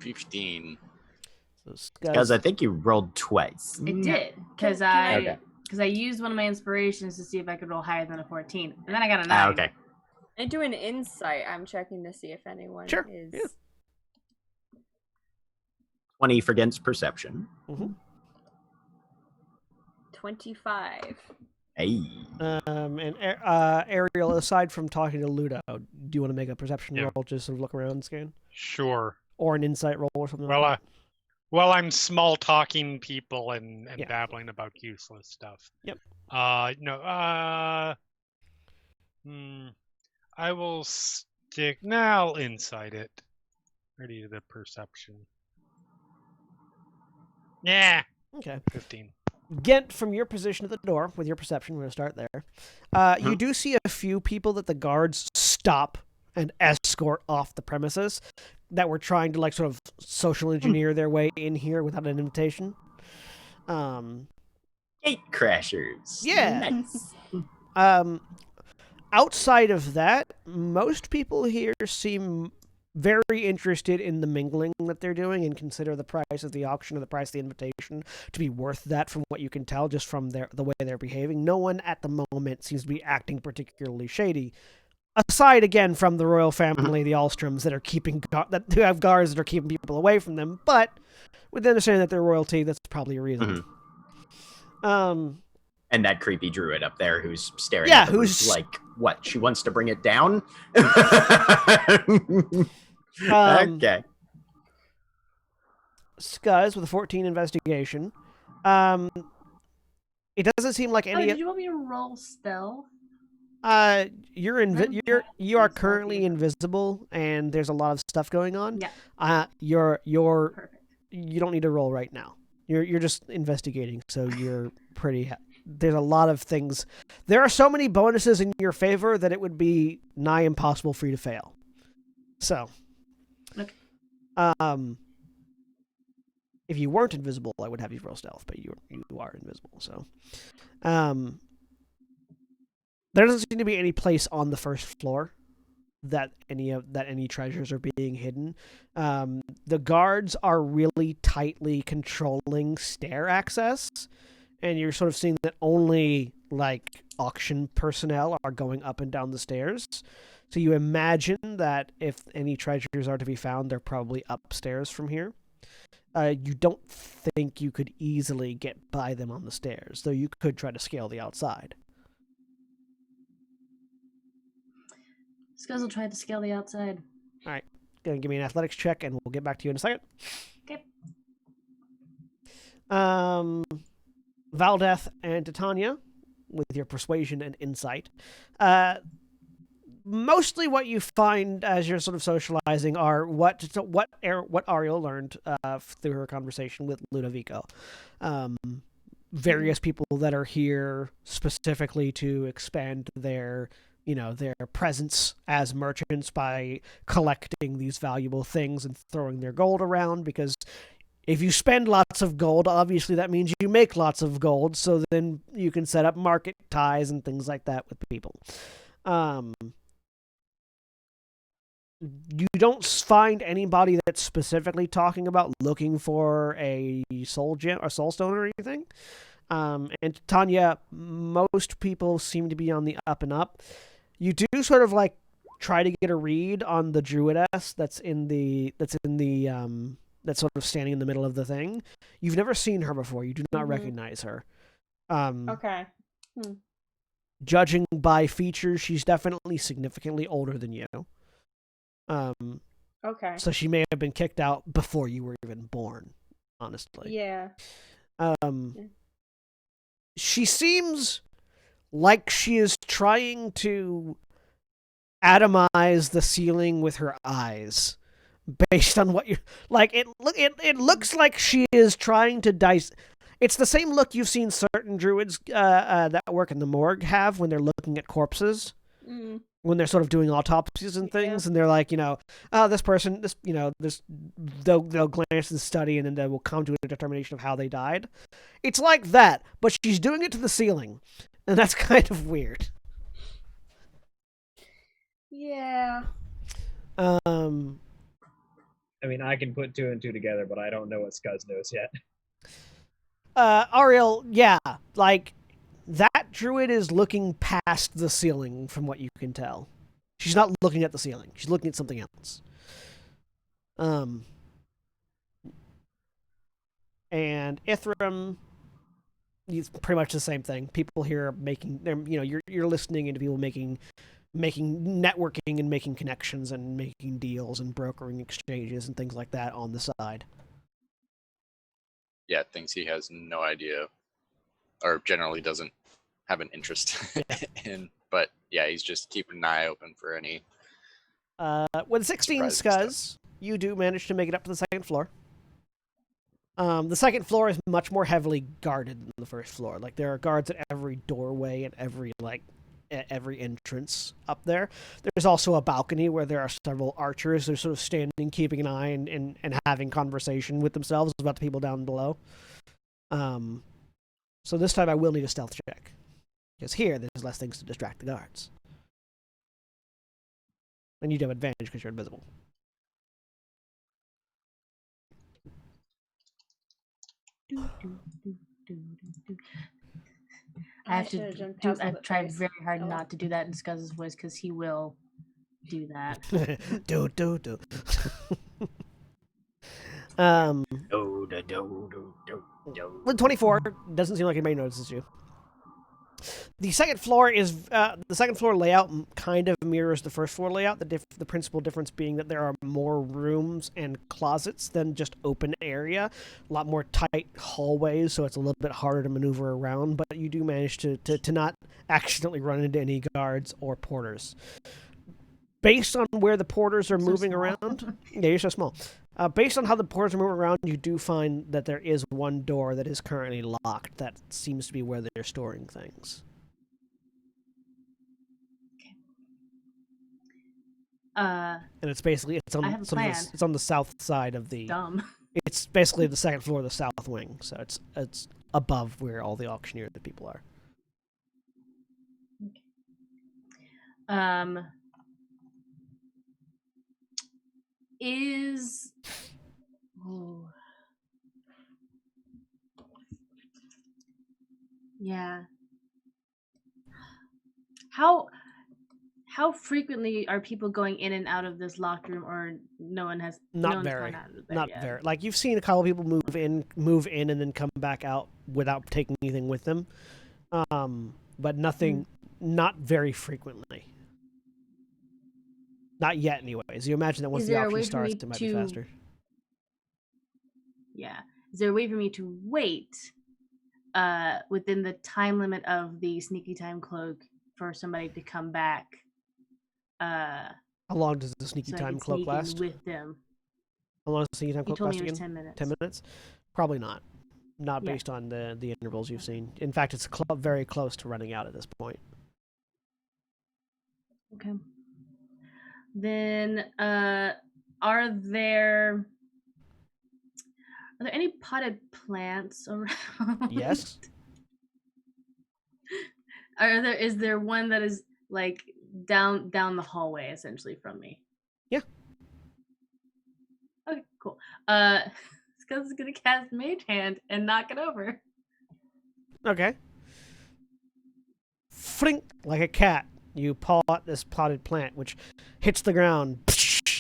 15. Because I think you rolled twice. It did, because Can I- I used one of my inspirations to see if I could roll higher than a 14, and then I got a 9. Okay. I do an insight. I'm checking to see if anyone Sure, is. yeah. 20 for Gent's perception. 25. Hey. And Ariel, aside from talking to Ludo, do you want to make a perception roll, just sort of look around and scan? Sure. Or an insight roll or something Well, like that? well, I'm small talking people and babbling about useless stuff. Yep. I will stick. Now I'll insight it. Ready to the perception. Yeah. Okay. 15. Ghent, from your position at the door, with your perception, we're going to start there. You do see a few people that the guards stop and escort off the premises that were trying to, like, sort of social engineer their way in here without an invitation. Gate crashers. Yeah. Nice. Outside of that, most people here seem very interested in the mingling that they're doing and consider the price of the auction or the price of the invitation to be worth that, from what you can tell just from the way they're behaving. No one at the moment seems to be acting particularly shady. Aside, again, from the royal family, the Alstroms, that are who have guards that are keeping people away from them, but with the understanding that they're royalty, that's probably a reason. And that creepy druid up there who's staring Yeah, at the who's- roof like, what, she wants to bring it down? Okay. Scuzz with a 14 investigation. It doesn't seem like Oh, any... did you want me to roll stealth? You are currently invisible, and there's a lot of stuff going on. Yeah. You're Perfect. You don't need to roll right now. You're just investigating, so you're pretty. There's a lot of things. There are so many bonuses in your favor that it would be nigh impossible for you to fail. So, Okay. If you weren't invisible, I would have you roll stealth, but you are invisible. So, there doesn't seem to be any place on the first floor that any treasures are being hidden. The guards are really tightly controlling stair access, and you're sort of seeing that only, like, auction personnel are going up and down the stairs. So you imagine that if any treasures are to be found, they're probably upstairs from here. You don't think you could easily get by them on the stairs, though you could try to scale the outside. Scuzz will try to scale the outside. All right. Gonna give me an athletics check, and we'll get back to you in a second. Okay. Valdeth and Titania, with your persuasion and insight. Mostly what you find as you're sort of socializing are what Ariel learned through her conversation with Ludovico. Various people that are here specifically to expand their presence as merchants by collecting these valuable things and throwing their gold around, because if you spend lots of gold, obviously that means you make lots of gold, so then you can set up market ties and things like that with people. You don't find anybody that's specifically talking about looking for a soul gem or soul stone or anything. And Tanya, most people seem to be on the up and up. You do sort of like try to get a read on the druidess that's sort of standing in the middle of the thing. You've never seen her before. You do not recognize her. Okay. Judging by features, she's definitely significantly older than you. Okay. So she may have been kicked out before you were even born, honestly. Yeah. She seems like she is trying to atomize the ceiling with her eyes, based on what you like. It looks like she is trying to dice. It's the same look you've seen certain druids that work in the morgue have when they're looking at corpses. When they're sort of doing autopsies and things, and they're like, this person, they'll glance at the study and then they will come to a determination of how they died. It's like that, but she's doing it to the ceiling, and that's kind of weird. Yeah. I mean, I can put 2 and 2 together, but I don't know what Scuzz knows yet. Ariel, yeah, like that druid is looking past the ceiling from what you can tell. She's not looking at the ceiling. She's looking at something else. And Ithram, it's pretty much the same thing. People here are making, you're listening into people making networking and making connections and making deals and brokering exchanges and things like that on the side. Yeah, things he has no idea, or generally doesn't have an interest in. But yeah, he's just keeping an eye open for any. With 16 Scuzz, you do manage to make it up to the second floor. The second floor is much more heavily guarded than the first floor. Like, there are guards at every doorway and every entrance up there. There's also a balcony where there are several archers. They're sort of standing, keeping an eye and having conversation with themselves about the people down below. So this time I will need a stealth check. Because here, there's less things to distract the guards. And you do have advantage because you're invisible. I've tried very hard not to do that in Scuzz's voice because he will do that. do. With 24, doesn't seem like anybody notices you. The second floor layout kind of mirrors the first floor layout. The principal difference being that there are more rooms and closets than just open area. A lot more tight hallways, so it's a little bit harder to maneuver around. But you do manage to not accidentally run into any guards or porters. Based on where the porters are moving around, yeah, you're so small. Based on how the porters are moving around, you do find that there is one door that is currently locked. That seems to be where they're storing things. And it's basically it's on the south side of the. Dumb. It's basically the second floor of the south wing, so it's above where all the auctioneer the people are. Yeah. How frequently are people going in and out of this locked room, or no one's Not very. Like, you've seen a couple people move in and then come back out without taking anything with them. But nothing, not very frequently. Not yet, anyways. You imagine that once the auction starts, it might be faster. Yeah. Is there a way for me to wait within the time limit of the sneaky time cloak for somebody to come back? How long does the sneaky time cloak last? With them. How long does the sneaky time cloak last again? 10 minutes. 10 minutes? Probably not. Not based on the intervals you've seen. In fact, it's very close to running out at this point. Okay. Then, are there any potted plants around? Yes. Is there one that is like down the hallway essentially from me? Yeah. Okay, cool. Scuzz is gonna cast Mage Hand and knock it over. Okay. Frink, like a cat. You paw at this potted plant, which hits the ground.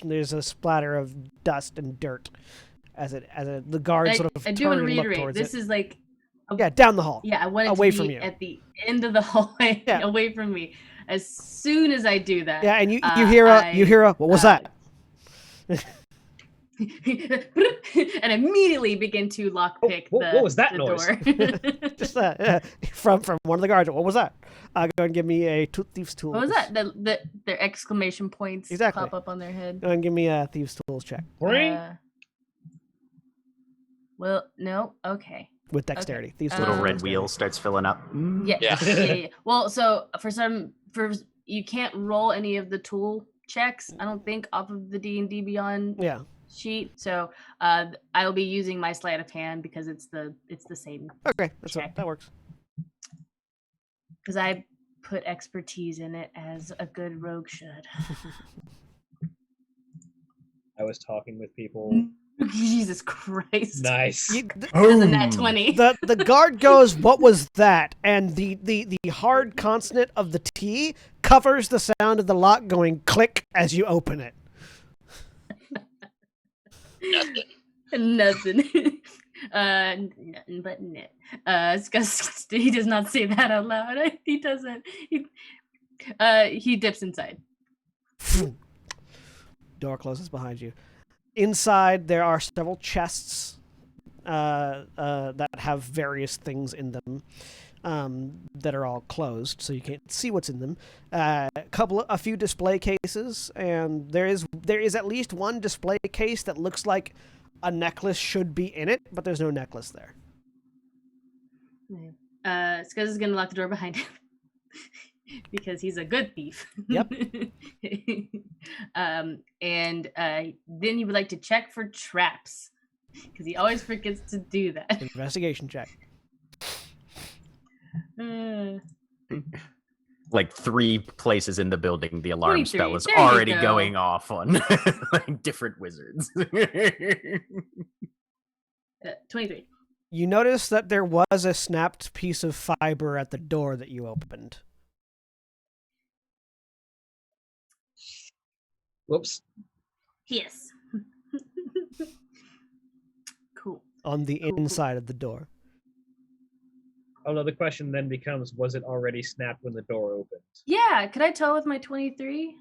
There's a splatter of dust and dirt as the guards sort of turn and look towards it. This is like down the hall. Yeah, I want it away to be from you. At the end of the hallway, away from me. As soon as I do that, and you hear a what was that? And immediately begin to lockpick what was that noise? Door. Just that from one of the guards. What was that? Go and give me a Thieves' Tools. What was that? Their exclamation points pop up on their head. Go and give me a Thieves' Tools check. Well, no, okay. With dexterity, okay. Little red wheel starts filling up. Yeah. Well, so you can't roll any of the tool checks. I don't think off of the D&D Beyond sheet. So I will be using my sleight of hand because it's the same. Okay, that works. Because I put expertise in it as a good rogue should. I was talking with people. Jesus Christ. Nice. That's a nat 20. The guard goes, "What was that?" And the hard consonant of the T covers the sound of the lock going click as you open it. Nothing. Nothing but net. He does not say that out loud. He doesn't. He dips inside. Door closes behind you. Inside, there are several chests that have various things in them that are all closed, so you can't see what's in them. A few display cases, and there is at least one display case that looks like a necklace should be in it, but there's no necklace there. Scuzz is gonna lock the door behind him because he's a good thief. Yep. And then he would like to check for traps because he always forgets to do that. Investigation check. Like 3 places in the building, the alarm 23. spell is There you already go. going off on like different wizards. 23. You notice that there was a snapped piece of fiber at the door that you opened. Whoops. Yes. Cool. On the inside of the door. Oh no, the question then becomes, was it already snapped when the door opened? Yeah, could I tell with my 23?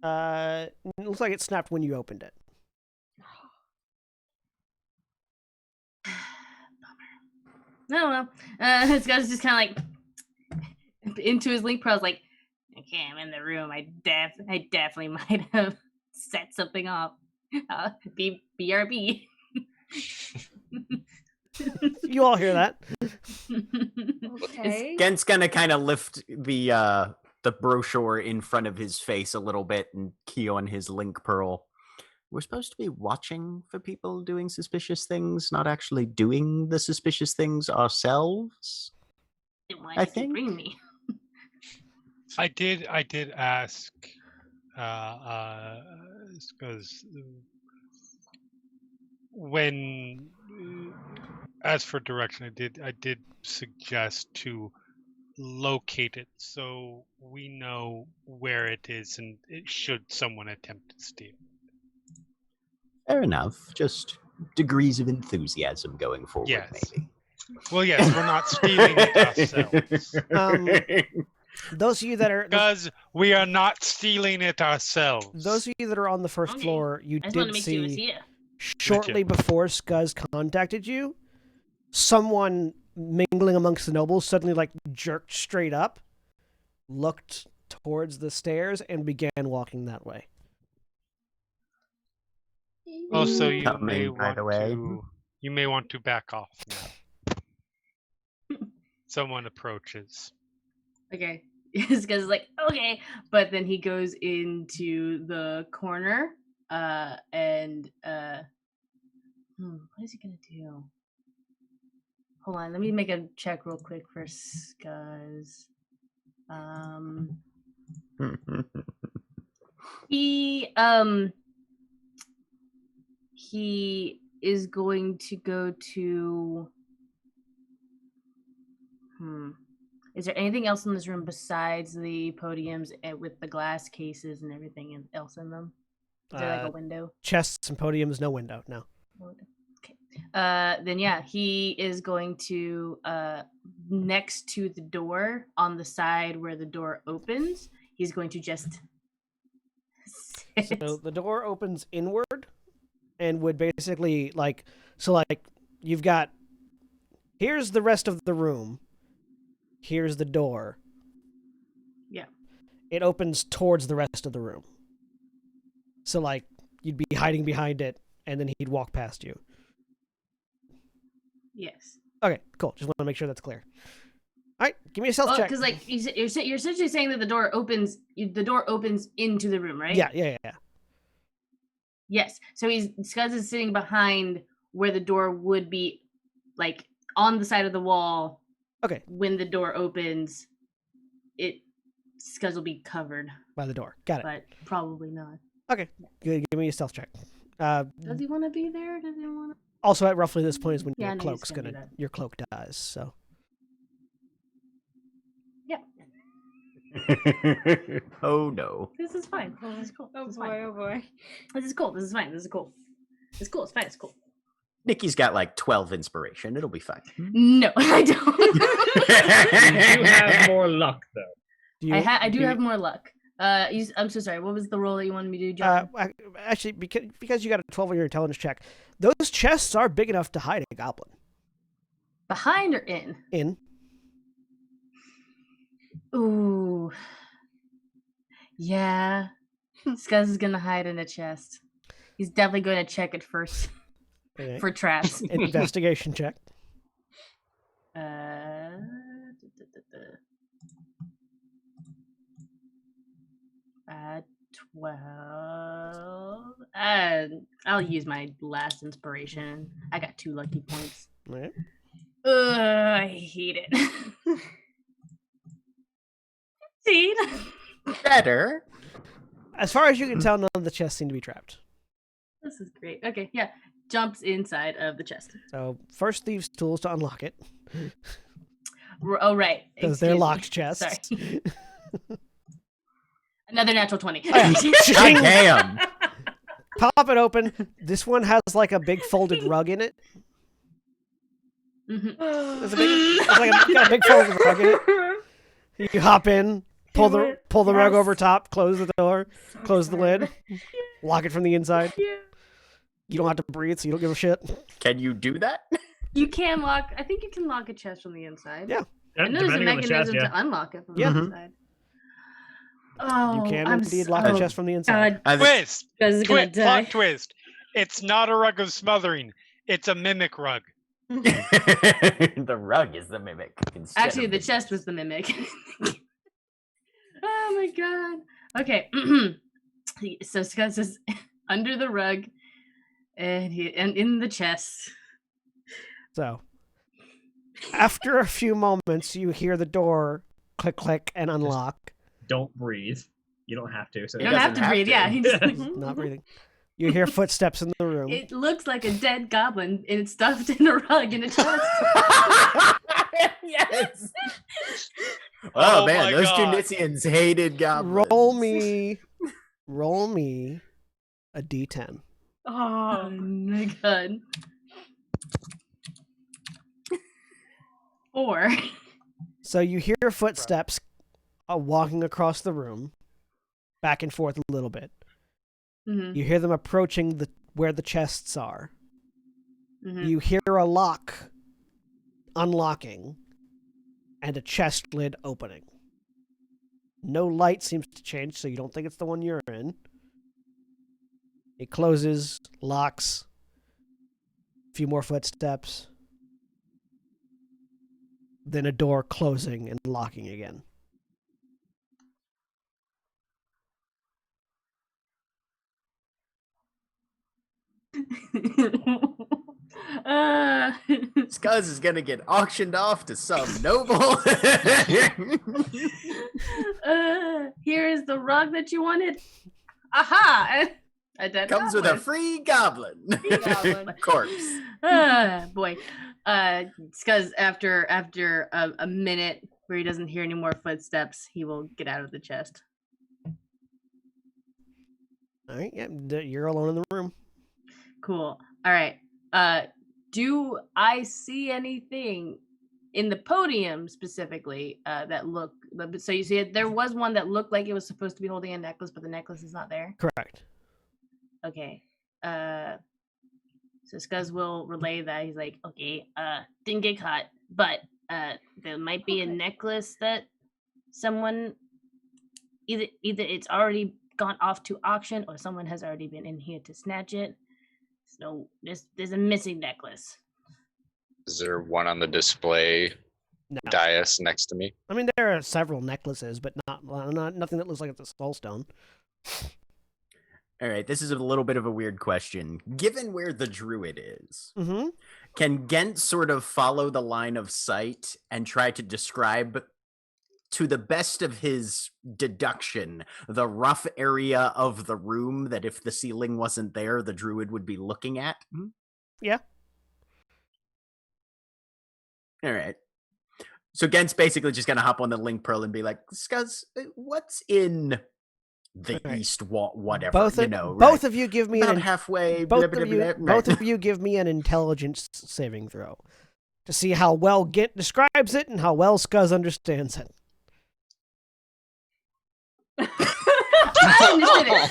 It looks like it snapped when you opened it. No, well, this guy's just kind of like into his link pros, like, okay, I'm in the room. I definitely might have set something off. BRB. You all hear that? Okay. Gent's gonna kind of lift the brochure in front of his face a little bit and key on his link pearl. We're supposed to be watching for people doing suspicious things, not actually doing the suspicious things ourselves. Then why I did you bring me? I did ask, because when as for direction, I did suggest to locate it so we know where it is, and should someone attempt to steal. Fair enough. Just degrees of enthusiasm going forward, Yes. maybe. Well, yes, we're not stealing it ourselves. Those of you that are Because we are not stealing it ourselves. those of you that are on the first Okay. floor, you I just want to did make sure it was see here. shortly before Scuzz contacted you, someone mingling amongst the nobles suddenly like jerked straight up, looked towards the stairs, and began walking that way. Also, you Coming, may by the want way. you may want to back off now. Someone approaches. Okay. This guy's like, okay. But then he goes into the corner and what is he gonna do? Hold on, let me make a check real quick for Scuzz. He is going to go to Is there anything else in this room besides the podiums and with the glass cases and everything else in them? Is there like a window? Chests and podiums, no window, no. Okay. Then yeah, he is going to next to the door on the side where the door opens. He's going to just sit. So the door opens inward and would basically like you've got, here's the rest of the room. Here's the door. Yeah. It opens towards the rest of the room. So like you'd be hiding behind it and then he'd walk past you. Yes. Okay, cool. Just want to make sure that's clear. All right, give me a stealth check. Because like you're essentially saying that the door opens into the room, right? Yeah. Yes. So Scuzz is sitting behind where the door would be, like on the side of the wall. Okay. When the door opens, Skuz will be covered By the door. Got it. but probably not. Okay. Good. Give me a stealth check. Does he want to be there? Does he want to? Also, at roughly this point is when Yeah, your no, he's cloak's gonna do gonna that. your cloak dies. So Oh no. This is fine. This is cool. Oh This is boy, fine. oh boy. This is cool. This is fine. This is cool. It's cool. It's fine. It's cool. Nikki's got like 12 inspiration. It'll be fine. No, I don't. You have more luck, though. do you, I do you- have more luck. I'm so sorry. What was the role that you wanted me to do, John? Actually, because you got a 12 on your intelligence check, those chests are big enough to hide a goblin. Behind or in? In. Ooh. Yeah. Skuz is gonna hide in a chest. He's definitely going to check it first Okay. for traps. Investigation check. Uh, 12. I'll use my last inspiration. I got 2 lucky points. All right. I hate it. 15. Better. As far as you can tell, none of the chests seem to be trapped. This is great. Okay, yeah. Jumps inside of the chest. So first, thieves' tools to unlock it Oh, right. because they're Excuse me. locked chests. Sorry. Another natural 20. Oh, yeah. God damn. Pop it open. This one has like a big folded rug in it. Mhm. Got a big folded rug in it. You hop in, pull the rug Yes. over top, close the door, close the lid, lock it from the inside. Yeah. You don't have to breathe, so you don't give a shit. Can you do that? You can lock. I think you can lock a chest from the inside. Yeah. I know there's a Depending on the chest, mechanism yeah. to unlock it from Yeah. the Mhm. inside. Oh, You can I'm indeed so lock a chest from the inside. God, Twist. Skuz is gonna die. Plot twist. It's not a rug of smothering. It's a mimic rug. The rug is the mimic. instead Actually, of the chest was the mimic. Oh my god. Okay. So Skuz is under the rug and in the chest. So, after a few moments, you hear the door click, click, and unlock. Don't breathe. You don't have to. So You He don't have doesn't to have breathe. to. Yeah. He just, Not breathing. You hear footsteps in the room. it looks like a dead goblin and it's stuffed in a rug in a chest. Yes. Oh Oh, man, my those God. Tunisians hated goblins. Roll me a d10. Oh my god. 4. So you hear footsteps walking across the room, back and forth a little bit. Mhm, You hear them approaching where the chests are. mhm. You hear a lock unlocking and a chest lid opening. No light seems to change, so you don't think it's the one you're in. It closes, locks, a few more footsteps, then a door closing and locking again. Skuz is gonna get auctioned off to some noble. Here is the rug that you wanted. Aha! A dead Comes with a goblin. free goblin. goblin. Corpse. Boy. Skuz, after a minute where he doesn't hear any more footsteps, he will get out of the chest. All right, yeah, you're alone in the room. Cool. All right. Do I see anything in the podium specifically that look? So you see, there was one that looked like it was supposed to be holding a necklace, but the necklace is not there. Correct. Okay. So Skuz will relay that. He's like, okay, didn't get caught, but there might be a necklace that someone either it's already gone off to auction or someone has already been in here to snatch it. So there's a missing necklace. Is there one on the display No. dais next to me? I mean, there are several necklaces, but not nothing that looks like it's a soul stone. All right, this is a little bit of a weird question. Given where the druid is, Mm-hmm. can Ghent sort of follow the line of sight and try to describe to the best of his deduction, the rough area of the room that if the ceiling wasn't there, the druid would be looking at? Yeah. All right. So Gent's basically just going to hop on the link pearl and be like, Scuzz, what's in the east wall, whatever, both of you give me about halfway. Both of you give me an intelligence saving throw to see how well Ghent describes it and how well Scuzz understands it.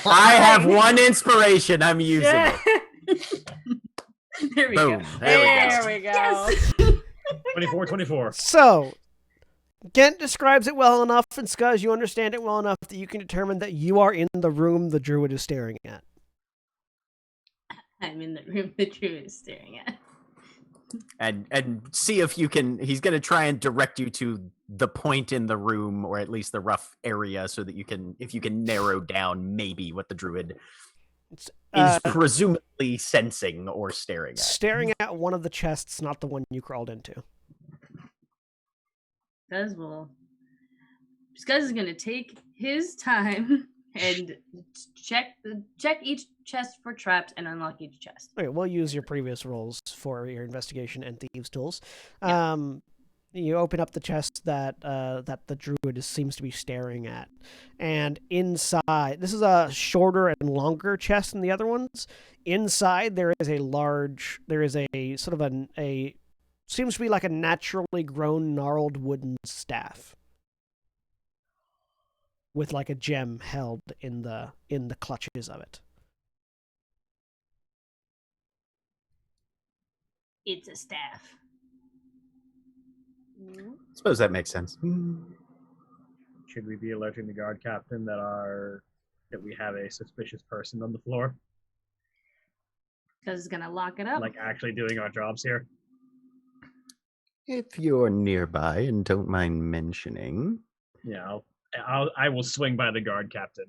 I have one inspiration. I'm using it. There we Boom. go. There we go. Yes. 24. So, Ghent describes it well enough, and Scuzz, you understand it well enough that you can determine that you are in the room the druid is staring at. I'm in the room the druid is staring at. And see if you can. He's going to try and direct you to the point in the room, or at least the rough area, so that you can, if you can narrow down maybe what the druid is presumably sensing or staring at. Staring at one of the chests, not the one you crawled into. Scuzz is going to take his time and check each chest for traps and unlock each chest. Okay, we'll use your previous rolls for your investigation and thieves tools. Yeah. You open up the chest that the druid seems to be staring at, and inside, this is a shorter and longer chest than the other ones. Inside, there is a sort of a seems to be like a naturally grown gnarled wooden staff with like a gem held in the clutches of it. It's a staff. I suppose that makes sense. Should we be alerting the guard captain that we have a suspicious person on the floor? Scuzz is gonna lock it up. Like actually doing our jobs here? If you're nearby and don't mind mentioning. Yeah, I will swing by the guard captain.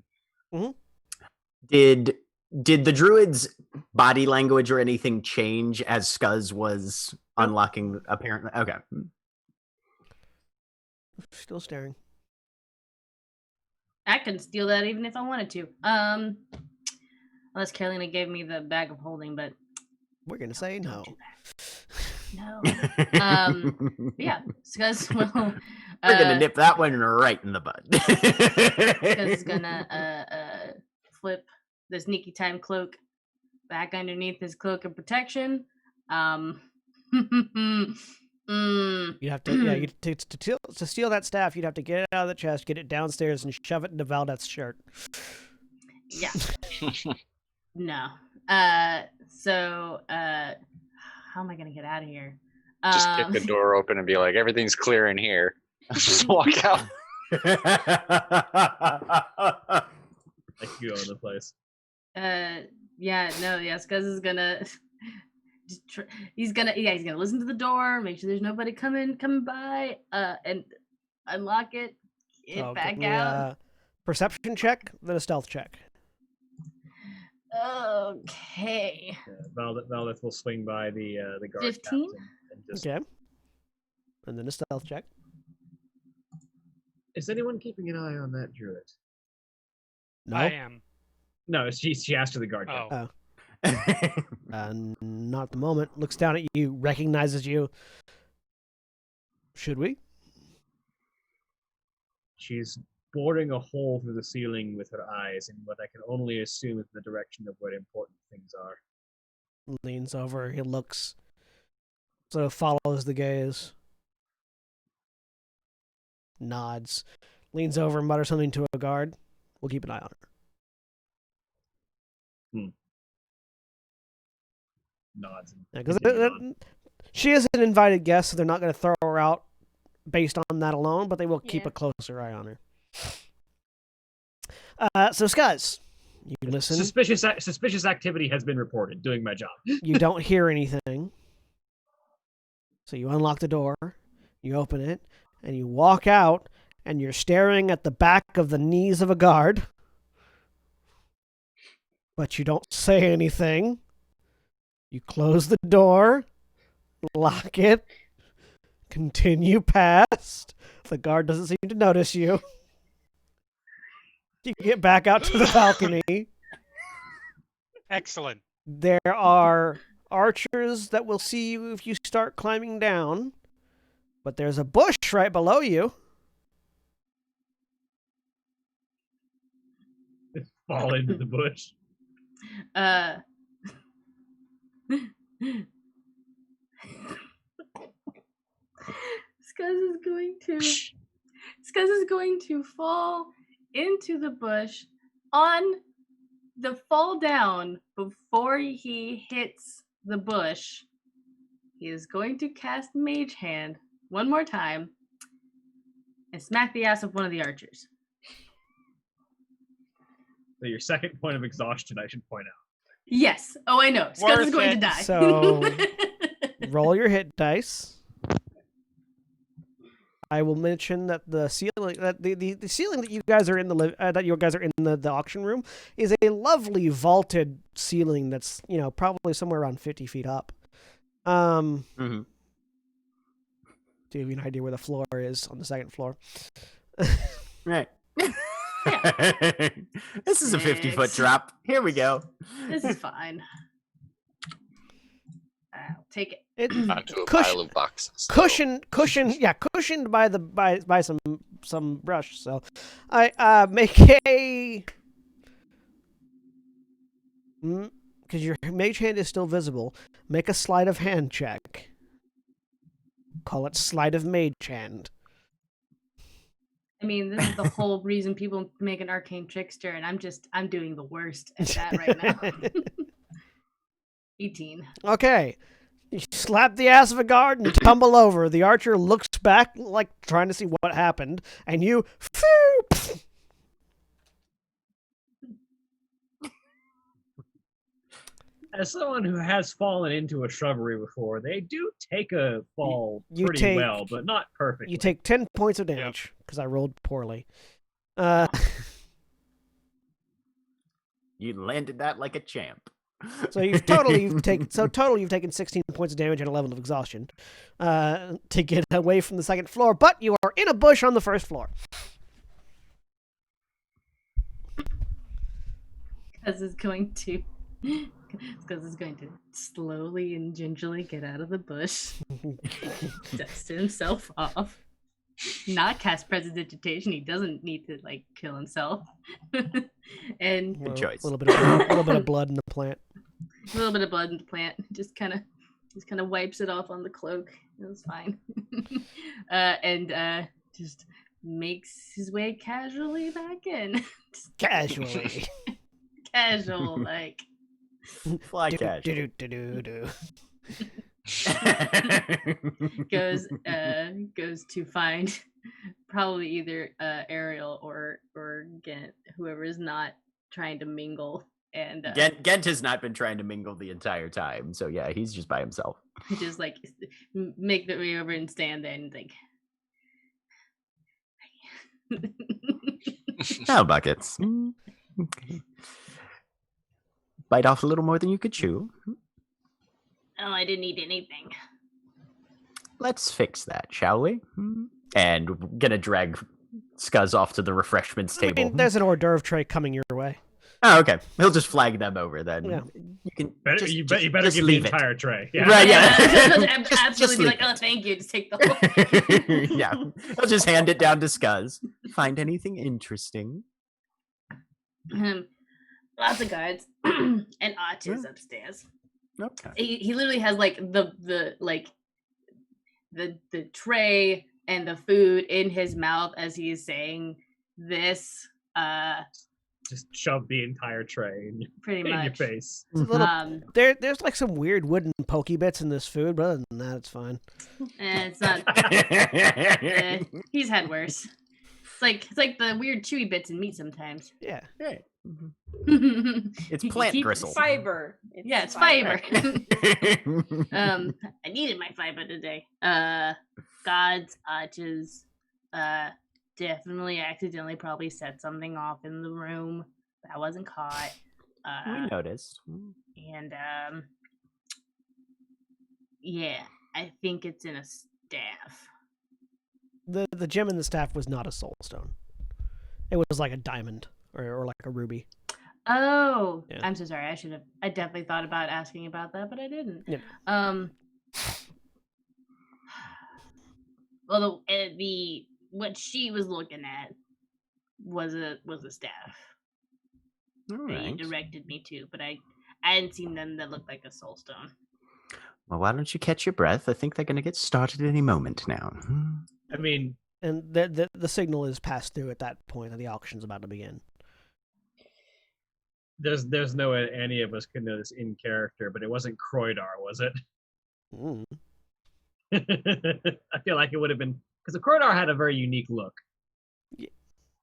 Mm-hmm. Did the druid's body language or anything change as Scuzz was unlocking? Apparently, okay. Still staring. I can steal that even if I wanted to. Unless Carolina gave me the bag of holding, but we're gonna say no. No. Yeah, Scuzz will. We're gonna nip that one right in the bud. Scuzz is gonna flip the sneaky time cloak back underneath his cloak of protection. You have to, to steal that staff, you'd have to get it out of the chest, get it downstairs, and shove it into Valdeth's shirt. Yeah. No. So, how am I gonna get out of here? Just kick the door open and be like, everything's clear in here. Just walk out. Like you go in the place. Scuzz is gonna he's gonna listen to the door, make sure there's nobody coming by, and unlock it, back out. Perception check, then a stealth check. Okay. Valdeth will swing by the guard 15? captain and just. Okay. And then a stealth check. Is anyone keeping an eye on that druid? No. I am. No, she asked to the guard captain. Not at the moment. Looks down at you, recognizes you. Should we? She's boring a hole through the ceiling with her eyes in what I can only assume is the direction of where important things are. Leans over, he looks, sort of follows the gaze. Nods. Leans over and mutters something to a guard. We'll keep an eye on her. Nods. Because she is an invited guest, so they're not going to throw her out based on that alone, but they will keep a closer eye on her. So, Scuzz, you listen. Suspicious activity has been reported. Doing my job. You don't hear anything. So you unlock the door, you open it, and you walk out, and you're staring at the back of the knees of a guard. But you don't say anything. You close the door, lock it, continue past, The guard doesn't seem to notice you. You get back out to the balcony. Excellent. There are archers that will see you if you start climbing down, but there's a bush right below you. Fall into the bush. Scuzz is going to fall into the bush. On the fall down, before he hits the bush, he is going to cast Mage Hand one more time and smack the ass of one of the archers. So your second point of exhaustion, I should point out. Yes. Oh, I know. Scuzz is going to die. So roll your hit dice. I will mention that the ceiling, that the ceiling that you guys are in the auction room is a lovely vaulted ceiling that's probably somewhere around 50 feet up. Do you have an idea where the floor is on the second floor? Right. This is a 50-foot drop. Here we go. This is fine. I'll take it. Onto a pile of boxes. Cushioned by some brush. So I make a because your mage hand is still visible. Make a sleight of hand check. Call it sleight of mage hand. I mean, this is the whole reason people make an arcane trickster, and I'm doing the worst at that right now. 18. Okay. You slap the ass of a guard and tumble over. The archer looks back, like trying to see what happened, and you. As someone who has fallen into a shrubbery before, they do take a fall pretty well, but not perfectly. You take 10 points of damage because I rolled poorly. You landed that like a champ. So you've taken 16 points of damage and 11 of exhaustion to get away from the second floor, but you are in a bush on the first floor. Scuzz is going to slowly and gingerly get out of the bush, dust himself off, not cast prestidigitation. He doesn't need to kill himself. And good choice. A little bit of blood in the plant. A little bit of blood in the plant. Just kind of wipes it off on the cloak. It was fine. And just makes his way casually back in. Casually. Casual, like. Fly casual. Goes to find probably either Ariel or Ghent, whoever is not trying to mingle. And Ghent has not been trying to mingle the entire time, so yeah, he's just by himself. Just make the way over and stand there and think. Now buckets. Okay. Bite off a little more than you could chew. Oh, I didn't eat anything. Let's fix that, shall we? And we're gonna drag Scuzz off to the refreshments table. I mean, there's an hors d'oeuvre tray coming your way. Oh, okay. He'll just flag them over then. Yeah. You can you better give the entire tray. Yeah. Right, yeah. Absolutely be like, oh, thank you. Just take the whole. Yeah. I'll just hand it down to Scuzz. Find anything interesting? Lots of guards and archers upstairs. Okay. He literally has the tray and the food in his mouth as he is saying this. Just shove the entire tray in your face. There's some weird wooden pokey bits in this food, but other than that, it's fine. It's not. He's had worse. It's like the weird chewy bits in meat sometimes. Yeah. Right. Mm-hmm. It's plant gristle. Fiber. It's fiber. I needed my fiber today. Gods, arches, definitely accidentally probably set something off in the room that wasn't caught. We noticed. And yeah, I think it's in a staff. The gem in the staff was not a soul stone. It was like a diamond or like a ruby. Oh, Yeah. I'm so sorry. I definitely thought about asking about that, but I didn't. Yeah. Well, the what she was looking at was a staff. All That you right. directed me to, but I hadn't seen them that looked like a soul stone. Well, why don't you catch your breath? I think they're going to get started any moment now. I mean, And the signal is passed through at that point, and the auction's about to begin. there's no way any of us could know this in character, but it wasn't Croydar, was it? Mm. I feel like it would have been, because the Croydar had a very unique look.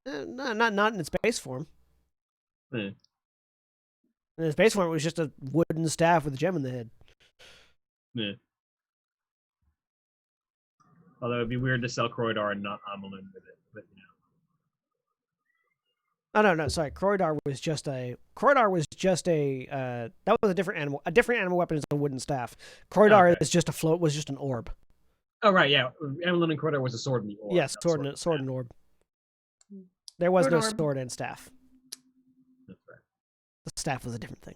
Not in its base form. Hmm. In its base form, it was just a wooden staff with a gem in the head. Yeah. Although it'd be weird to sell Croydar and not Amelin with it, but you know. Oh no, sorry. Croydar was just a that was a different animal. A different animal weapon is a wooden staff. Croydar Okay. is just a float. Was just an orb. Oh right, yeah. Amelin and Croydar was a sword and the orb. Yes, not sword and orb. There was Sword no orb. sword and staff. That's right. The staff was a different thing.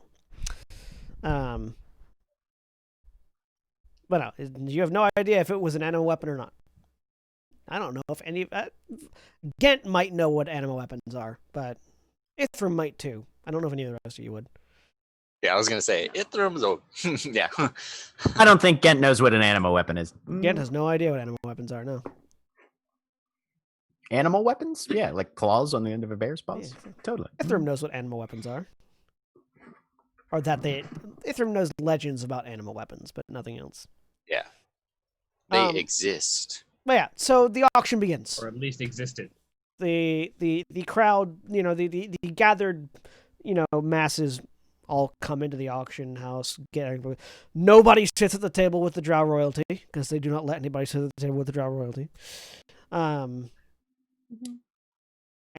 But no, you have no idea if it was an animal weapon or not. I don't know if any. Ghent might know what animal weapons are, but Ithram might too. I don't know if any of the rest of you would. Yeah, I was gonna say Ithram's yeah. I don't think Ghent knows what an animal weapon is. Ghent has no idea what animal weapons are. No. Animal weapons? Yeah, like claws on the end of a bear's paws. Yeah. Totally. Ithram knows what animal weapons are. Or that Ithram knows legends about animal weapons, but nothing else. Yeah. They Um, exist. But yeah, so the auction begins. Or at least existed. The crowd, the gathered, masses all come into the auction house. Nobody sits at the table with the Drow royalty because they do not let anybody sit at the table with the Drow royalty.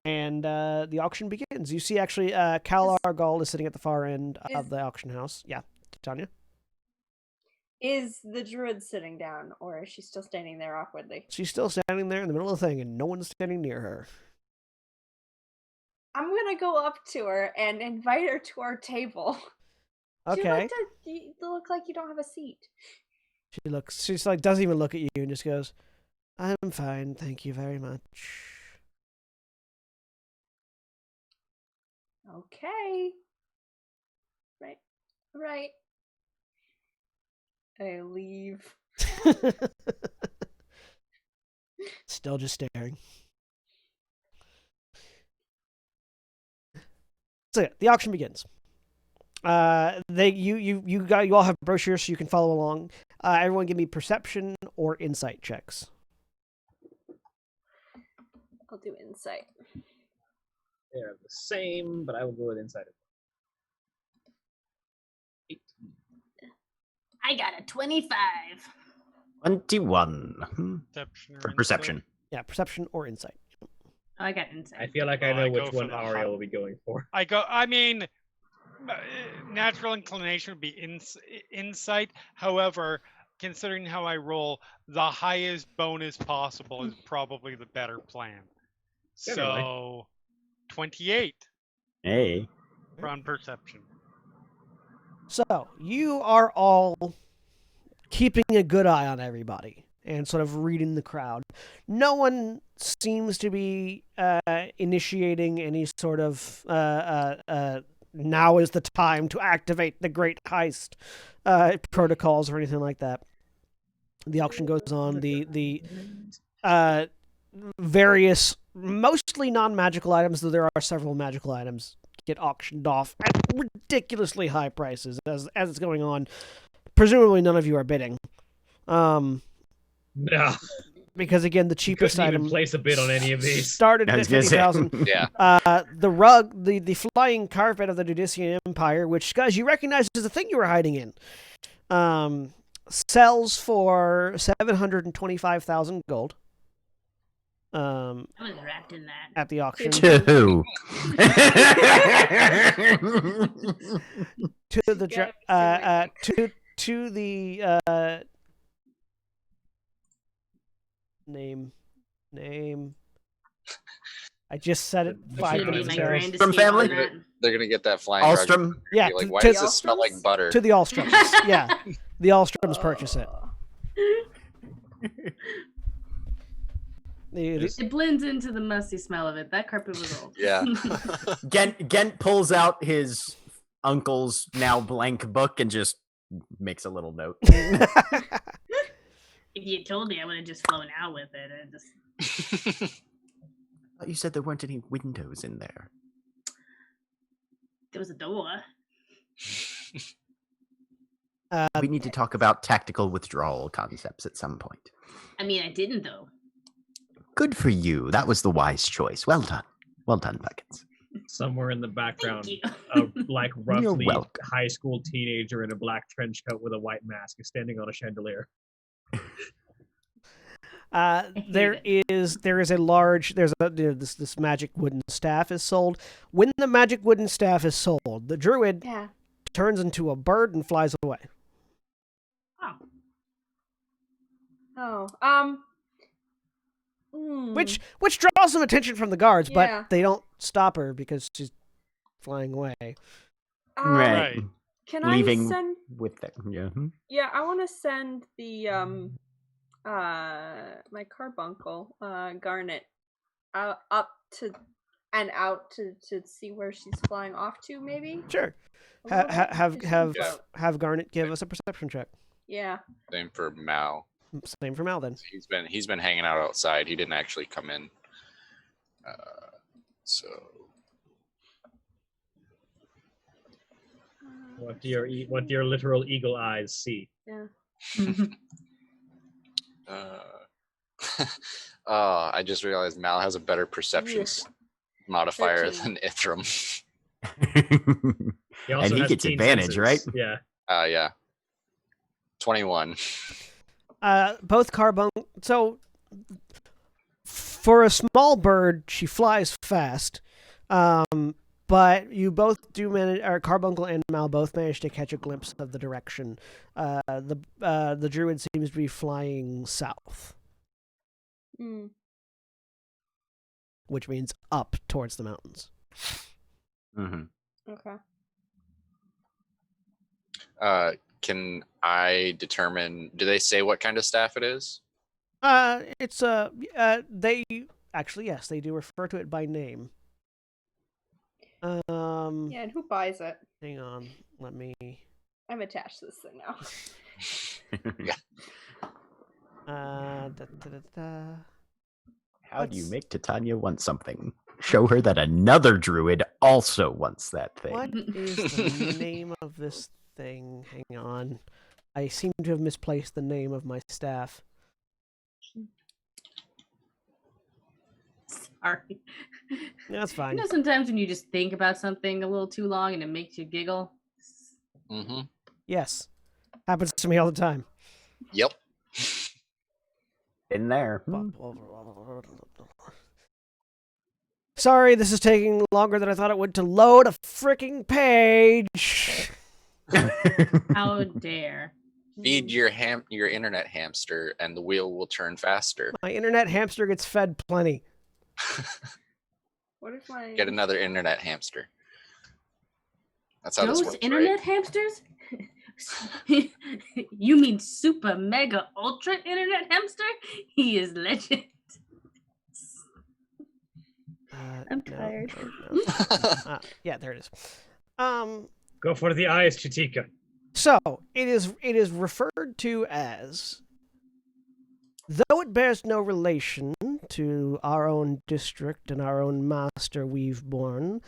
And the auction begins. You see, actually, Cal Argal is sitting at the far end of the auction house. Yeah, Tanya? Is the druid sitting down, or is she still standing there awkwardly? She's still standing there in the middle of the thing, and no one's standing near her. I'm gonna go up to her and invite her to our table. Okay. You look like you don't have a seat. She's like, doesn't even look at you and just goes, I'm fine, thank you very much. Okay. Right. I leave. Still just staring. So yeah, the auction begins. You all have brochures so you can follow along. Everyone give me perception or insight checks. I'll do insight. They're the same, but I will go with insight. 18. I got a 25. 21. Perception. For perception. Yeah, perception or insight. Oh, I got insight. I feel like I Oh, know I which go for one the Ariel hot- will be going for. I mean, natural inclination would be insight. However, considering how I roll, the highest bonus possible is probably the better plan. Generally. So, 28 Hey. on perception. So you are all keeping a good eye on everybody and sort of reading the crowd. No one seems to be initiating any sort of now is the time to activate the great heist protocols or anything like that. The auction goes on. The various, mostly non-magical items, though there are several magical items, get auctioned off at ridiculously high prices as it's going on. Presumably, none of you are bidding. No. Because again, the cheapest Couldn't even item place a bid on any of these. started I at was gonna say. 50,000. Yeah. The rug, the flying carpet of the Dudician Empire, which, guys, you recognize as the thing you were hiding in, sells for 725,000 gold. I was wrapped in that. At the auction. Two. to the to the name Name. I just said it That's 5 gonna be minutes my ago. grand From escape family? on that. They're gonna get that flying Alstrom? garden. Yeah, Be like, to- why to- does this smell like butter? To the Allstroms. Yeah. The Allstroms purchase it. It blends into the musty smell of it. That carpet was old. Yeah. Gent pulls out his uncle's now blank book and just makes a little note. If you had told me, I would have just flown out with it. You said there weren't any windows in there. There was a door. We need to talk about tactical withdrawal concepts at some point. I mean, I didn't though. Good for you. That was the wise choice. Well done. Well done, Buckets. Somewhere in the background, Thank a like You're roughly welcome. high school teenager in a black trench coat with a white mask is standing on a chandelier. There is a large this magic wooden staff is sold. When the magic wooden staff is sold, the druid Yeah. turns into a bird and flies away. Oh. Which draws some attention from the guards, Yeah. but they don't stop her because she's flying away. Right. Can Leaving I send? with that. Yeah. Yeah, I want to send the my carbuncle Garnet out to see where she's flying off to, maybe. Sure. A little bit, Have just- have Garnet give us a perception check. Yeah. Same for Mal. Same for Mal then. He's been hanging out outside. He didn't actually come in. So What do your literal eagle eyes see? Yeah. I just realized Mal has a better perception modifier 13. than Ithram. He also And he has gets keen advantage, senses. right? Yeah. Yeah. 21. Both carbuncle. So for a small bird, she flies fast. But you both do manage, or Carbuncle and Mal both manage to catch a glimpse of the direction. The druid seems to be flying south, Mm. which means up towards the mountains. Mm-hmm. Okay. Can I determine? Do they say what kind of staff it is? It's they actually, yes, they do refer to it by name. Yeah, and who buys it? Hang on, let me. I'm attached to this thing now. How do you make Titania want something? Show her that another druid also wants that thing. What is the name of this thing? Hang on. I seem to have misplaced the name of my staff. Sorry. That's You fine. know, sometimes when you just think about something a little too long and it makes you giggle. Mm-hmm. Yes. Happens to me all the time. Yep. In there. Sorry, this is taking longer than I thought it would to load a freaking page. How dare. Feed your internet hamster, and the wheel will turn faster. My internet hamster gets fed plenty. What if my Get another internet hamster. That's how this Those works, internet right? hamsters? You mean super mega ultra internet hamster? He is legend. I'm tired. No. Yeah, there it is. Go for the eyes, Chitika. So it is referred to as, though it bears no relation to our own district and our own master we've borne,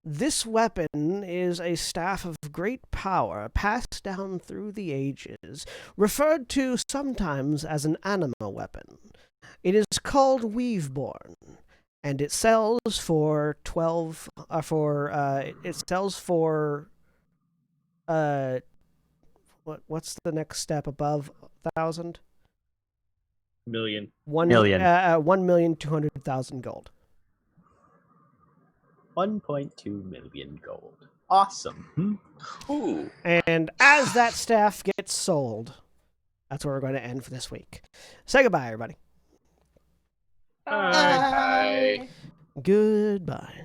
this weapon is a staff of great power passed down through the ages, referred to sometimes as an anima weapon. It is called Weaveborn, and it sells for 12. It sells for. What's the next step above 1,000? Million. 1,200,000 gold. 1.2 million gold. Awesome. Ooh. And as that staff gets sold, that's where we're going to end for this week. Say goodbye, everybody. Goodbye.